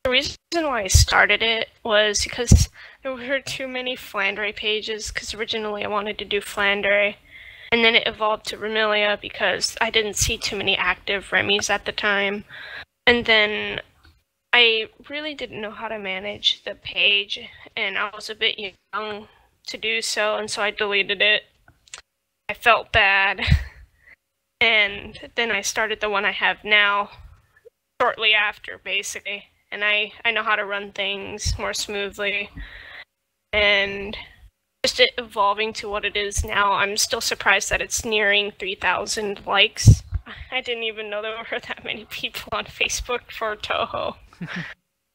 The reason why I started it was because there were too many Flandre pages, because originally I wanted to do Flandre, and then it evolved to Remilia because I didn't see too many active Remis at the time. And then I really didn't know how to manage the page, and I was a bit young to do so, and so I deleted it. I felt bad. And then I started the one I have now shortly after, basically. And I know how to run things more smoothly. And just it evolving to what it is now, I'm still surprised that it's nearing 3,000 likes. I didn't even know there were that many people on Facebook for Touhou.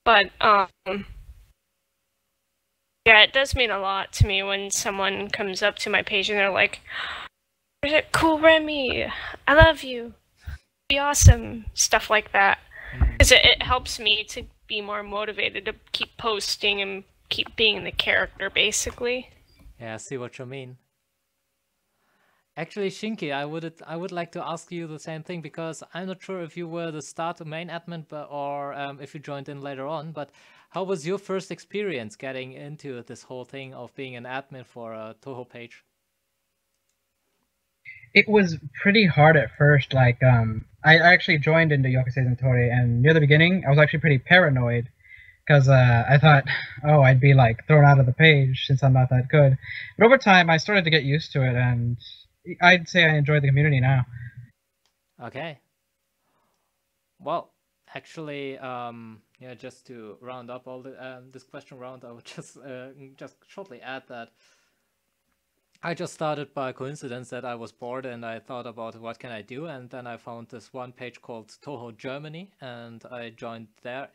But, yeah, it does mean a lot to me when someone comes up to my page and they're like, "Cool Remy, I love you, be awesome," stuff like that. Because it helps me to be more motivated to keep posting and keep being the character, basically. Yeah, I see what you mean. Actually, Shinki, I would like to ask you the same thing, because I'm not sure if you were the main admin, or if you joined in later on. But how was your first experience getting into this whole thing of being an admin for a Touhou page? It was pretty hard at first. Like, I actually joined into Yokusei Zentori, and near the beginning, I was actually pretty paranoid, because I thought, oh, I'd be like thrown out of the page since I'm not that good. But over time, I started to get used to it, and I'd say I enjoy the community now. Okay. Well, actually, yeah, just to round up all the this question round, I would just shortly add that I just started by coincidence that I was bored and I thought about what can I do, and then I found this one page called Touhou Germany, and I joined there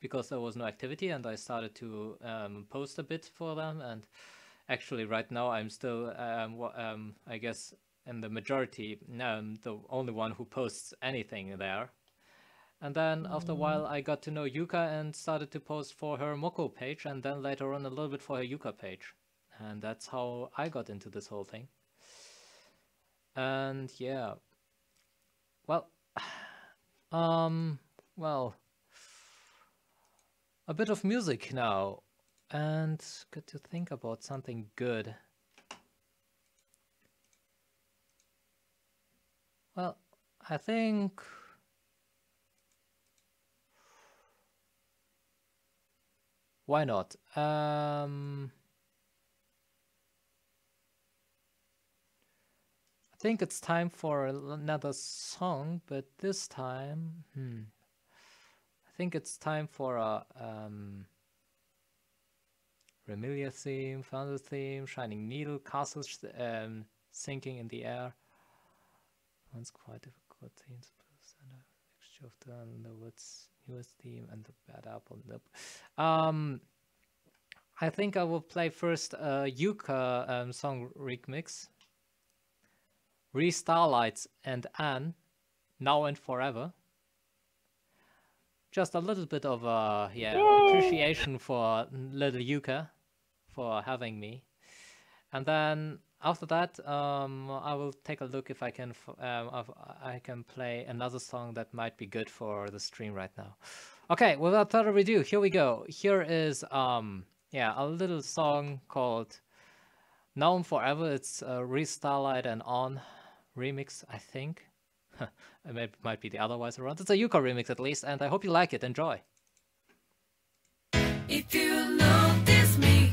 because there was no activity, and I started to post a bit for them. And actually, right now I'm still, I guess, in the majority, the only one who posts anything there. And then after a while, I got to know Yuka and started to post for her Moko page, and then later on a little bit for her Yuka page. And that's how I got into this whole thing. And yeah, well, well, a bit of music now, and good to think about something good. Well, I think why not? I think it's time for another song, but this time, I think it's time for a Remilia theme, Thunder theme, Shining Needle, Castles sinking in the air. One's quite difficult themes, and a mixture of the Underwood's newest theme and the Bad Apple. Nope. I think I will play first a Yuka song remix. Re-Starlights and Anne, Now and Forever. Just a little bit of appreciation for little Yuka for having me. And then after that, I will take a look if I can play another song that might be good for the stream right now. Okay, without further ado, here we go. Here is a little song called Now and Forever. It's Re-Starlight and On remix, I think. It might be the other way around. It's a Yuka remix at least, and I hope you like it. Enjoy. If you notice me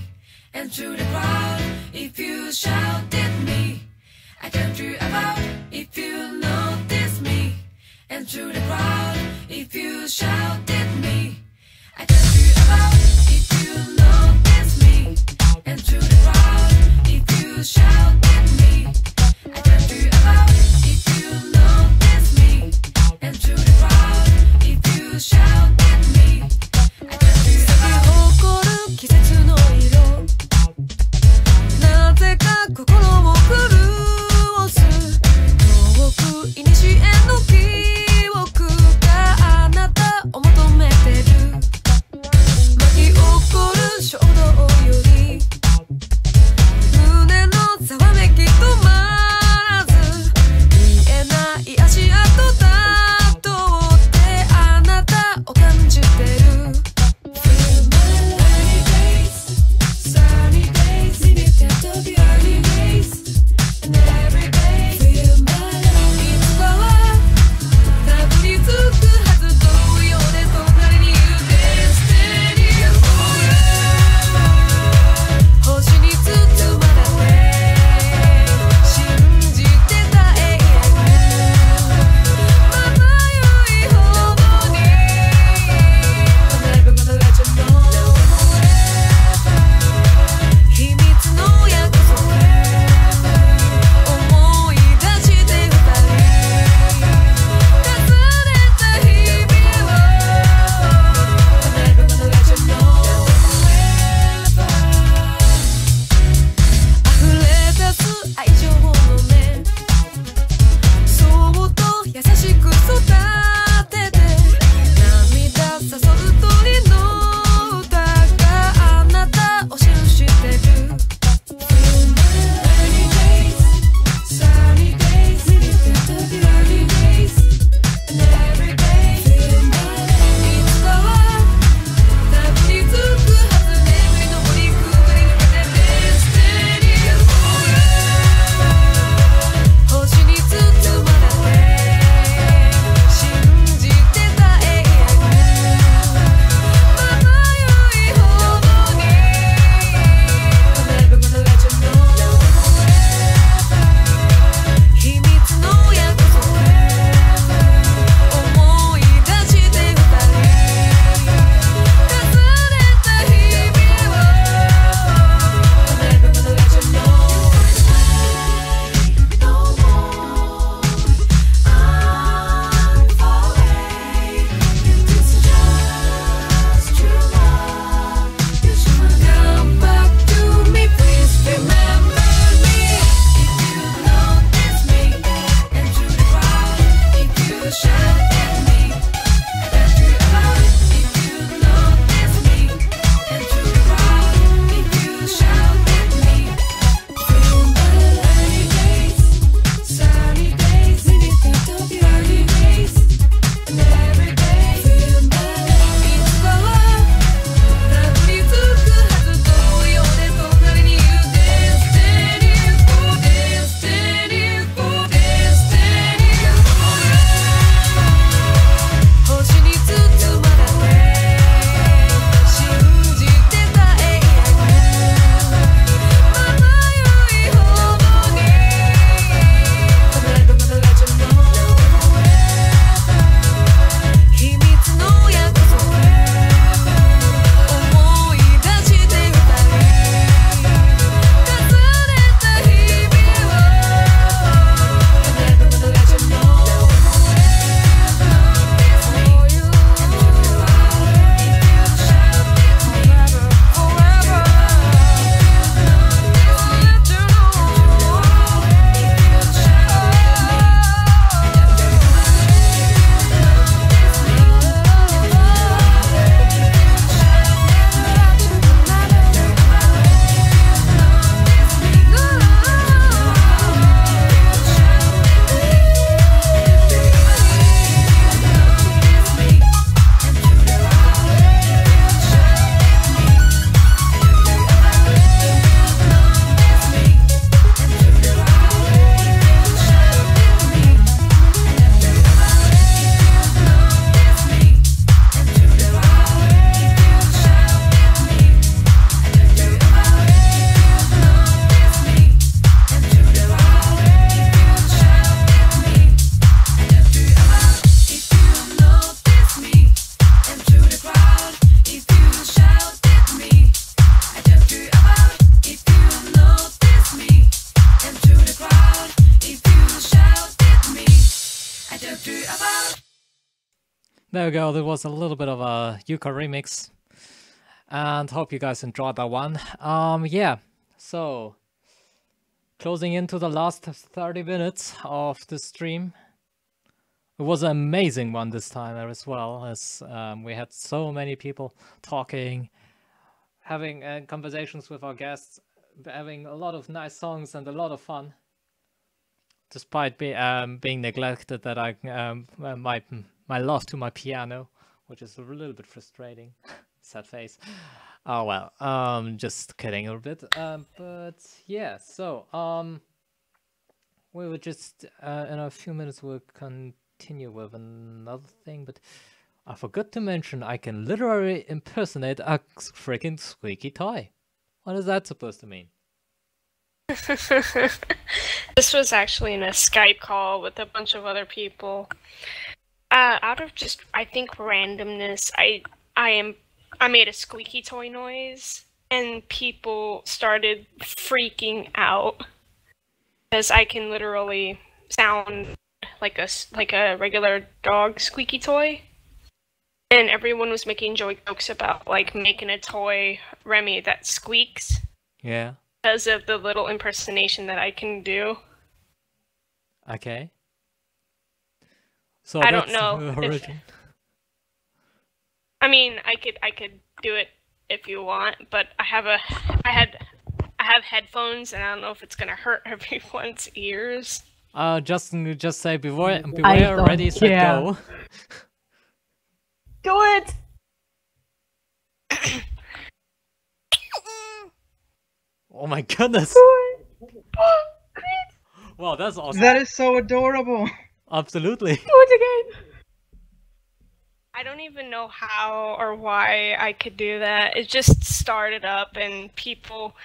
and through the crowd, if you shout at me, I turn you about. If you notice me and through the crowd, if you shout at me, I turn you about. If you notice me and through the crowd, if you shout at me, I turn you about. If you notice me and through the crowd, if you shout at me, I turn you about. 季節の色、なぜか心を狂わす遠くいにしえの記憶があなたを求めてる。There we go. There was a little bit of a Yuka remix, and hope you guys enjoyed that one. Yeah. So, closing into the last 30 minutes of the stream. It was an amazing one this time as well, as we had so many people talking, having conversations with our guests, having a lot of nice songs and a lot of fun. Despite being neglected, that I my love to my piano, which is a little bit frustrating. Sad face. Oh well, just kidding a little bit. But yeah, so we will just in a few minutes we'll continue with another thing, but I forgot to mention I can literally impersonate a freaking squeaky toy. What is that supposed to mean? This was actually in a Skype call with a bunch of other people. Out of just, I think, randomness, I made a squeaky toy noise, and people started freaking out because I can literally sound like a regular dog squeaky toy, and everyone was making jokes about like making a toy Remy that squeaks. Yeah. Because of the little impersonation that I can do. Okay. So I don't know. I mean, I could do it if you want, but I have headphones, and I don't know if it's gonna hurt everyone's ears. Just say beware, ready, set, go. Do it! Oh my goodness! Wow, that's awesome. That is so adorable. Absolutely. Do it again! I don't even know how or why I could do that. It just started up, and people,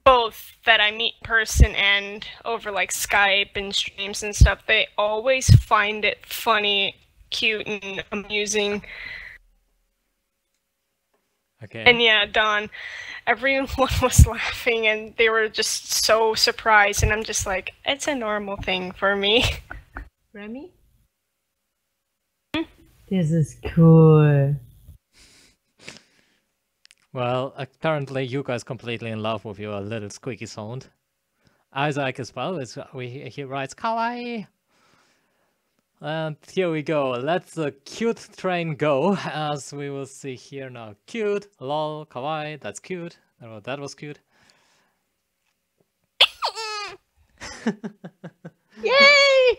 both that I meet in person and over like Skype and streams and stuff, they always find it funny, cute, and amusing. Okay. And yeah, Don, everyone was laughing, and they were just so surprised, and I'm just like, it's a normal thing for me. Remy? This is cool. Well, apparently you guys completely in love with your little squeaky sound. Isaac as well. He writes kawaii. And here we go. Let the cute train go, as we will see here now. Cute, lol, kawaii. That's cute. Oh, that was cute. Yay!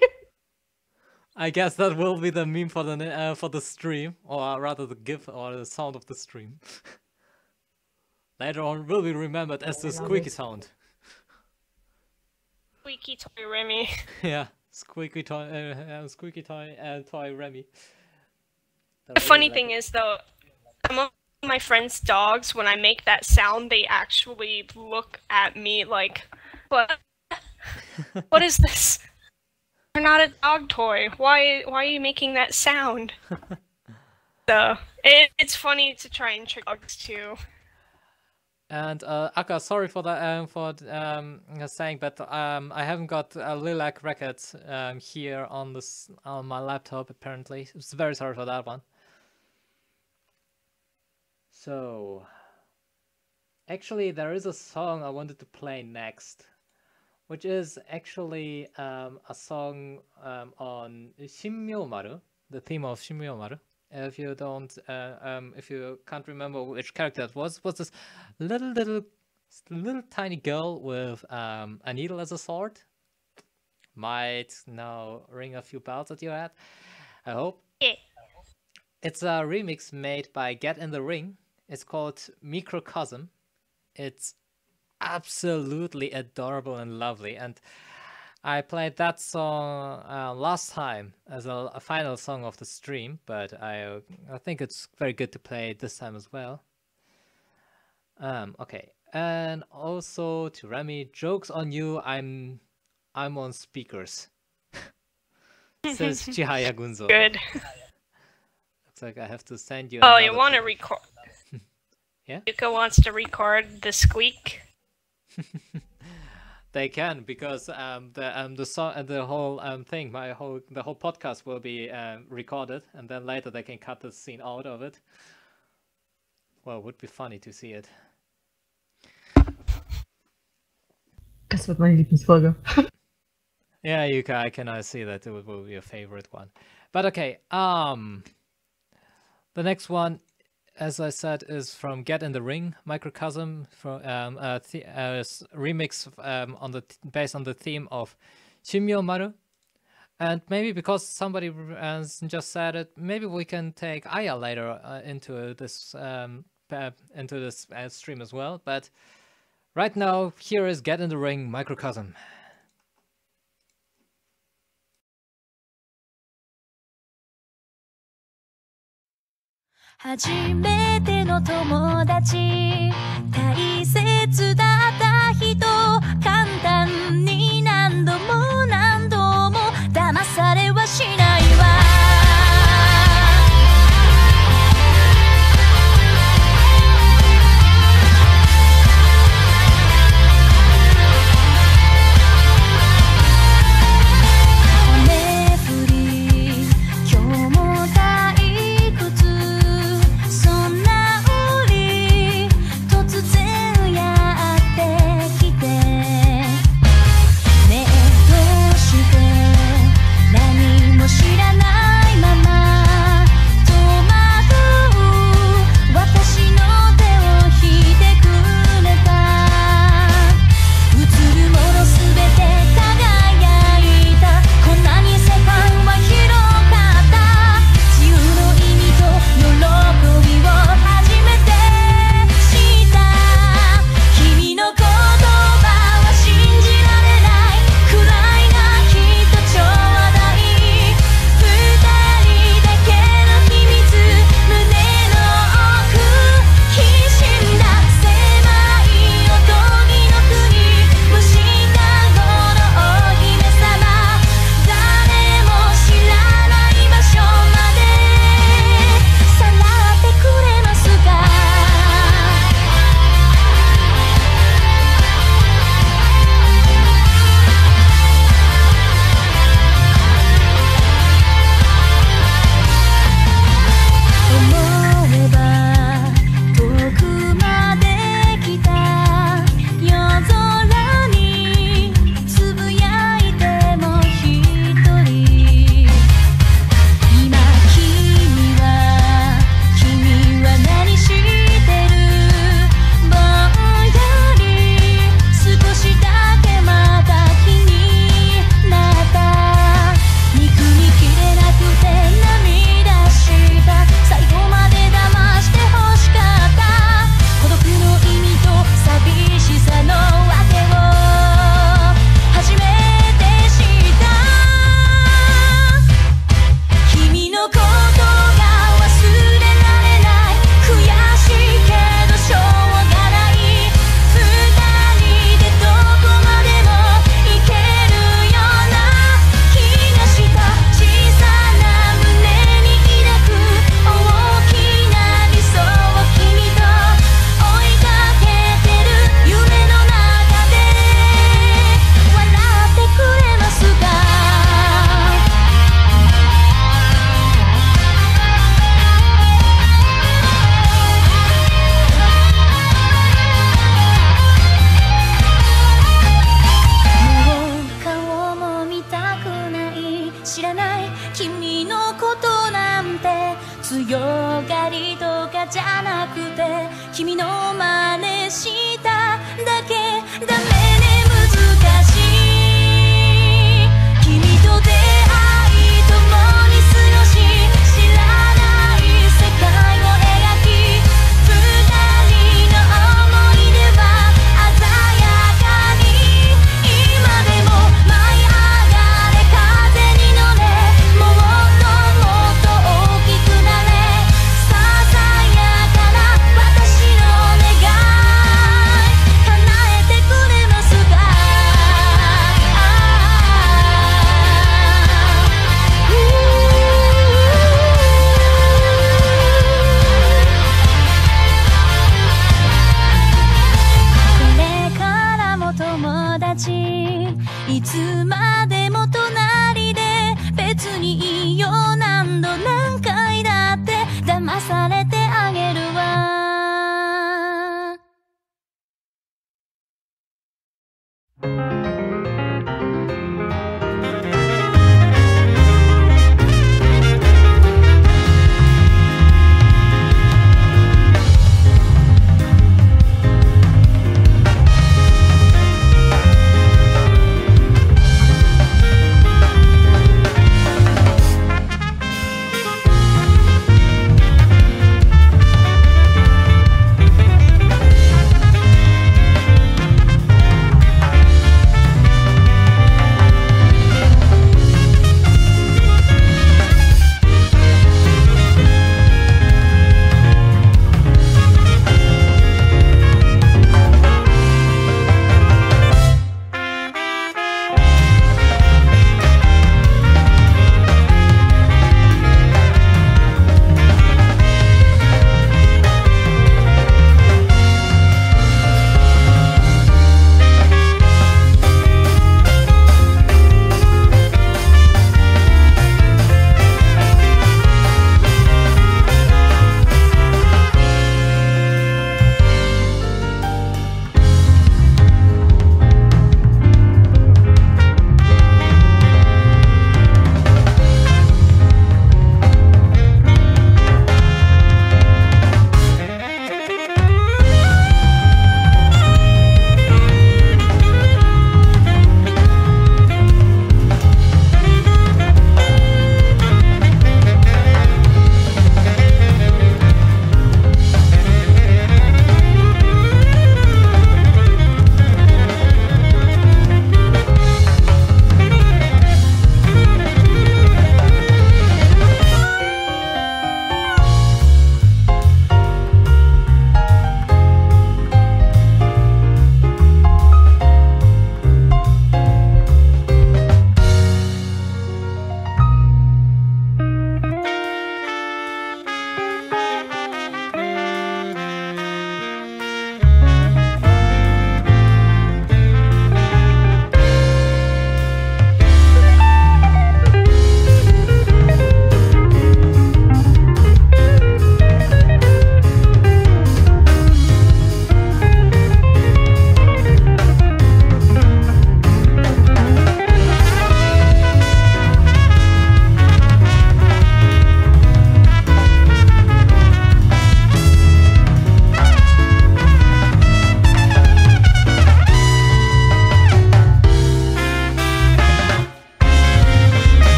I guess that will be the meme for the stream, or rather the GIF or the sound of the stream. Later on, will be remembered as the squeaky sound. Squeaky toy Remy. Yeah, squeaky toy Remy. The funny thing is, though, some of my friends' dogs, when I make that sound, they actually look at me like, "What? What is this? You're not a dog toy. Why are you making that sound?" So it's funny to try and trick dogs too. And Akka, sorry for that saying, but I haven't got a Lilac records here on my laptop. Apparently, I'm very sorry for that one. So, actually, there is a song I wanted to play next, which is actually a song on Shinmyomaru, the theme of Shinmyomaru. If you can't remember which character it was this little tiny girl with a needle as a sword? Might now ring a few bells at your head, I hope. Yeah. It's a remix made by Get in the Ring. It's called Microcosm. It's absolutely adorable and lovely, and I played that song last time as a final song of the stream, but I think it's very good to play it this time as well. Okay, and also to Remy, jokes on you. I'm on speakers. Says Chihaya Gunzo. Good. Looks like I have to send you. Oh, you want to record? Yeah. Yuka wants to record the squeak. they can, because the song and the whole thing, the whole podcast will be recorded, and then later they can cut the scene out of it. Well, it would be funny to see it. Das wird meine Lieblingsfolge. Yeah, I can see that it will be your favorite one. But okay, the next one, as I said, is from Get in the Ring, Microcosm, from remix based on the theme of Shimyo Maru. And maybe because somebody just said it, maybe we can take Aya later into this stream as well. But right now, here is Get in the Ring, Microcosm. 初めての友達大切だった人簡単に何度も何度も騙されはしないわ「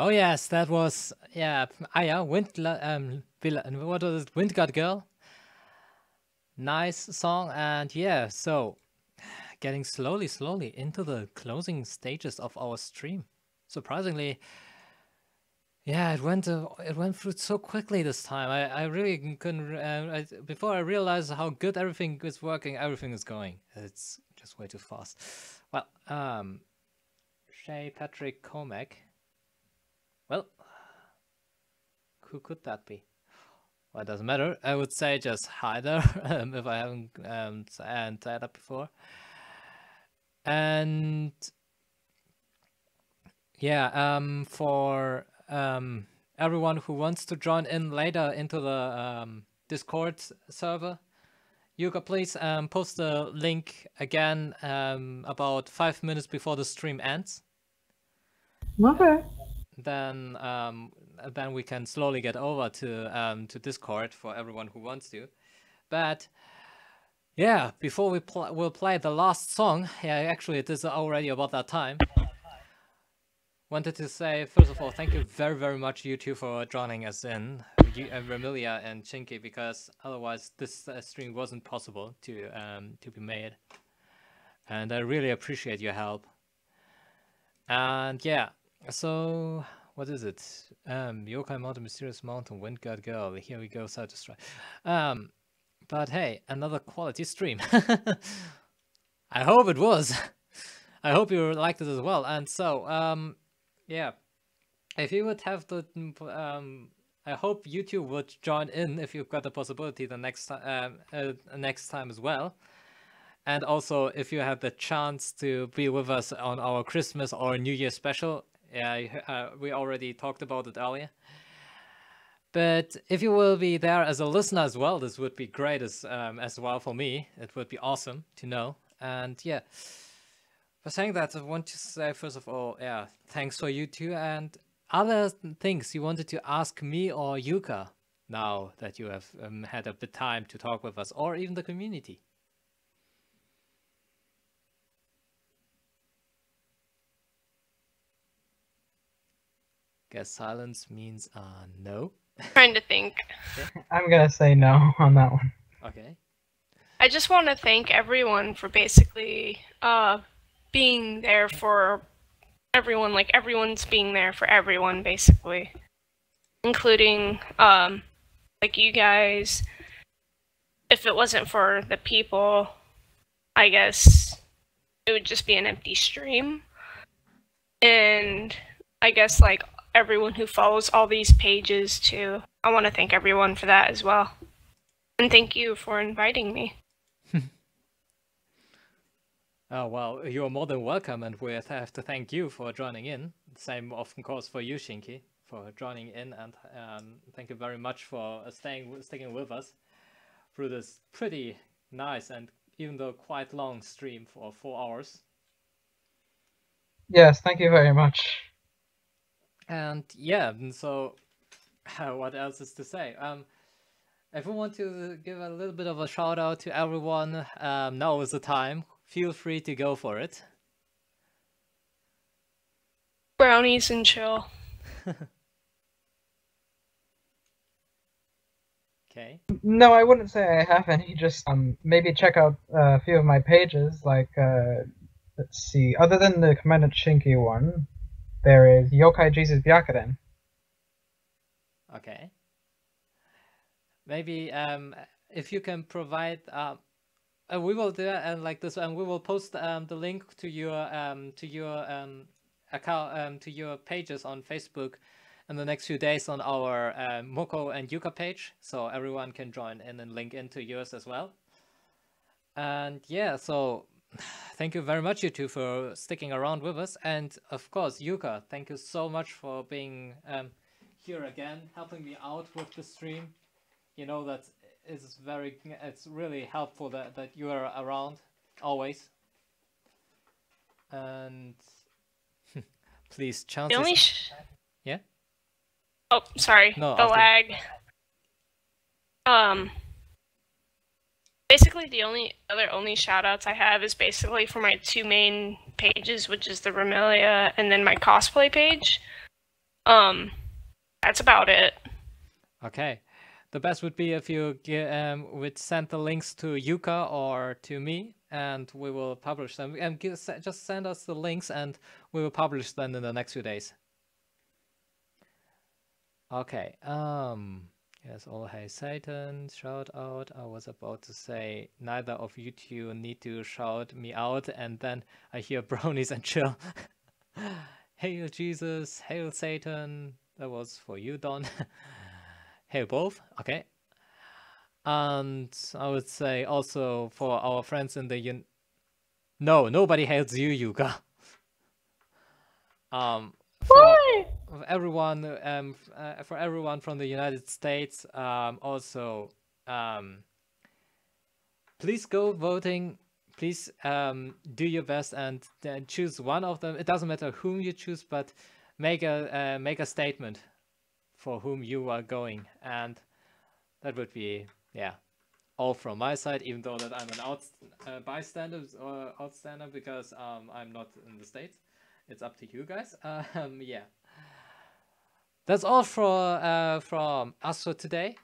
Oh yes, that was Aya what was it? Wind God Girl. Nice song, and yeah, so getting slowly into the closing stages of our stream. Surprisingly, yeah, it went through so quickly this time. I really couldn't before I realized how good everything is working, everything is going. It's just way too fast. Well, Shay Patrick Comac. Well, who could that be? Well, it doesn't matter. I would say just hi there if I haven't said that before. And yeah, for everyone who wants to join in later into the Discord server, Yuka, please post the link again about 5 minutes before the stream ends. Okay. Then we can slowly get over to Discord for everyone who wants to. But yeah, before we'll play the last song. Yeah, actually it is already about that time. Wanted to say first of all, thank you very much you two for joining us in, Remilia and Chinky, because otherwise this stream wasn't possible to be made. And I really appreciate your help. And yeah. So, what is it? Yokai Mountain, Mysterious Mountain, Wind God Girl. Here we go, Side to Strike. But hey, another quality stream. I hope it was. I hope you liked it as well. And so, yeah, if you would have the, I hope YouTube would join in if you've got the possibility the next time as well. And also, if you have the chance to be with us on our Christmas or New Year special. Yeah, we already talked about it earlier. But if you will be there as a listener as well, this would be great as well for me. It would be awesome to know. And yeah, for saying that, I want to say first of all, yeah, thanks for you two. And other things you wanted to ask me or Yuka now that you have had a bit time to talk with us, or even the community. Guess silence means no. Trying to think. I'm gonna say no on that one. Okay. I just want to thank everyone for basically being there for everyone. Like everyone's being there for everyone, basically, including like you guys. If it wasn't for the people, I guess it would just be an empty stream. And I guess like everyone who follows all these pages too. I want to thank everyone for that as well. And thank you for inviting me. Oh, well, you're more than welcome, and we have to thank you for joining in. Same, of course, for you, Shinky, for joining in, and thank you very much for sticking with us through this pretty nice and even though quite long stream for 4 hours. Yes, thank you very much. And yeah, so what else is to say? If we want to give a little bit of a shout out to everyone, now is the time. Feel free to go for it. Brownies and chill. Okay. No, I wouldn't say I have any. Just maybe check out a few of my pages. Like let's see. Other than the Commandant Shinky one, there is Yokai Jesus Byakaren. Okay. Maybe if you can provide, we will do it like this, and we will post the link to your account to your pages on Facebook in the next few days on our Moko and Yuka page, so everyone can join in and link into yours as well. And yeah, so thank you very much, you two, for sticking around with us. And of course, Yuka, thank you so much for being here again, helping me out with the stream. You know that it's really helpful that you are around always. And please, chances. Yeah. Oh, sorry. No, the lag. Basically, the only shout-outs I have is basically for my two main pages, which is the Remelia and then my cosplay page. That's about it. Okay. The best would be if you would send the links to Yuka or to me, and we will publish them. And just send us the links, and we will publish them in the next few days. Okay. Yes. Oh, hey, Satan. Shout out. I was about to say neither of you two need to shout me out, and then I hear bronies and chill. Hail Jesus. Hail Satan. That was for you, Don. Hail both. Okay. And I would say also for our friends in the No, nobody hails you, Yuka. For everyone from the United States, also please go voting. Please do your best and choose one of them. It doesn't matter whom you choose, but make a statement for whom you are going, and that would be all from my side. Even though that I'm an bystander or outstander because I'm not in the States. It's up to you guys. That's all from us for today.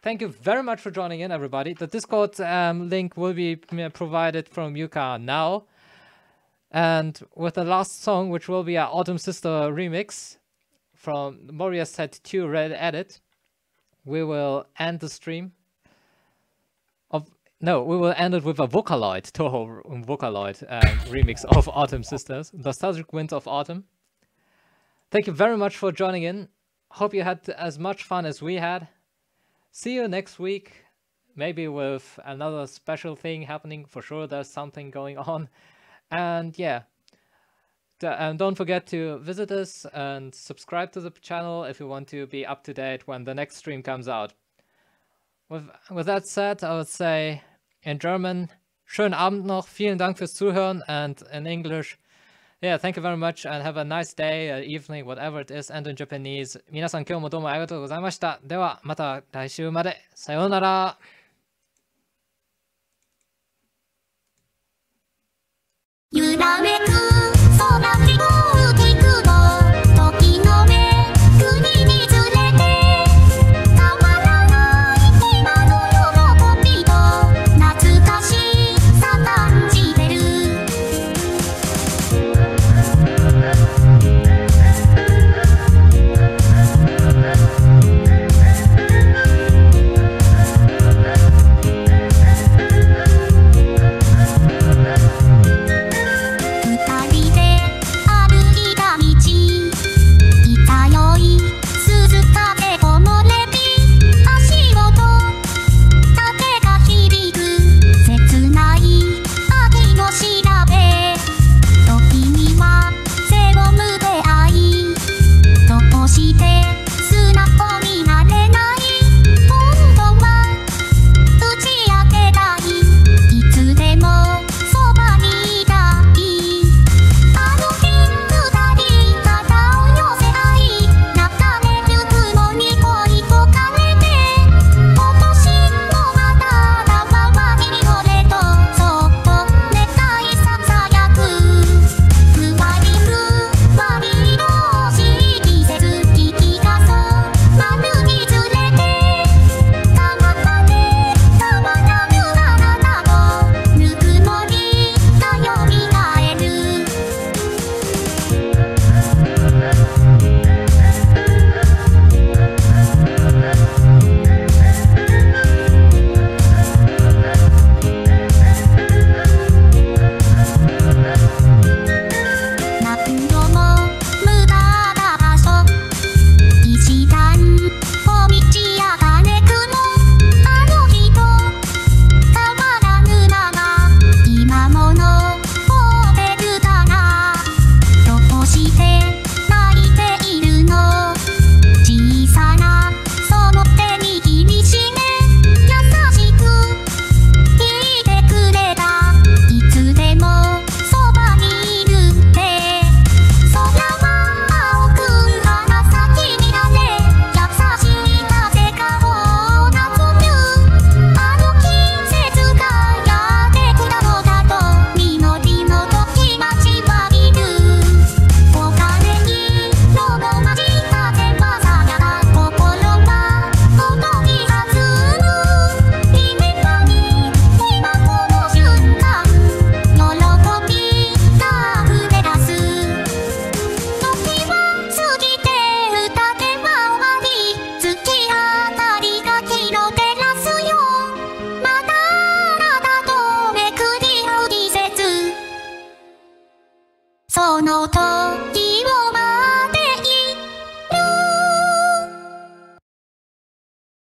Thank you very much for joining in, everybody. The Discord link will be provided from Yuka now. And with the last song, which will be our Autumn Sister remix from Moria Set 2 Red Edit, we will end the stream. We will end it with a Vocaloid, Touhou Vocaloid remix of Autumn Sisters, Nostalgic Winds of Autumn. Thank you very much for joining in. Hope you had as much fun as we had. See you next week, maybe with another special thing happening. For sure, there's something going on. And yeah, don't forget to visit us and subscribe to the channel if you want to be up to date when the next stream comes out. With that said, I would say in German, schönen Abend noch, vielen Dank fürs Zuhören, and in English, yeah, thank you very much and have a nice day, evening, whatever it is, and in Japanese, 皆さん今日もどうもありがとうございました。ではまた来週まで。さようなら。揺らめく